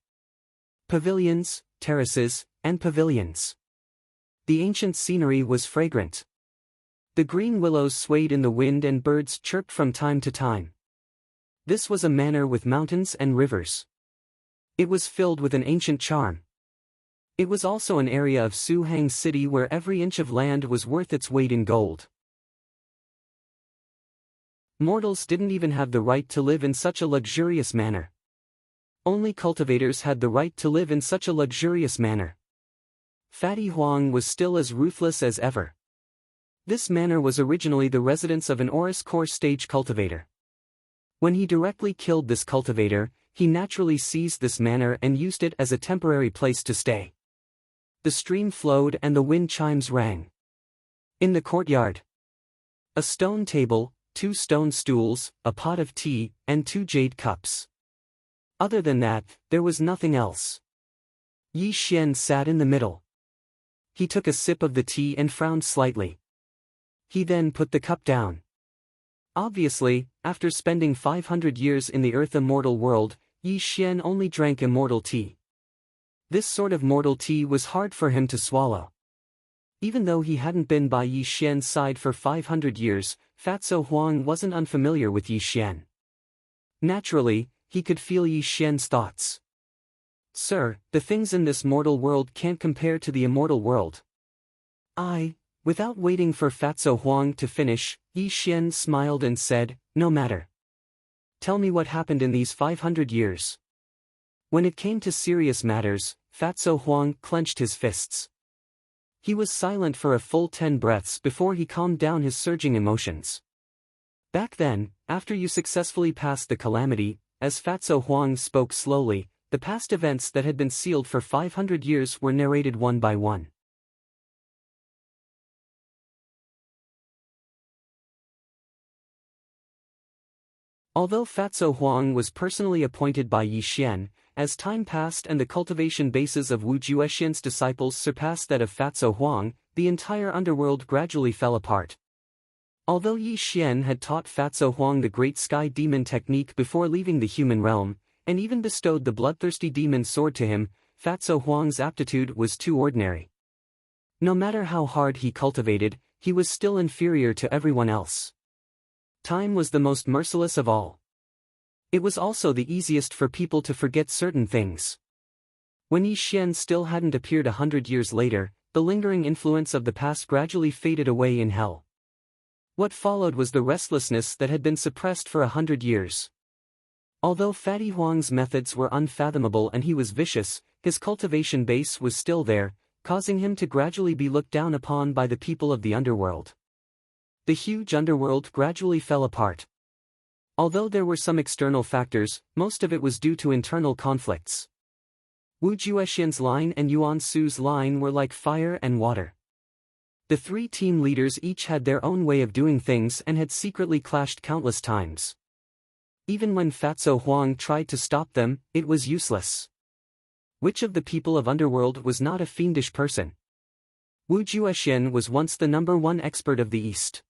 Pavilions, terraces, and pavilions. The ancient scenery was fragrant. The green willows swayed in the wind and birds chirped from time to time. This was a manor with mountains and rivers. It was filled with an ancient charm. It was also an area of Suhang City where every inch of land was worth its weight in gold. Mortals didn't even have the right to live in such a luxurious manner. Only cultivators had the right to live in such a luxurious manner. Fatty Huang was still as ruthless as ever. This manor was originally the residence of an Oris core stage cultivator. When he directly killed this cultivator, he naturally seized this manor and used it as a temporary place to stay. The stream flowed and the wind chimes rang. In the courtyard, a stone table, 2 stone stools, a pot of tea, and 2 jade cups. Other than that, there was nothing else. Yi Xian sat in the middle. He took a sip of the tea and frowned slightly. He then put the cup down. Obviously, after spending 500 years in the Earth Immortal world, Yi Xian only drank immortal tea. This sort of mortal tea was hard for him to swallow. Even though he hadn't been by Yi Xian's side for 500 years, Fatso Huang wasn't unfamiliar with Yi Xian. Naturally, he could feel Yi Xian's thoughts. "Sir, the things in this mortal world can't compare to the immortal world." Without waiting for Fatso Huang to finish, Yi Xian smiled and said, "No matter. Tell me what happened in these 500 years." When it came to serious matters, Fatso Huang clenched his fists. He was silent for a full 10 breaths before he calmed down his surging emotions. "Back then, after you successfully passed the calamity," as Fatso Huang spoke slowly, the past events that had been sealed for 500 years were narrated one by one. Although Fatso Huang was personally appointed by Yi Xian, as time passed and the cultivation bases of Wu Juexian's disciples surpassed that of Fatso Huang, the entire underworld gradually fell apart. Although Yi Xian had taught Fatso Huang the Great Sky Demon technique before leaving the human realm, and even bestowed the bloodthirsty demon sword to him, Fatso Huang's aptitude was too ordinary. No matter how hard he cultivated, he was still inferior to everyone else. Time was the most merciless of all. It was also the easiest for people to forget certain things. When Yi Xian still hadn't appeared 100 years later, the lingering influence of the past gradually faded away in hell. What followed was the restlessness that had been suppressed for 100 years. Although Fatty Huang's methods were unfathomable and he was vicious, his cultivation base was still there, causing him to gradually be looked down upon by the people of the underworld. The huge underworld gradually fell apart. Although there were some external factors, most of it was due to internal conflicts. Wu Juexian's line and Yuan Su's line were like fire and water. The three team leaders each had their own way of doing things and had secretly clashed countless times. Even when Fatso Huang tried to stop them, it was useless. Which of the people of Underworld was not a fiendish person? Wu Juexian was once the #1 expert of the East.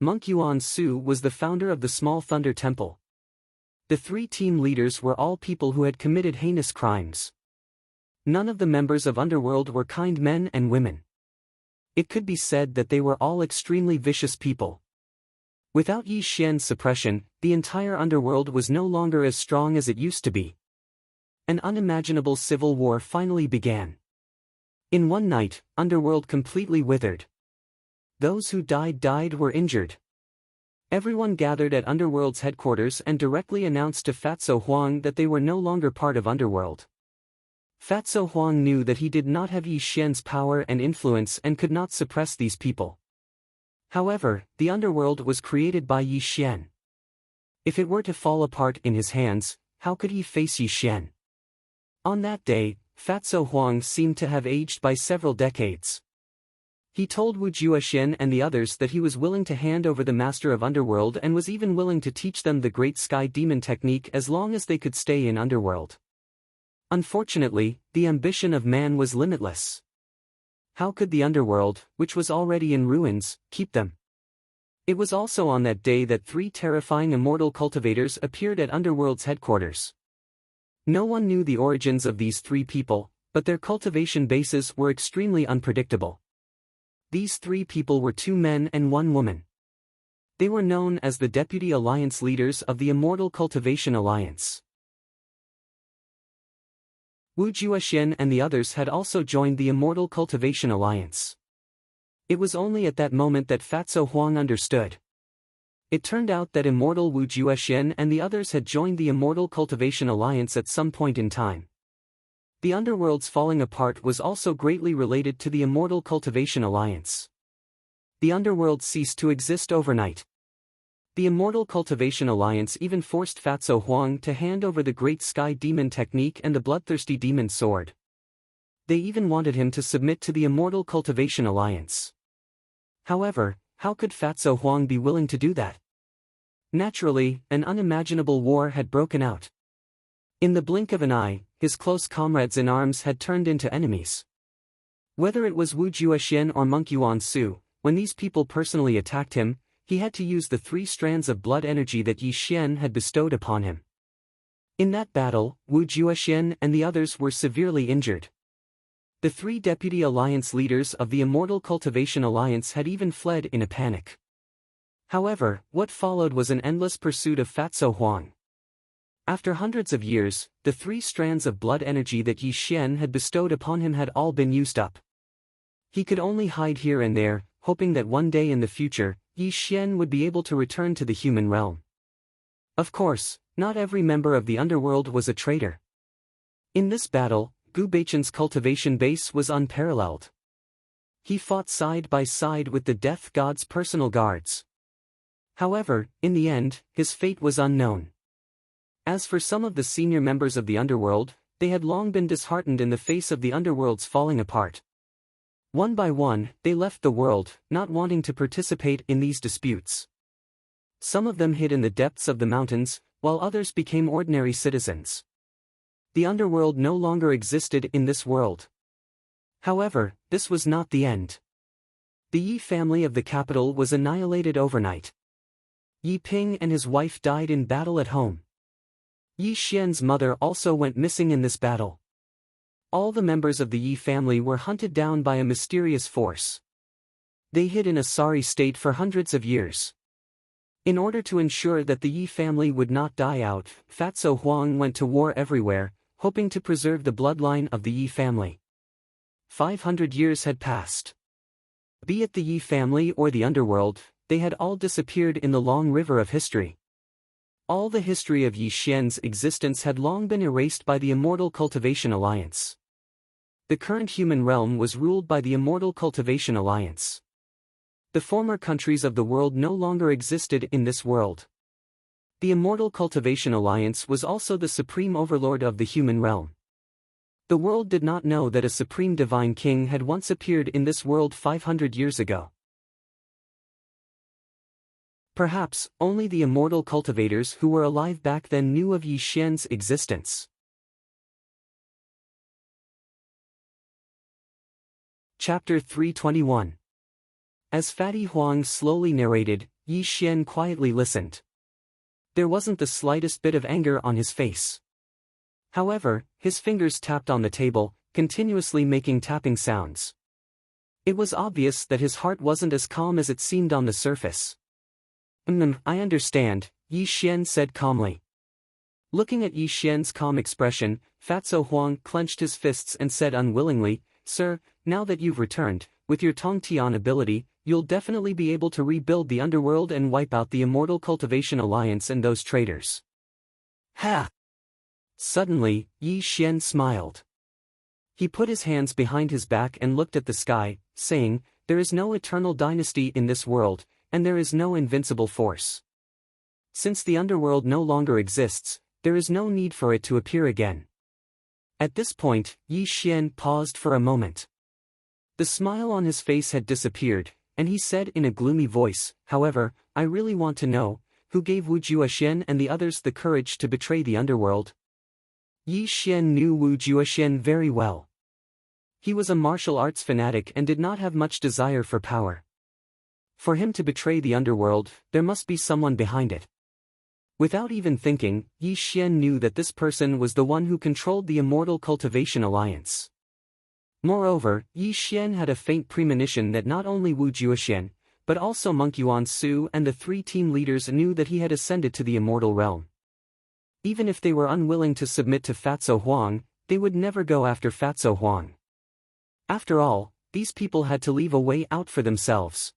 Monk Yuan Su was the founder of the Small Thunder Temple. The three team leaders were all people who had committed heinous crimes. None of the members of Underworld were kind men and women. It could be said that they were all extremely vicious people. Without Yi Xian's suppression, the entire Underworld was no longer as strong as it used to be. An unimaginable civil war finally began. In one night, Underworld completely withered. Those who died were injured. Everyone gathered at Underworld's headquarters and directly announced to Fatso Huang that they were no longer part of Underworld. Fatso Huang knew that he did not have Yi Xian's power and influence and could not suppress these people. However, the Underworld was created by Yi Xian. If it were to fall apart in his hands, how could he face Yi Xian? On that day, Fatso Huang seemed to have aged by several decades. He told Wu Juexian and the others that he was willing to hand over the master of Underworld and was even willing to teach them the Great Sky Demon technique as long as they could stay in Underworld. Unfortunately, the ambition of man was limitless. How could the Underworld, which was already in ruins, keep them? It was also on that day that three terrifying immortal cultivators appeared at Underworld's headquarters. No one knew the origins of these three people, but their cultivation bases were extremely unpredictable. These three people were 2 men and 1 woman. They were known as the Deputy Alliance leaders of the Immortal Cultivation Alliance. Wu Juexian and the others had also joined the Immortal Cultivation Alliance. It was only at that moment that Fatso Huang understood. It turned out that Immortal Wu Juexian and the others had joined the Immortal Cultivation Alliance at some point in time. The Underworld's falling apart was also greatly related to the Immortal Cultivation Alliance. The Underworld ceased to exist overnight. The Immortal Cultivation Alliance even forced Fatso Huang to hand over the Great Sky Demon technique and the Bloodthirsty Demon Sword. They even wanted him to submit to the Immortal Cultivation Alliance. However, how could Fatso Huang be willing to do that? Naturally, an unimaginable war had broken out. In the blink of an eye, his close comrades in arms had turned into enemies. Whether it was Wu Juexian or Monk Yuan Su, when these people personally attacked him, he had to use the 3 strands of blood energy that Yi Xian had bestowed upon him. In that battle, Wu Juexian and the others were severely injured. The 3 deputy alliance leaders of the Immortal Cultivation Alliance had even fled in a panic. However, what followed was an endless pursuit of Fatso Huang. After hundreds of years, the 3 strands of blood energy that Yi Xian had bestowed upon him had all been used up. He could only hide here and there, hoping that one day in the future, Yi Xian would be able to return to the human realm. Of course, not every member of the underworld was a traitor. In this battle, Gu Beichen's cultivation base was unparalleled. He fought side by side with the Death God's personal guards. However, in the end, his fate was unknown. As for some of the senior members of the underworld, they had long been disheartened in the face of the underworld's falling apart. One by one, they left the world, not wanting to participate in these disputes. Some of them hid in the depths of the mountains, while others became ordinary citizens. The underworld no longer existed in this world. However, this was not the end. The Yi family of the capital was annihilated overnight. Yi Ping and his wife died in battle at home. Yi Xian's mother also went missing in this battle. all the members of the Yi family were hunted down by a mysterious force. They hid in a sorry state for hundreds of years. In order to ensure that the Yi family would not die out, Fatso Huang went to war everywhere, hoping to preserve the bloodline of the Yi family. 500 years had passed. Be it the Yi family or the underworld, they had all disappeared in the long river of history. All the history of Yi Xian's existence had long been erased by the Immortal Cultivation Alliance. The current human realm was ruled by the Immortal Cultivation Alliance. The former countries of the world no longer existed in this world. The Immortal Cultivation Alliance was also the supreme overlord of the human realm. The world did not know that a supreme divine king had once appeared in this world 500 years ago. Perhaps, only the immortal cultivators who were alive back then knew of Yi Xian's existence. Chapter 321. As Fatty Huang slowly narrated, Yi Xian quietly listened. There wasn't the slightest bit of anger on his face. However, his fingers tapped on the table, continuously making tapping sounds. It was obvious that his heart wasn't as calm as it seemed on the surface. I understand, Yi Xian said calmly. Looking at Yi Xian's calm expression, Fatso Huang clenched his fists and said unwillingly, "Sir, now that you've returned, with your Tongtian ability, you'll definitely be able to rebuild the underworld and wipe out the Immortal Cultivation Alliance and those traitors." Ha! Suddenly, Yi Xian smiled. He put his hands behind his back and looked at the sky, saying, "There is no eternal dynasty in this world, and there is no invincible force. Since the underworld no longer exists, there is no need for it to appear again." At this point, Yi Xian paused for a moment. The smile on his face had disappeared, and he said in a gloomy voice, "However, I really want to know, who gave Wu Juexian and the others the courage to betray the underworld?" Yi Xian knew Wu Juexian very well. He was a martial arts fanatic and did not have much desire for power. For him to betray the underworld, there must be someone behind it. Without even thinking, Yi Xian knew that this person was the one who controlled the Immortal Cultivation Alliance. Moreover, Yi Xian had a faint premonition that not only Wu Juexian, but also Monk Yuan Su and the three team leaders knew that he had ascended to the immortal realm. Even if they were unwilling to submit to Fatso Huang, they would never go after Fatso Huang. After all, these people had to leave a way out for themselves.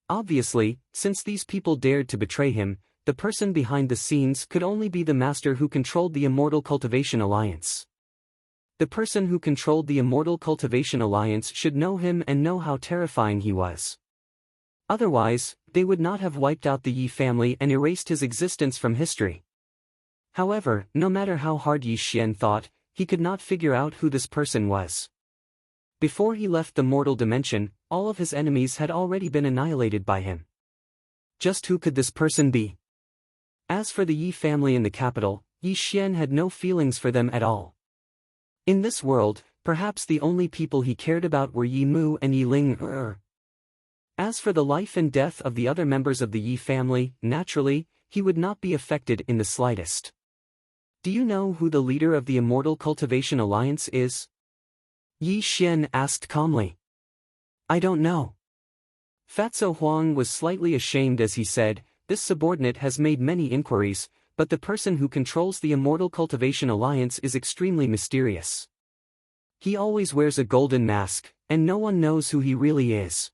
Obviously, since these people dared to betray him, the person behind the scenes could only be the master who controlled the Immortal Cultivation Alliance. The person who controlled the Immortal Cultivation Alliance should know him and know how terrifying he was. Otherwise, they would not have wiped out the Yi family and erased his existence from history. However, no matter how hard Yi Xian thought, he could not figure out who this person was. Before he left the mortal dimension, all of his enemies had already been annihilated by him. Just who could this person be? As for the Yi family in the capital, Yi Xian had no feelings for them at all. In this world, perhaps the only people he cared about were Yi Mu and Yi Ling. As for the life and death of the other members of the Yi family, naturally, he would not be affected in the slightest. Do you know who the leader of the Immortal Cultivation Alliance is? Yi Xian asked calmly. I don't know. Fatso Huang was slightly ashamed as he said, "This subordinate has made many inquiries, but the person who controls the Immortal Cultivation Alliance is extremely mysterious. He always wears a golden mask, and no one knows who he really is."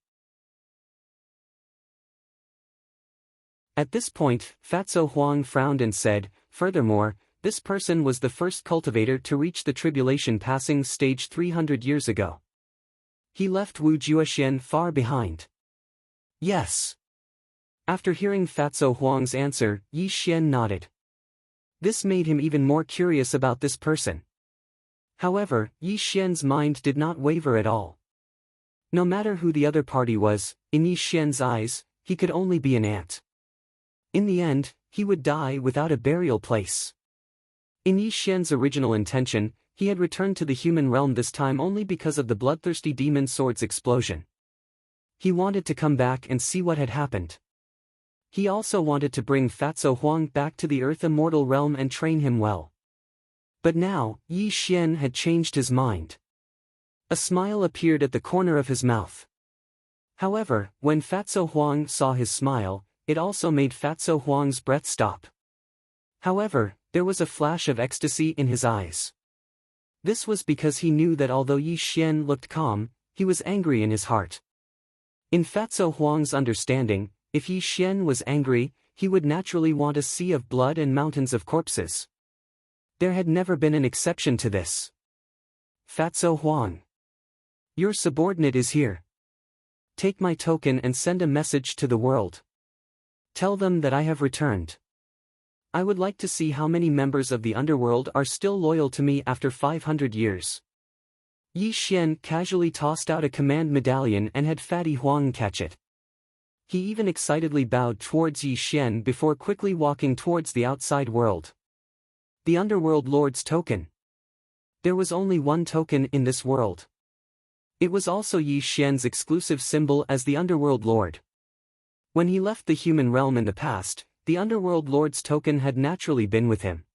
At this point, Fatso Huang frowned and said, "Furthermore, this person was the first cultivator to reach the tribulation passing stage 300 years ago. He left Wu Juexian far behind." Yes. After hearing Fatso Huang's answer, Yi Xian nodded. This made him even more curious about this person. However, Yi Xian's mind did not waver at all. No matter who the other party was, in Yi Xian's eyes, he could only be an ant. In the end, he would die without a burial place. In Yi Xian's original intention, he had returned to the human realm this time only because of the bloodthirsty demon sword's explosion. He wanted to come back and see what had happened. He also wanted to bring Fatso Huang back to the Earth Immortal realm and train him well. But now, Yi Xian had changed his mind. A smile appeared at the corner of his mouth. However, when Fatso Huang saw his smile, it also made Fatso Huang's breath stop. However, there was a flash of ecstasy in his eyes. This was because he knew that although Yi Xian looked calm, he was angry in his heart. In Fatso Huang's understanding, if Yi Xian was angry, he would naturally want a sea of blood and mountains of corpses. There had never been an exception to this. Fatso Huang. Your subordinate is here. Take my token and send a message to the world. Tell them that I have returned. I would like to see how many members of the underworld are still loyal to me after 500 years. Yi Xian casually tossed out a command medallion and had Fatty Huang catch it. He even excitedly bowed towards Yi Xian before quickly walking towards the outside world. The Underworld Lord's token. There was only one token in this world. It was also Yi Xian's exclusive symbol as the Underworld Lord. When he left the human realm in the past, the Underworld Lord's token had naturally been with him.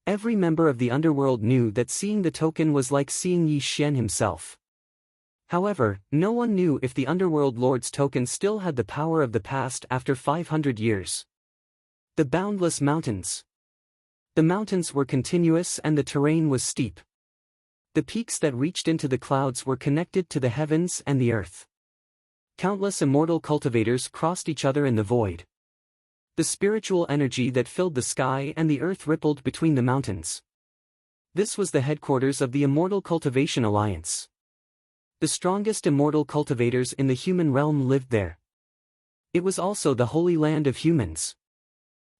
Every member of the Underworld knew that seeing the token was like seeing Yi Xian himself. However, no one knew if the Underworld Lord's token still had the power of the past after 500 years. The boundless mountains. The mountains were continuous and the terrain was steep. The peaks that reached into the clouds were connected to the heavens and the earth. Countless immortal cultivators crossed each other in the void. The spiritual energy that filled the sky and the earth rippled between the mountains. This was the headquarters of the Immortal Cultivation Alliance. The strongest immortal cultivators in the human realm lived there. It was also the holy land of humans.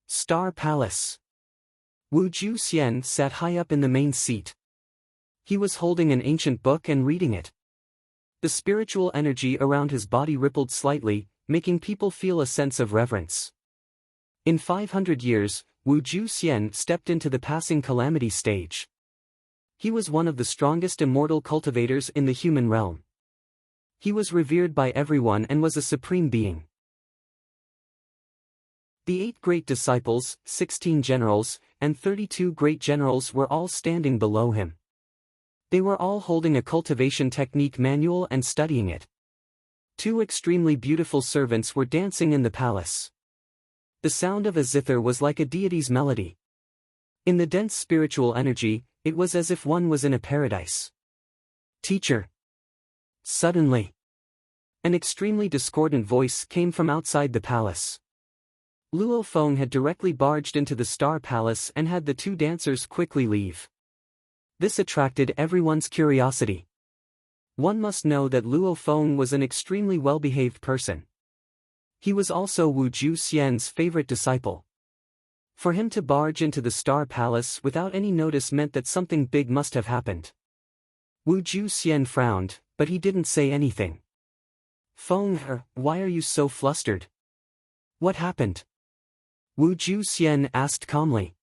Star Palace. Wu Xian sat high up in the main seat. He was holding an ancient book and reading it. The spiritual energy around his body rippled slightly, making people feel a sense of reverence. In 500 years, Wu Xian stepped into the passing calamity stage. He was one of the strongest immortal cultivators in the human realm. He was revered by everyone and was a supreme being. The 8 great disciples, 16 generals, and 32 great generals were all standing below him. They were all holding a cultivation technique manual and studying it. 2 extremely beautiful servants were dancing in the palace. The sound of a zither was like a deity's melody. In the dense spiritual energy, it was as if one was in a paradise. Teacher. Suddenly, an extremely discordant voice came from outside the palace. Luo Feng had directly barged into the Star Palace and had the 2 dancers quickly leave. This attracted everyone's curiosity. One must know that Luo Feng was an extremely well-behaved person. He was also Wu Xian's favorite disciple. For him to barge into the Star Palace without any notice meant that something big must have happened. Wu Xian frowned, but he didn't say anything. Feng, why are you so flustered? What happened? Wu Xian asked calmly.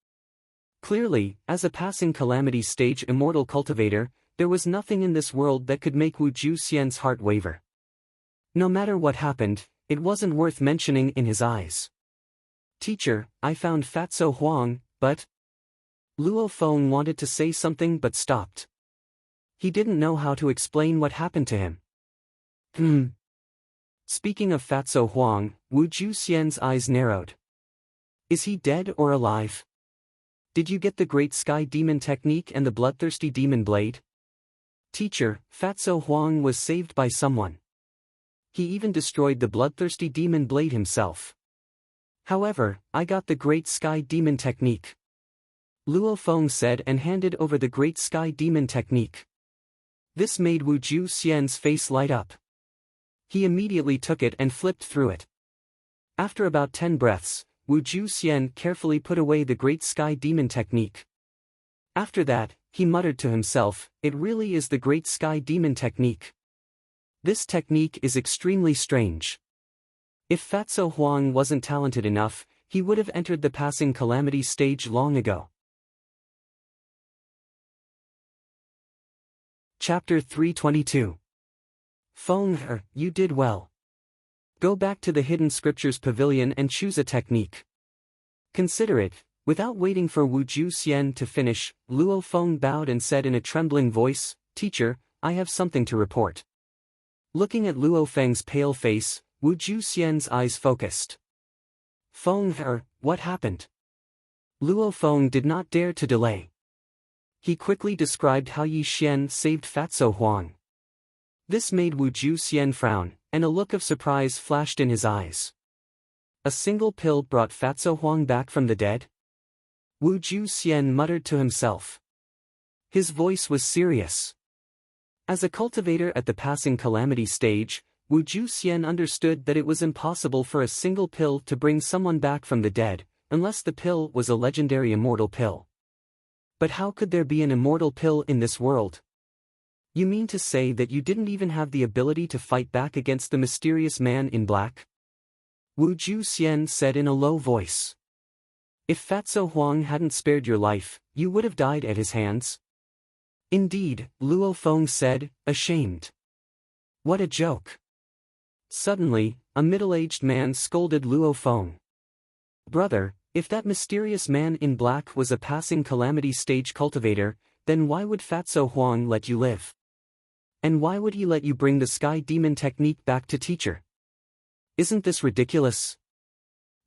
Clearly, as a passing calamity stage immortal cultivator, there was nothing in this world that could make Wu Xian's heart waver. No matter what happened, it wasn't worth mentioning in his eyes. Teacher, I found Fatso Huang, but... Luo Feng wanted to say something but stopped. He didn't know how to explain what happened to him. Speaking of Fatso Huang, Wu Xian's eyes narrowed. Is he dead or alive? Did you get the Great Sky Demon Technique and the Bloodthirsty Demon Blade? Teacher, Fatso Huang was saved by someone. He even destroyed the Bloodthirsty Demon Blade himself. However, I got the Great Sky Demon Technique. Luo Feng said and handed over the Great Sky Demon Technique. This made Wu Xian's face light up. He immediately took it and flipped through it. After about 10 breaths, Wu Xian carefully put away the Great Sky Demon Technique. After that, he muttered to himself, it really is the Great Sky Demon Technique. This technique is extremely strange. If Fatso Huang wasn't talented enough, he would have entered the passing calamity stage long ago. Chapter 322. Feng, you did well. Go back to the Hidden Scriptures Pavilion and choose a technique. Consider it, Without waiting for Wu Xian to finish, Luo Feng bowed and said in a trembling voice, "Teacher, I have something to report." Looking at Luo Feng's pale face, Wu Xian's eyes focused. "Feng, what happened?" Luo Feng did not dare to delay. He quickly described how Yi Xian saved Fatso Huang. This made Wu Xian frown, and a look of surprise flashed in his eyes. A single pill brought Fatso Huang back from the dead? Wu Xian muttered to himself. His voice was serious. As a cultivator at the passing calamity stage, Wu Xian understood that it was impossible for a single pill to bring someone back from the dead, unless the pill was a legendary immortal pill. But how could there be an immortal pill in this world? You mean to say that you didn't even have the ability to fight back against the mysterious man in black? Wu Xian said in a low voice. If Fatso Huang hadn't spared your life, you would have died at his hands? Indeed, Luo Feng said, ashamed. What a joke. Suddenly, a middle-aged man scolded Luo Feng. Brother, if that mysterious man in black was a passing calamity stage cultivator, then why would Fatso Huang let you live? And why would he let you bring the sky demon technique back to teacher? Isn't this ridiculous?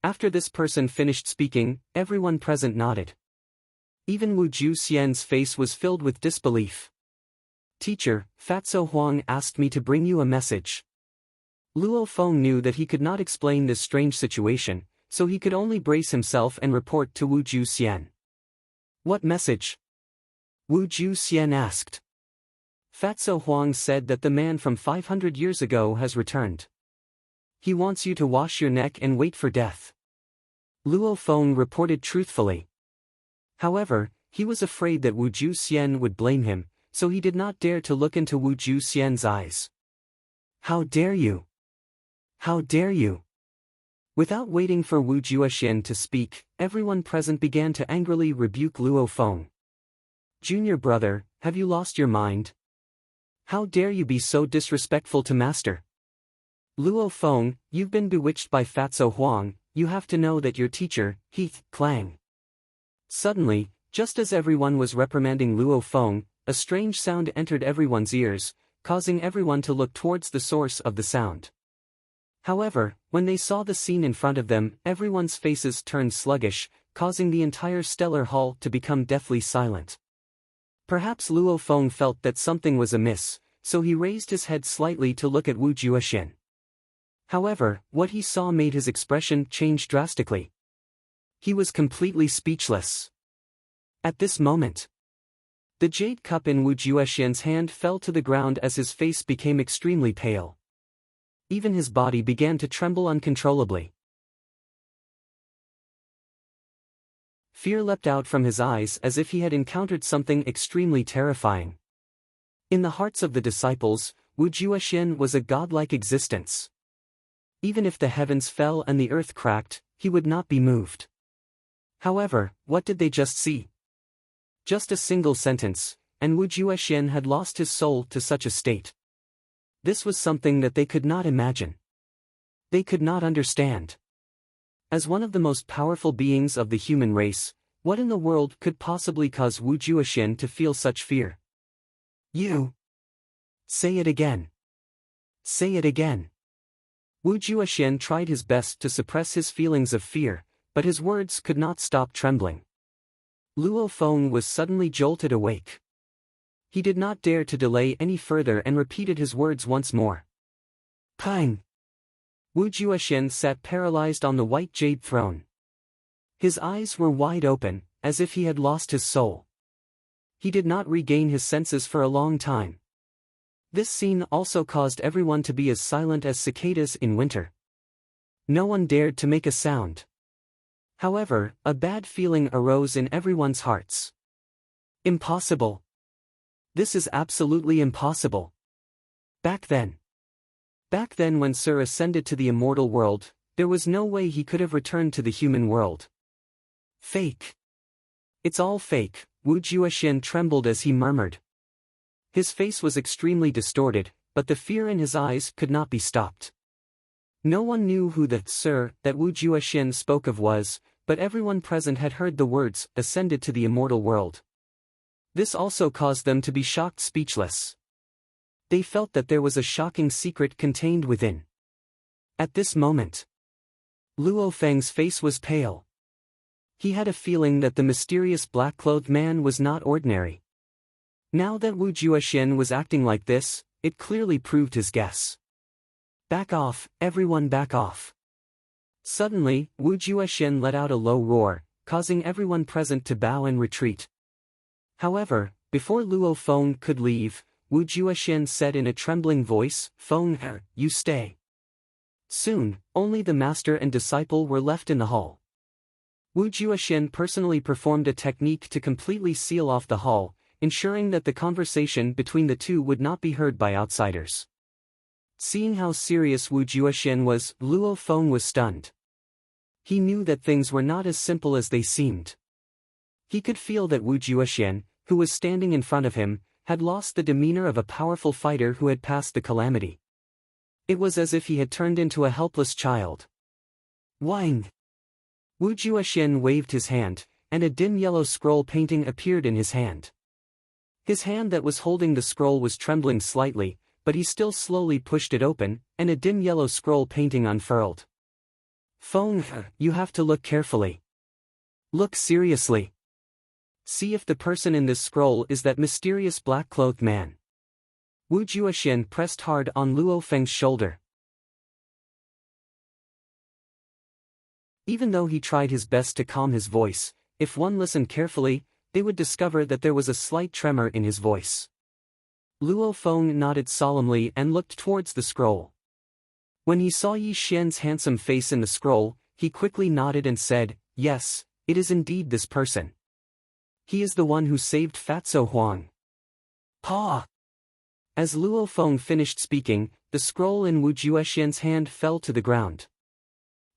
After this person finished speaking, everyone present nodded. Even Wu Xian's face was filled with disbelief. Teacher, Fatso Huang asked me to bring you a message. Luo Feng knew that he could not explain this strange situation, so he could only brace himself and report to Wu Xian. What message? Wu Xian asked. Fatso Huang said that the man from 500 years ago has returned. He wants you to wash your neck and wait for death. Luo Feng reported truthfully. However, he was afraid that Wu Xian would blame him, so he did not dare to look into Wu Xian's eyes. How dare you? How dare you? Without waiting for Wu Xian to speak, everyone present began to angrily rebuke Luo Feng. Junior brother, have you lost your mind? How dare you be so disrespectful to master? Luo Feng, you've been bewitched by Fatso Huang, you have to know that your teacher, Heath, Clang. Suddenly, just as everyone was reprimanding Luo Feng, a strange sound entered everyone's ears, causing everyone to look towards the source of the sound. However, when they saw the scene in front of them, everyone's faces turned sluggish, causing the entire stellar hall to become deathly silent. Perhaps Luo Feng felt that something was amiss, so he raised his head slightly to look at Wu Xian. However, what he saw made his expression change drastically. He was completely speechless. At this moment, the jade cup in Wu Xian's hand fell to the ground as his face became extremely pale. Even his body began to tremble uncontrollably. Fear leapt out from his eyes as if he had encountered something extremely terrifying. In the hearts of the disciples, Wu Xian was a godlike existence. Even if the heavens fell and the earth cracked, he would not be moved. However, what did they just see? Just a single sentence, and Wu Xian had lost his soul to such a state. This was something that they could not imagine. They could not understand. As one of the most powerful beings of the human race, what in the world could possibly cause Wu Xian to feel such fear? You. Say it again. Say it again. Wu Xian tried his best to suppress his feelings of fear, but his words could not stop trembling. Luo Feng was suddenly jolted awake. He did not dare to delay any further and repeated his words once more. Pang! Wu Xian sat paralyzed on the white jade throne. His eyes were wide open, as if he had lost his soul. He did not regain his senses for a long time. This scene also caused everyone to be as silent as cicadas in winter. No one dared to make a sound. However, a bad feeling arose in everyone's hearts. Impossible. This is absolutely impossible. Back then when Sir ascended to the immortal world, there was no way he could have returned to the human world. Fake. It's all fake, Wu Xian trembled as he murmured. His face was extremely distorted, but the fear in his eyes could not be stopped. No one knew who the Sir that Wu Xian spoke of was, but everyone present had heard the words, ascended to the immortal world. This also caused them to be shocked speechless. They felt that there was a shocking secret contained within. At this moment, Luo Feng's face was pale. He had a feeling that the mysterious black-clothed man was not ordinary. Now that Wu Juexian was acting like this, it clearly proved his guess. Back off, everyone back off. Suddenly, Wu Juexian let out a low roar, causing everyone present to bow and retreat. However, before Luo Feng could leave, Wu Juexian said in a trembling voice, "Feng, you stay." Soon, only the master and disciple were left in the hall. Wu Juexian personally performed a technique to completely seal off the hall, ensuring that the conversation between the two would not be heard by outsiders. Seeing how serious Wu Juexian was, Luo Feng was stunned. He knew that things were not as simple as they seemed. He could feel that Wu Juexian, who was standing in front of him, had lost the demeanor of a powerful fighter who had passed the calamity. It was as if he had turned into a helpless child. Wang! Wu Juexian waved his hand, and a dim yellow scroll painting appeared in his hand. His hand that was holding the scroll was trembling slightly, but he still slowly pushed it open, and a dim yellow scroll painting unfurled. Feng, you have to look carefully. Look seriously. See if the person in this scroll is that mysterious black-clothed man. Wu Juexian pressed hard on Luo Feng's shoulder. Even though he tried his best to calm his voice, if one listened carefully, they would discover that there was a slight tremor in his voice. Luo Feng nodded solemnly and looked towards the scroll. When he saw Yi Xian's handsome face in the scroll, he quickly nodded and said, "Yes, it is indeed this person. He is the one who saved Fatso Huang." Pa! As Luo Feng finished speaking, the scroll in Wu Juexian's hand fell to the ground.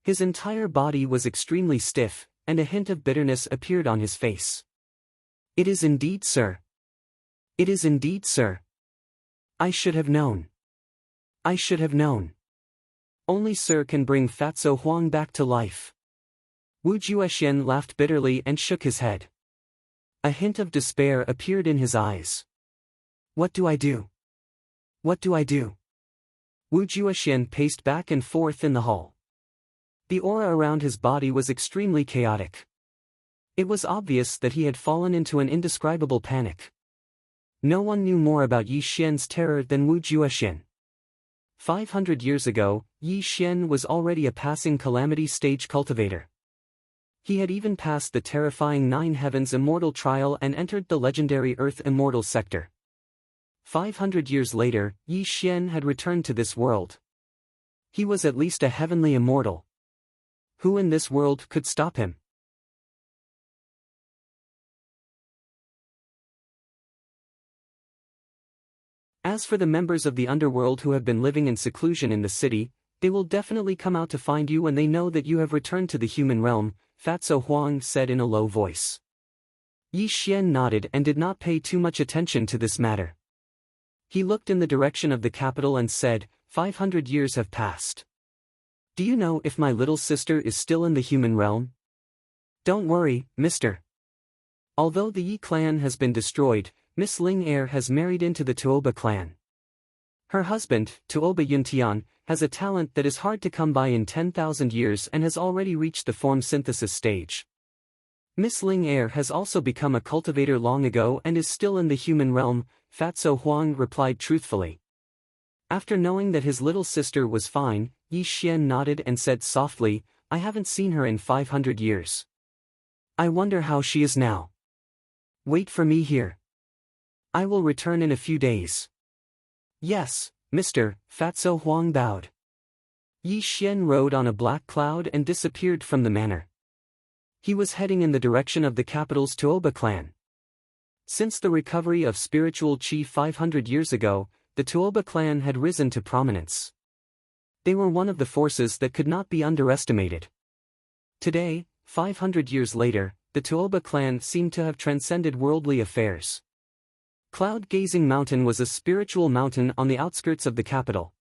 His entire body was extremely stiff, and a hint of bitterness appeared on his face. "It is indeed, sir. It is indeed, sir. I should have known. I should have known. Only Sir can bring Fatso Huang back to life." Wu Juexian laughed bitterly and shook his head. A hint of despair appeared in his eyes. "What do I do? What do I do?" Wu Juexian paced back and forth in the hall. The aura around his body was extremely chaotic. It was obvious that he had fallen into an indescribable panic. No one knew more about Yi Xian's terror than Wu Juexian. 500 years ago, Yi Xian was already a passing calamity stage cultivator. He had even passed the terrifying 9 Heavens Immortal trial and entered the legendary Earth Immortal sector. 500 years later, Yi Xian had returned to this world. He was at least a heavenly immortal. Who in this world could stop him? As for the members of the underworld who have been living in seclusion in the city, they will definitely come out to find you when they know that you have returned to the human realm, Fatso Huang said in a low voice. Yi Xian nodded and did not pay too much attention to this matter. He looked in the direction of the capital and said, 500 years have passed. Do you know if my little sister is still in the human realm? Don't worry, mister. Although the Yi clan has been destroyed, Miss Ling Er has married into the Tuoba clan. Her husband, Tuoba Yuntian, has a talent that is hard to come by in 10,000 years and has already reached the form synthesis stage. Miss Ling Er has also become a cultivator long ago and is still in the human realm, Fatso Huang replied truthfully. After knowing that his little sister was fine, Yi Xian nodded and said softly, I haven't seen her in 500 years. I wonder how she is now. Wait for me here. I will return in a few days. Yes, Mr. Fatso Huang bowed. Yi Xian rode on a black cloud and disappeared from the manor. He was heading in the direction of the capital's Tuoba clan. Since the recovery of spiritual chi 500 years ago, the Tuoba clan had risen to prominence. They were one of the forces that could not be underestimated. Today, 500 years later, the Tuoba clan seemed to have transcended worldly affairs. Cloud-Gazing Mountain was a spiritual mountain on the outskirts of the capital.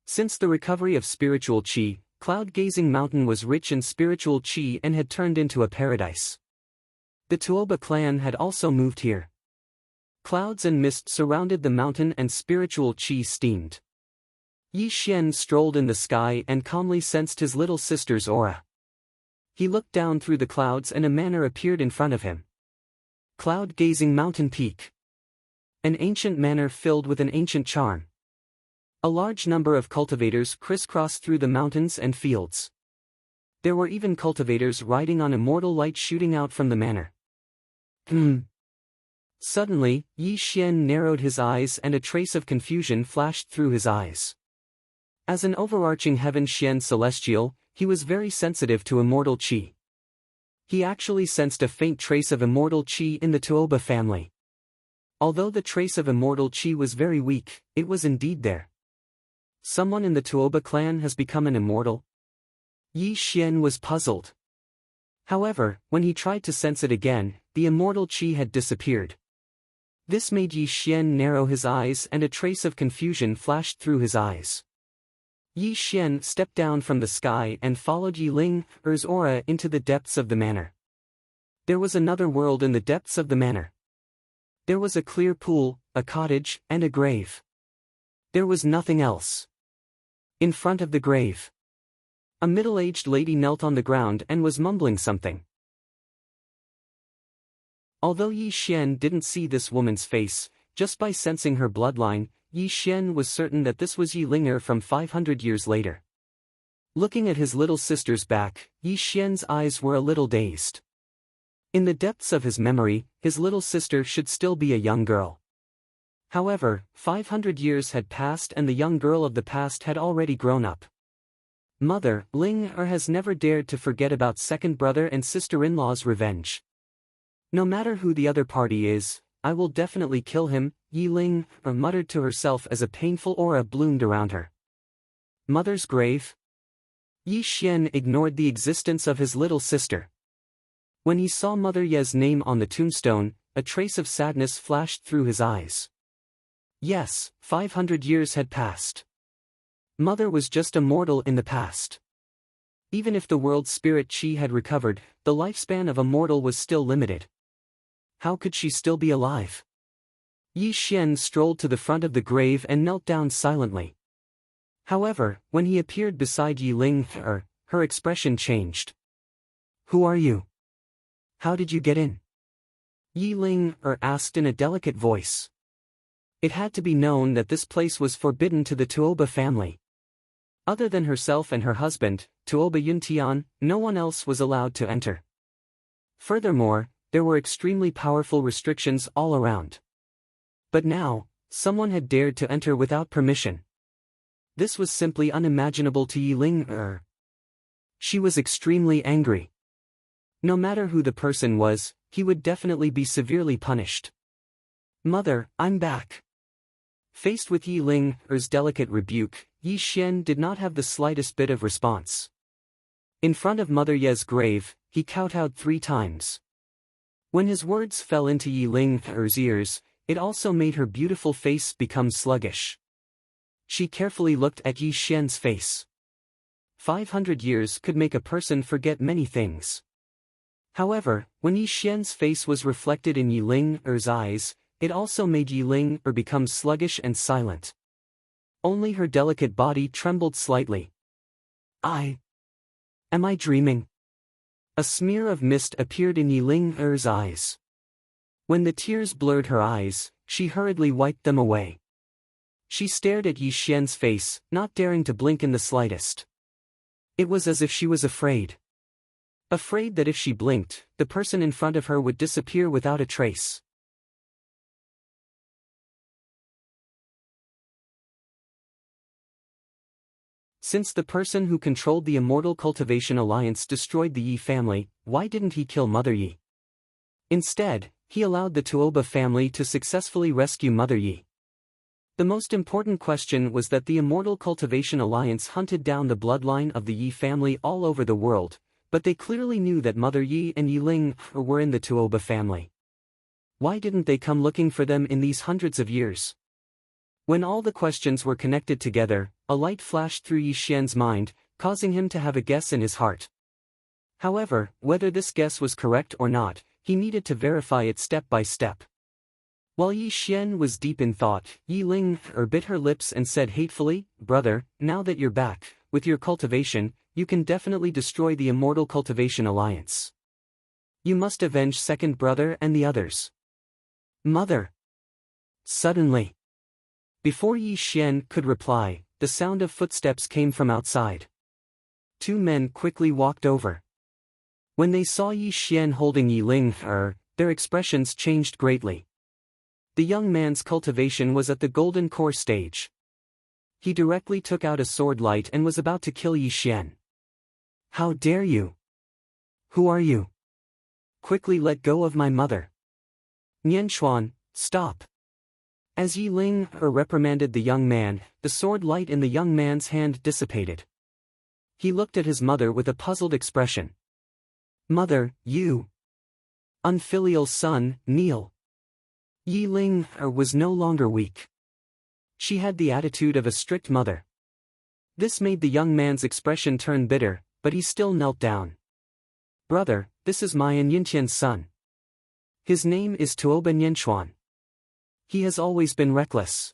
Since the recovery of spiritual chi, Cloud-gazing mountain was rich in spiritual chi and had turned into a paradise. The Tuoba clan had also moved here. Clouds and mist surrounded the mountain and spiritual chi steamed. Yi Xian strolled in the sky and calmly sensed his little sister's aura. He looked down through the clouds and a manor appeared in front of him. Cloud-gazing mountain peak. An ancient manor filled with an ancient charm. A large number of cultivators crisscrossed through the mountains and fields. There were even cultivators riding on immortal light shooting out from the manor. Suddenly, Yi Xian narrowed his eyes and a trace of confusion flashed through his eyes. As an overarching heaven Xian celestial, he was very sensitive to immortal chi. He actually sensed a faint trace of immortal chi in the Tuoba family. Although the trace of immortal chi was very weak, it was indeed there. Someone in the Tuoba clan has become an immortal? Yi Xian was puzzled. However, when he tried to sense it again, the immortal chi had disappeared. This made Yi Xian narrow his eyes and a trace of confusion flashed through his eyes. Yi Xian stepped down from the sky and followed Yi Ling's aura into the depths of the manor. There was another world in the depths of the manor. There was a clear pool, a cottage, and a grave. There was nothing else. In front of the grave, a middle-aged lady knelt on the ground and was mumbling something. Although Yi Xian didn't see this woman's face, just by sensing her bloodline, Yi Xian was certain that this was Yi Linger from 500 years later. Looking at his little sister's back, Yi Xian's eyes were a little dazed. In the depths of his memory, his little sister should still be a young girl. However, 500 years had passed and the young girl of the past had already grown up. Mother Ling has never dared to forget about second brother and sister-in-law's revenge. No matter who the other party is, I will definitely kill him, Yi Ling muttered to herself as a painful aura bloomed around her. Mother's grave? Yi Xian ignored the existence of his little sister. When he saw Mother Ye's name on the tombstone, a trace of sadness flashed through his eyes. Yes, 500 years had passed. Mother was just a mortal in the past. Even if the world's spirit chi had recovered, the lifespan of a mortal was still limited. How could she still be alive? Yi Xian strolled to the front of the grave and knelt down silently. However, when he appeared beside Yi Ling, her expression changed. Who are you? How did you get in? Yi Ling asked in a delicate voice. It had to be known that this place was forbidden to the Tuoba family. Other than herself and her husband, Tuoba Yuntian, no one else was allowed to enter. Furthermore, there were extremely powerful restrictions all around. But now, someone had dared to enter without permission. This was simply unimaginable to Yi Ling. She was extremely angry. No matter who the person was, he would definitely be severely punished. Mother, I'm back. Faced with Yi Ling's delicate rebuke, Yi Xian did not have the slightest bit of response. In front of Mother Ye's grave, he kowtowed 3 times. When his words fell into Yi Ling's ears, it also made her beautiful face become sluggish. She carefully looked at Yi Xian's face. 500 years could make a person forget many things. However, when Yi Xian's face was reflected in Yi Ling's eyes, it also made Yi Ling become sluggish and silent. Only her delicate body trembled slightly. Am I dreaming? A smear of mist appeared in Yi Ling's eyes. When the tears blurred her eyes, she hurriedly wiped them away. She stared at Yi Xian's face, not daring to blink in the slightest. It was as if she was afraid. Afraid that if she blinked, the person in front of her would disappear without a trace. Since the person who controlled the Immortal Cultivation Alliance destroyed the Yi family, why didn't he kill Mother Yi? Instead, he allowed the Tuoba family to successfully rescue Mother Yi. The most important question was that the Immortal Cultivation Alliance hunted down the bloodline of the Yi family all over the world, but they clearly knew that Mother Yi and Yi Ling were in the Tuoba family. Why didn't they come looking for them in these hundreds of years? When all the questions were connected together, a light flashed through Yi Xian's mind. causing him to have a guess in his heart. However, whether this guess was correct or not, he needed to verify it step by step. While Yi Xian was deep in thought, Yi Ling bit her lips and said hatefully, "Brother, now that you're back, with your cultivation, you can definitely destroy the Immortal Cultivation Alliance. You must avenge second brother and the others." "Mother!" Suddenly, before Yi Xian could reply, the sound of footsteps came from outside. Two men quickly walked over. When they saw Yi Xian holding Yi Ling, their expressions changed greatly. The young man's cultivation was at the golden core stage. He directly took out a sword light and was about to kill Yi Xian. "How dare you? Who are you? Quickly let go of my mother." "Nianchuan, stop." As Yi Ling reprimanded the young man, the sword light in the young man's hand dissipated. He looked at his mother with a puzzled expression. "Mother, you unfilial son, kneel." Yi Ling was no longer weak. She had the attitude of a strict mother. This made the young man's expression turn bitter, but he still knelt down. "Brother, this is my and Yintian's son. His name is Tuoba Nianchuan. He has always been reckless.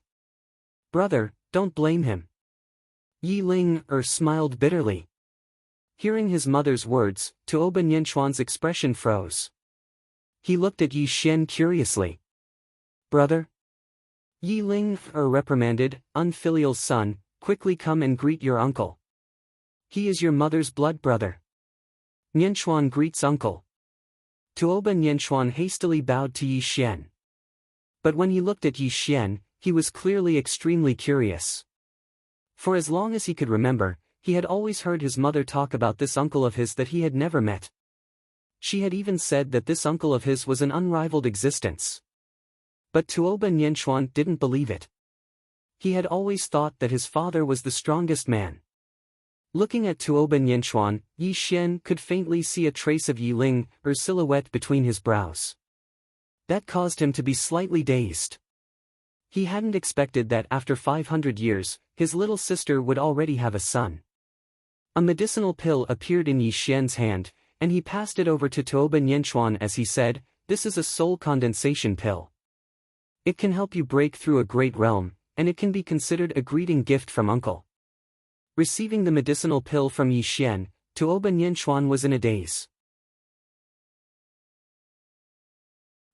Brother, don't blame him." Yi Ling smiled bitterly. Hearing his mother's words, Tuoba Nianchuan's expression froze. He looked at Yi Xian curiously. "Brother?" Yi Ling reprimanded, "Unfilial son, quickly come and greet your uncle. He is your mother's blood brother." Nianchuan greets uncle. Tuoba Nianchuan hastily bowed to Yi Xian. But when he looked at Yi Xian, he was clearly extremely curious. For as long as he could remember, he had always heard his mother talk about this uncle of his that he had never met. She had even said that this uncle of his was an unrivaled existence. But Tuoba Nianchuan didn't believe it. He had always thought that his father was the strongest man. Looking at Tuoba Nianchuan, Yi Xian could faintly see a trace of Yi Ling silhouette between his brows. That caused him to be slightly dazed. He hadn't expected that after 500 years, his little sister would already have a son. A medicinal pill appeared in Yi Xian's hand, and he passed it over to Tuoba Nianchuan as he said, "This is a soul condensation pill. It can help you break through a great realm, and it can be considered a greeting gift from uncle." Receiving the medicinal pill from Yi Xian, Tuoba Nianchuan was in a daze.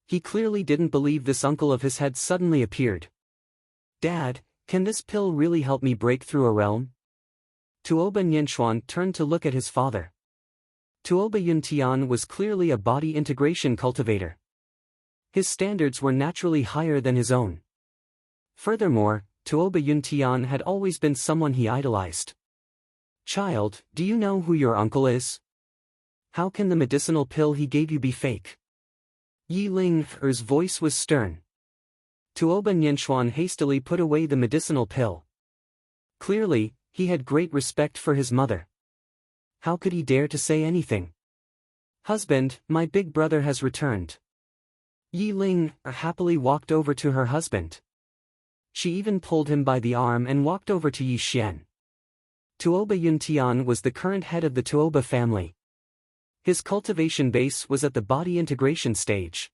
He clearly didn't believe this uncle of his had suddenly appeared. "Dad, can this pill really help me break through a realm?" Tuoba Nianchuan turned to look at his father. Tuoba Yuntian was clearly a body integration cultivator. His standards were naturally higher than his own. Furthermore, Tuoba Yuntian had always been someone he idolized. "Child, do you know who your uncle is? How can the medicinal pill he gave you be fake?" Yi Ling's voice was stern. Tuoba Nianchuan hastily put away the medicinal pill. Clearly, he had great respect for his mother. How could he dare to say anything? "Husband, my big brother has returned." Yi Ling happily walked over to her husband. She even pulled him by the arm and walked over to Yi Xian. Tuoba Yuntian was the current head of the Tuoba family. His cultivation base was at the body integration stage.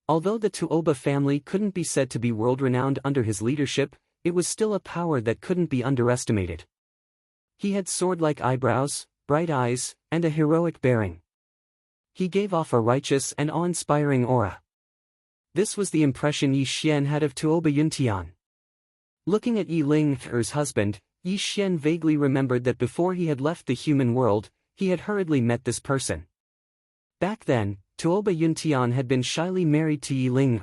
Although the Tuoba family couldn't be said to be world-renowned under his leadership, it was still a power that couldn't be underestimated. He had sword-like eyebrows, bright eyes, and a heroic bearing. He gave off a righteous and awe-inspiring aura. This was the impression Yi Xian had of Tuoba Yuntian. Looking at Yi Ling's husband, Yi Xian vaguely remembered that before he had left the human world, he had hurriedly met this person. Back then, Tuoba Yuntian had been shyly married to Yi Ling.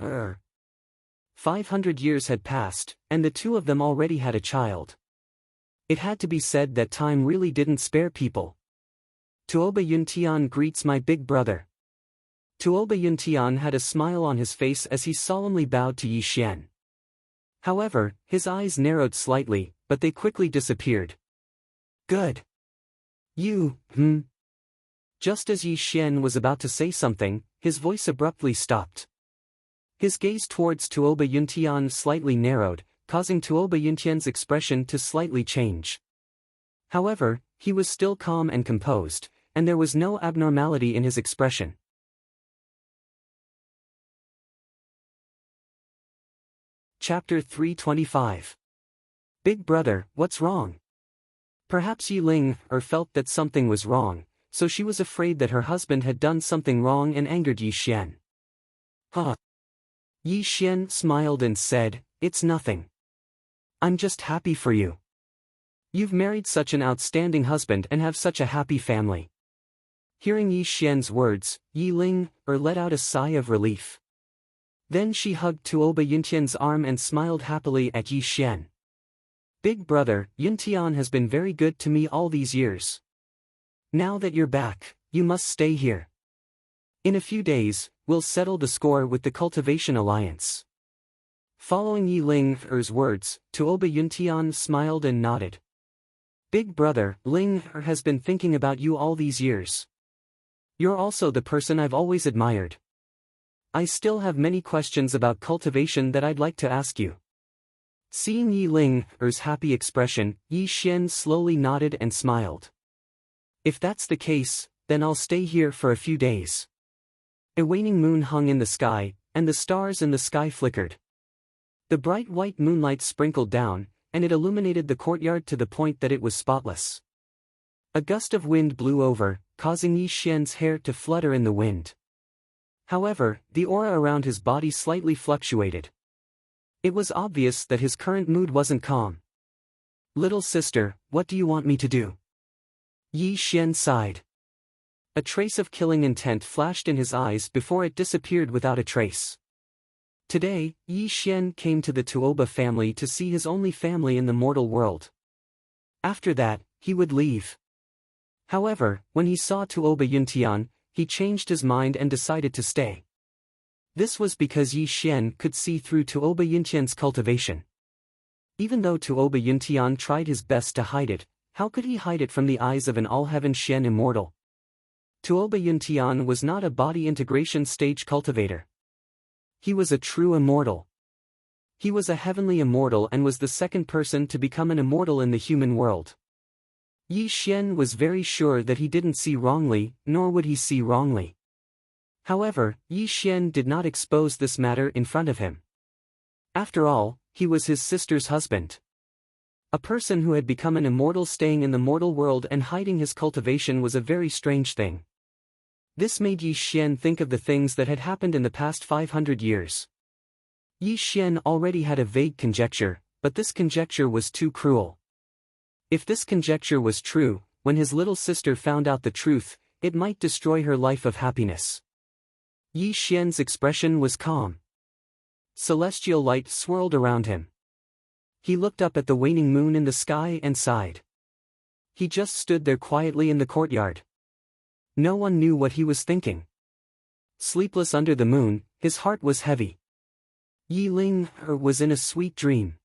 500 years had passed, and the two of them already had a child. It had to be said that time really didn't spare people. "Tuoba Yuntian greets my big brother." Tuoba Yuntian had a smile on his face as he solemnly bowed to Yi Xian. However, his eyes narrowed slightly, but they quickly disappeared. "Good. You, Just as Yi Xian was about to say something, his voice abruptly stopped. His gaze towards Tuoba Yuntian slightly narrowed, causing Tuoba Yuntian's expression to slightly change. However, He was still calm and composed, and there was no abnormality in his expression. Chapter 325. Big Brother, what's wrong? Perhaps Yi Ling felt that something was wrong, so she was afraid that her husband had done something wrong and angered Yi Xian. Huh. Yi Xian smiled and said, "It's nothing. I'm just happy for you. You've married such an outstanding husband and have such a happy family." Hearing Yi Xian's words, Yi Ling let out a sigh of relief. Then she hugged Tuoba Yuntian's arm and smiled happily at Yi Xian. "Big brother, Yuntian has been very good to me all these years. Now that you're back, you must stay here. In a few days, we'll settle the score with the Cultivation Alliance." Following Yi Ling's words, Tuoba Yuntian smiled and nodded. "Big brother, Ling has been thinking about you all these years. You're also the person I've always admired. I still have many questions about cultivation that I'd like to ask you." Seeing Yi Ling's happy expression, Yi Xian slowly nodded and smiled. "If that's the case, then I'll stay here for a few days." A waning moon hung in the sky, and the stars in the sky flickered. The bright white moonlight sprinkled down, and it illuminated the courtyard to the point that it was spotless. A gust of wind blew over, causing Yi Xian's hair to flutter in the wind. However, the aura around his body slightly fluctuated. It was obvious that his current mood wasn't calm. "Little sister, what do you want me to do?" Yi Xian sighed. A trace of killing intent flashed in his eyes before it disappeared without a trace. Today, Yi Xian came to the Tuoba family to see his only family in the mortal world. After that, he would leave. However, when he saw Tuoba Yuntian, he changed his mind and decided to stay. This was because Yi Xian could see through Tuoba Yuntian's cultivation. Even though Tuoba Yuntian tried his best to hide it, how could he hide it from the eyes of an all-heaven Xian immortal? Tuoba Yuntian was not a body integration stage cultivator. He was a true immortal. He was a heavenly immortal and was the second person to become an immortal in the human world. Yi Xian was very sure that he didn't see wrongly, nor would he see wrongly. However, Yi Xian did not expose this matter in front of him. After all, he was his sister's husband. A person who had become an immortal staying in the mortal world and hiding his cultivation was a very strange thing. This made Yi Xian think of the things that had happened in the past 500 years. Yi Xian already had a vague conjecture, but this conjecture was too cruel. If this conjecture was true, when his little sister found out the truth, it might destroy her life of happiness. Yi Xian's expression was calm. Celestial light swirled around him. He looked up at the waning moon in the sky and sighed. He just stood there quietly in the courtyard. No one knew what he was thinking. Sleepless under the moon, his heart was heavy. Yi Ling was in a sweet dream.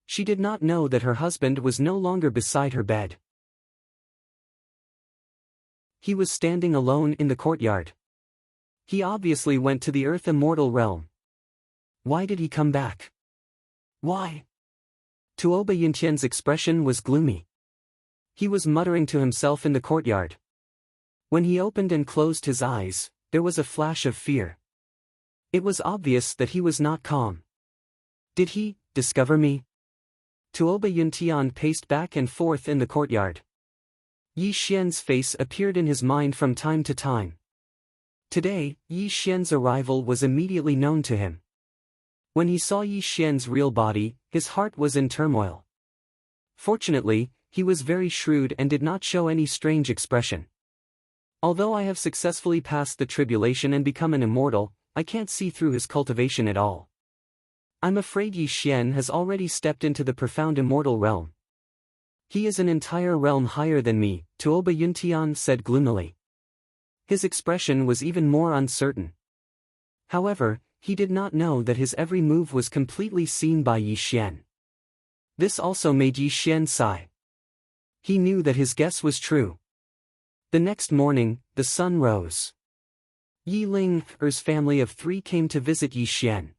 She did not know that her husband was no longer beside her bed. He was standing alone in the courtyard. He obviously went to the Earth Immortal realm. Why did he come back? Why? Tuoba Yuntian's expression was gloomy. He was muttering to himself in the courtyard. When he opened and closed his eyes, there was a flash of fear. It was obvious that he was not calm. Did he discover me? Tuoba Yuntian paced back and forth in the courtyard. Yi Xian's face appeared in his mind from time to time. Today, Yi Xian's arrival was immediately known to him. When he saw Yi Xian's real body, his heart was in turmoil. Fortunately, he was very shrewd and did not show any strange expression. Although I have successfully passed the tribulation and become an immortal, I can't see through his cultivation at all. I'm afraid Yi Xian has already stepped into the profound immortal realm. He is an entire realm higher than me, Tuoba Yuntian said gloomily. His expression was even more uncertain. However, he did not know that his every move was completely seen by Yi Xian. This also made Yi Xian sigh. He knew that his guess was true. The next morning, the sun rose. Yi Ling's family of 3 came to visit Yi Xian.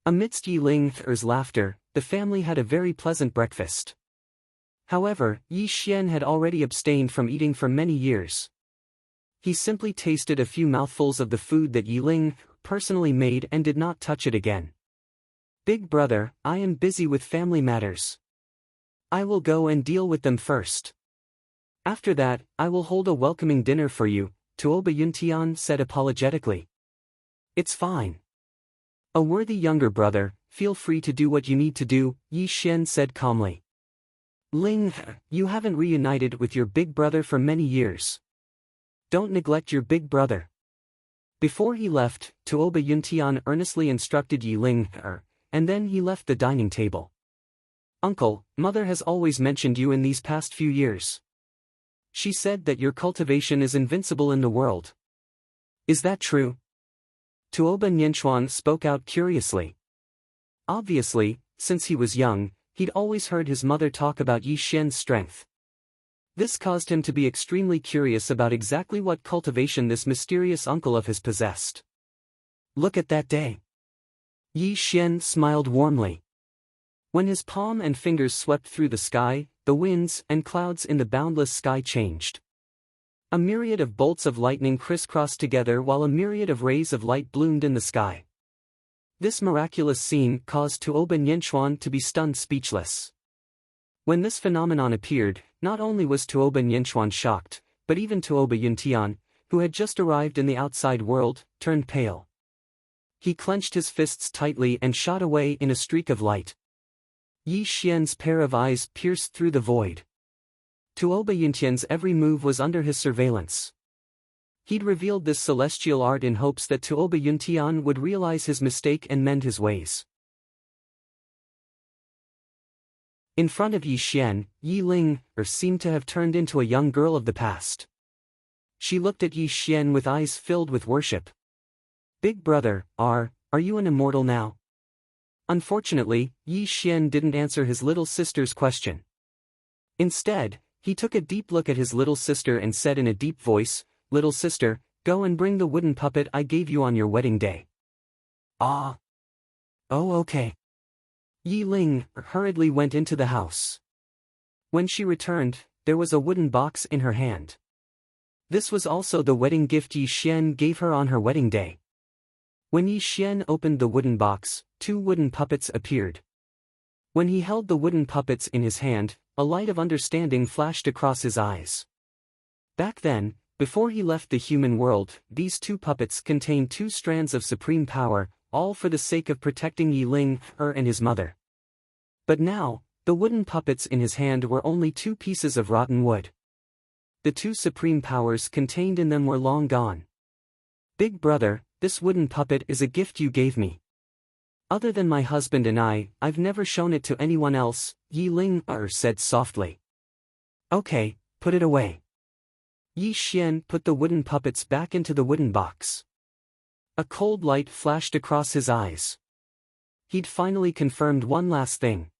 Amidst Yi Ling's laughter, the family had a very pleasant breakfast. However, Yi Xian had already abstained from eating for many years. He simply tasted a few mouthfuls of the food that Yi Ling personally made and did not touch it again. Big brother, I am busy with family matters. I will go and deal with them first. After that, I will hold a welcoming dinner for you, Tuoba Yuntian said apologetically. It's fine. A worthy younger brother, feel free to do what you need to do, Yi Xian said calmly. Ling, you haven't reunited with your big brother for many years. Don't neglect your big brother. Before he left, Tuoba Yuntian earnestly instructed Yi Ling, and then he left the dining table. Uncle, mother has always mentioned you in these past few years. She said that your cultivation is invincible in the world. Is that true? Tuoba Nianchuan spoke out curiously. Obviously, since he was young, he'd always heard his mother talk about Yi Xian's strength. This caused him to be extremely curious about exactly what cultivation this mysterious uncle of his possessed. Look at that day. Yi Xian smiled warmly. When his palm and fingers swept through the sky, the winds and clouds in the boundless sky changed. A myriad of bolts of lightning crisscrossed together while a myriad of rays of light bloomed in the sky. This miraculous scene caused Tuoba Nianchuan to be stunned speechless. When this phenomenon appeared, not only was Tuoba Nianchuan shocked, but even Tuoba Yuntian, who had just arrived in the outside world, turned pale. He clenched his fists tightly and shot away in a streak of light. Yi Xian's pair of eyes pierced through the void. Tuoba Yuntian's every move was under his surveillance. He'd revealed this celestial art in hopes that Tuoba Yuntian would realize his mistake and mend his ways. In front of Yi Xian, Yi Ling seemed to have turned into a young girl of the past. She looked at Yi Xian with eyes filled with worship. Big brother, are you an immortal now? Unfortunately, Yi Xian didn't answer his little sister's question. Instead, he took a deep look at his little sister and said in a deep voice, "Little sister, go and bring the wooden puppet I gave you on your wedding day." Ah. Oh, okay. Yi Ling hurriedly went into the house. When she returned, there was a wooden box in her hand. This was also the wedding gift Yi Xian gave her on her wedding day. When Yi Xian opened the wooden box, 2 wooden puppets appeared. When he held the wooden puppets in his hand, a light of understanding flashed across his eyes. Back then, before he left the human world, these 2 puppets contained 2 strands of supreme power, all for the sake of protecting Yi Ling and his mother. But now, the wooden puppets in his hand were only 2 pieces of rotten wood. The 2 supreme powers contained in them were long gone. Big brother, this wooden puppet is a gift you gave me. Other than my husband and I've never shown it to anyone else, Yi Ling said softly. Okay, put it away. Yi Xian put the wooden puppets back into the wooden box. A cold light flashed across his eyes. He'd finally confirmed one last thing.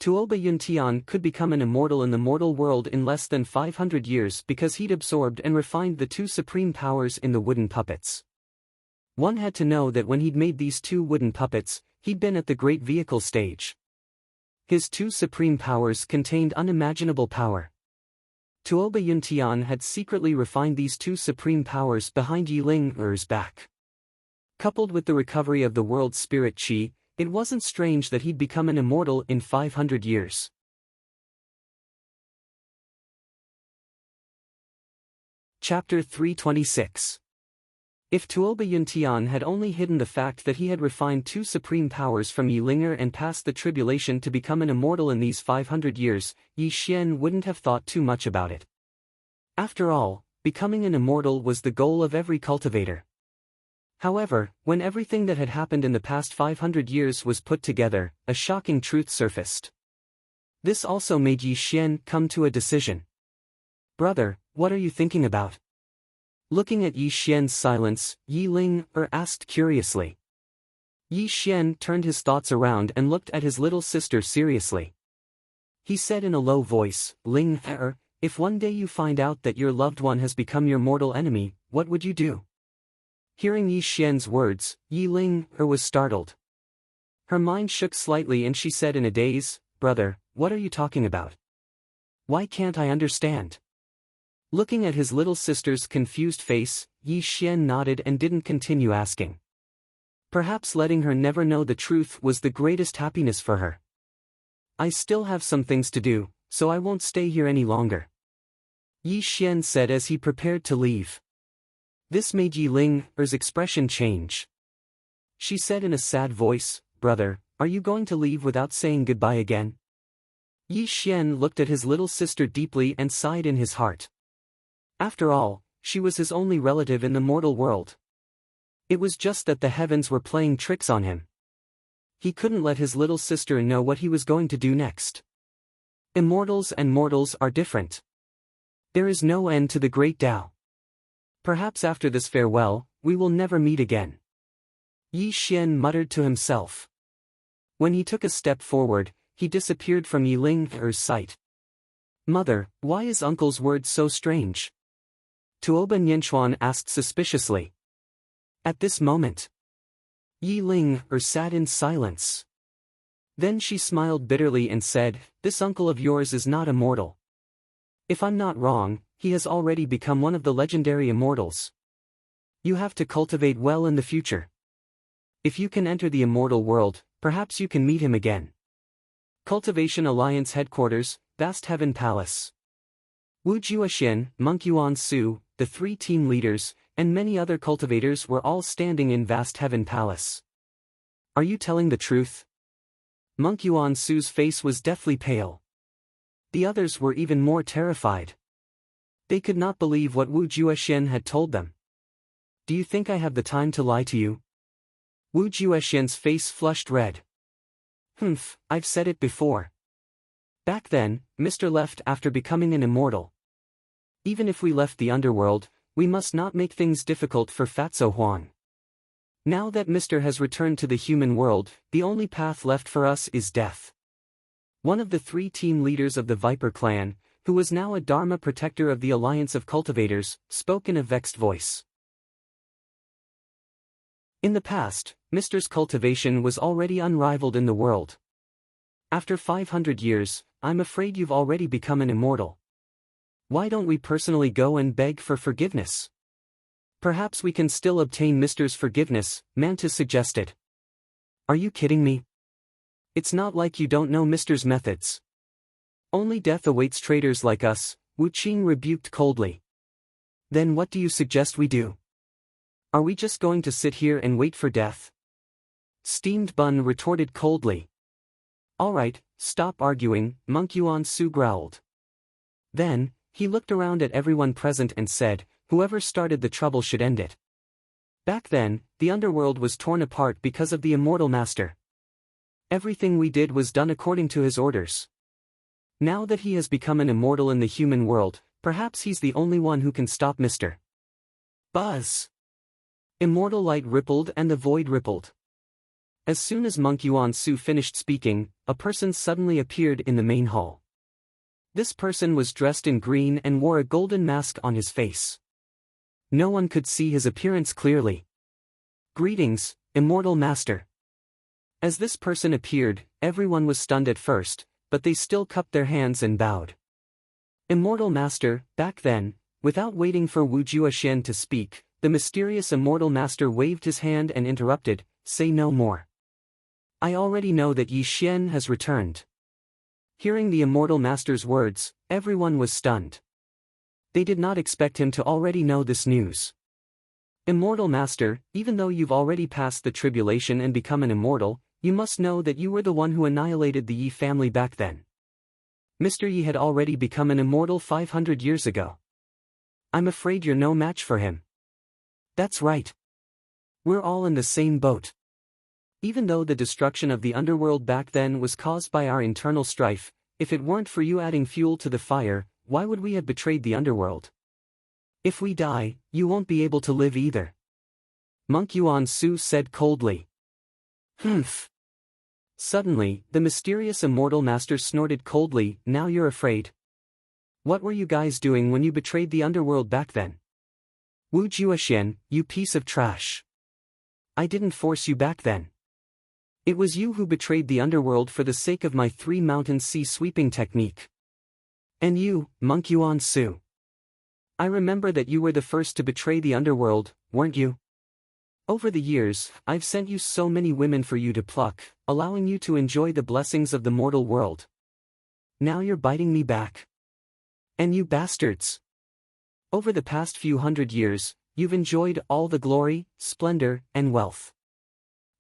Tuoba Yuntian could become an immortal in the mortal world in less than 500 years because he'd absorbed and refined the 2 supreme powers in the wooden puppets. One had to know that when he'd made these 2 wooden puppets, he'd been at the great vehicle stage. His 2 supreme powers contained unimaginable power. Tuoba Yuntian had secretly refined these 2 supreme powers behind Yi Ling's back. Coupled with the recovery of the world's spirit qi, it wasn't strange that he'd become an immortal in 500 years. Chapter 326. If Tuoba Yuntian had only hidden the fact that he had refined 2 supreme powers from Yi Linger and passed the tribulation to become an immortal in these 500 years, Yi Xian wouldn't have thought too much about it. After all, becoming an immortal was the goal of every cultivator. However, when everything that had happened in the past 500 years was put together, a shocking truth surfaced. This also made Yi Xian come to a decision. Brother, what are you thinking about? Looking at Yi Xian's silence, Yi Ling asked curiously. Yi Xian turned his thoughts around and looked at his little sister seriously. He said in a low voice, Ling, if one day you find out that your loved one has become your mortal enemy, what would you do? Hearing Yi Xian's words, Yi Ling was startled. Her mind shook slightly and she said in a daze, Brother, what are you talking about? Why can't I understand? Looking at his little sister's confused face, Yi Xian nodded and didn't continue asking. Perhaps letting her never know the truth was the greatest happiness for her. I still have some things to do, so I won't stay here any longer, Yi Xian said as he prepared to leave. This made Yi Ling's expression change. She said in a sad voice, "Brother, are you going to leave without saying goodbye again?" Yi Xian looked at his little sister deeply and sighed in his heart. After all, she was his only relative in the mortal world. It was just that the heavens were playing tricks on him. He couldn't let his little sister know what he was going to do next. Immortals and mortals are different. There is no end to the great Tao. Perhaps after this farewell, we will never meet again, Yi Xian muttered to himself. When he took a step forward, he disappeared from Yi Ling's sight. Mother, why is uncle's word so strange? Tuoba Nianchuan asked suspiciously. At this moment, Yi Ling sat in silence. Then she smiled bitterly and said, "This uncle of yours is not immortal. If I'm not wrong, he has already become one of the legendary immortals. You have to cultivate well in the future. If you can enter the immortal world, perhaps you can meet him again." Cultivation Alliance Headquarters, Vast Heaven Palace. Wu Juexian, Monk Yuan Su, the 3 team leaders, and many other cultivators were all standing in Vast Heaven Palace. Are you telling the truth? Monk Yuan Su's face was deathly pale. The others were even more terrified. They could not believe what Wu Juexian had told them. Do you think I have the time to lie to you? Wu Juexian's face flushed red. I've said it before. Back then, Mr. left after becoming an immortal. Even if we left the underworld, we must not make things difficult for Fatso Huang. Now that Mr. has returned to the human world, the only path left for us is death. One of the 3 team leaders of the Viper clan, who was now a Dharma protector of the Alliance of Cultivators, spoke in a vexed voice. In the past, Mr.'s cultivation was already unrivaled in the world. After 500 years, I'm afraid you've already become an immortal. Why don't we personally go and beg for forgiveness? Perhaps we can still obtain Mr.'s forgiveness, Mantis suggested. Are you kidding me? It's not like you don't know Mr.'s methods. Only death awaits traitors like us, Wu Qing rebuked coldly. Then what do you suggest we do? Are we just going to sit here and wait for death? Steamed Bun retorted coldly. All right, stop arguing, Monk Yuan Su growled. Then, he looked around at everyone present and said, whoever started the trouble should end it. Back then, the underworld was torn apart because of the Immortal Master. Everything we did was done according to his orders. Now that he has become an immortal in the human world, perhaps he's the only one who can stop Mr. Buzz. Immortal light rippled and the void rippled. As soon as Monk Yuan Su finished speaking, a person suddenly appeared in the main hall. This person was dressed in green and wore a golden mask on his face. No one could see his appearance clearly. Greetings, Immortal Master. As this person appeared, everyone was stunned at first, but they still cupped their hands and bowed. Immortal Master, back then, without waiting for Wu Juexian to speak, the mysterious Immortal Master waved his hand and interrupted, say no more. I already know that Yi Xian has returned. Hearing the Immortal Master's words, everyone was stunned. They did not expect him to already know this news. Immortal Master, even though you've already passed the tribulation and become an immortal, you must know that you were the one who annihilated the Yi family back then. Mr. Yi had already become an immortal 500 years ago. I'm afraid you're no match for him. That's right. We're all in the same boat. Even though the destruction of the underworld back then was caused by our internal strife, if it weren't for you adding fuel to the fire, why would we have betrayed the underworld? If we die, you won't be able to live either. Monk Yuan Su said coldly. Suddenly, the mysterious Immortal Master snorted coldly, now you're afraid. What were you guys doing when you betrayed the underworld back then? Wu Juexian, you piece of trash. I didn't force you back then. It was you who betrayed the underworld for the sake of my 3 mountain sea sweeping technique. And you, Monk Yuan Su. I remember that you were the first to betray the underworld, weren't you? Over the years, I've sent you so many women for you to pluck, allowing you to enjoy the blessings of the mortal world. Now you're biting me back. And you bastards! Over the past few hundred years, you've enjoyed all the glory, splendor, and wealth.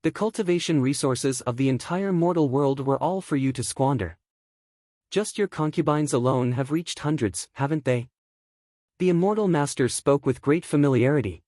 The cultivation resources of the entire mortal world were all for you to squander. Just your concubines alone have reached hundreds, haven't they? The immortal master spoke with great familiarity.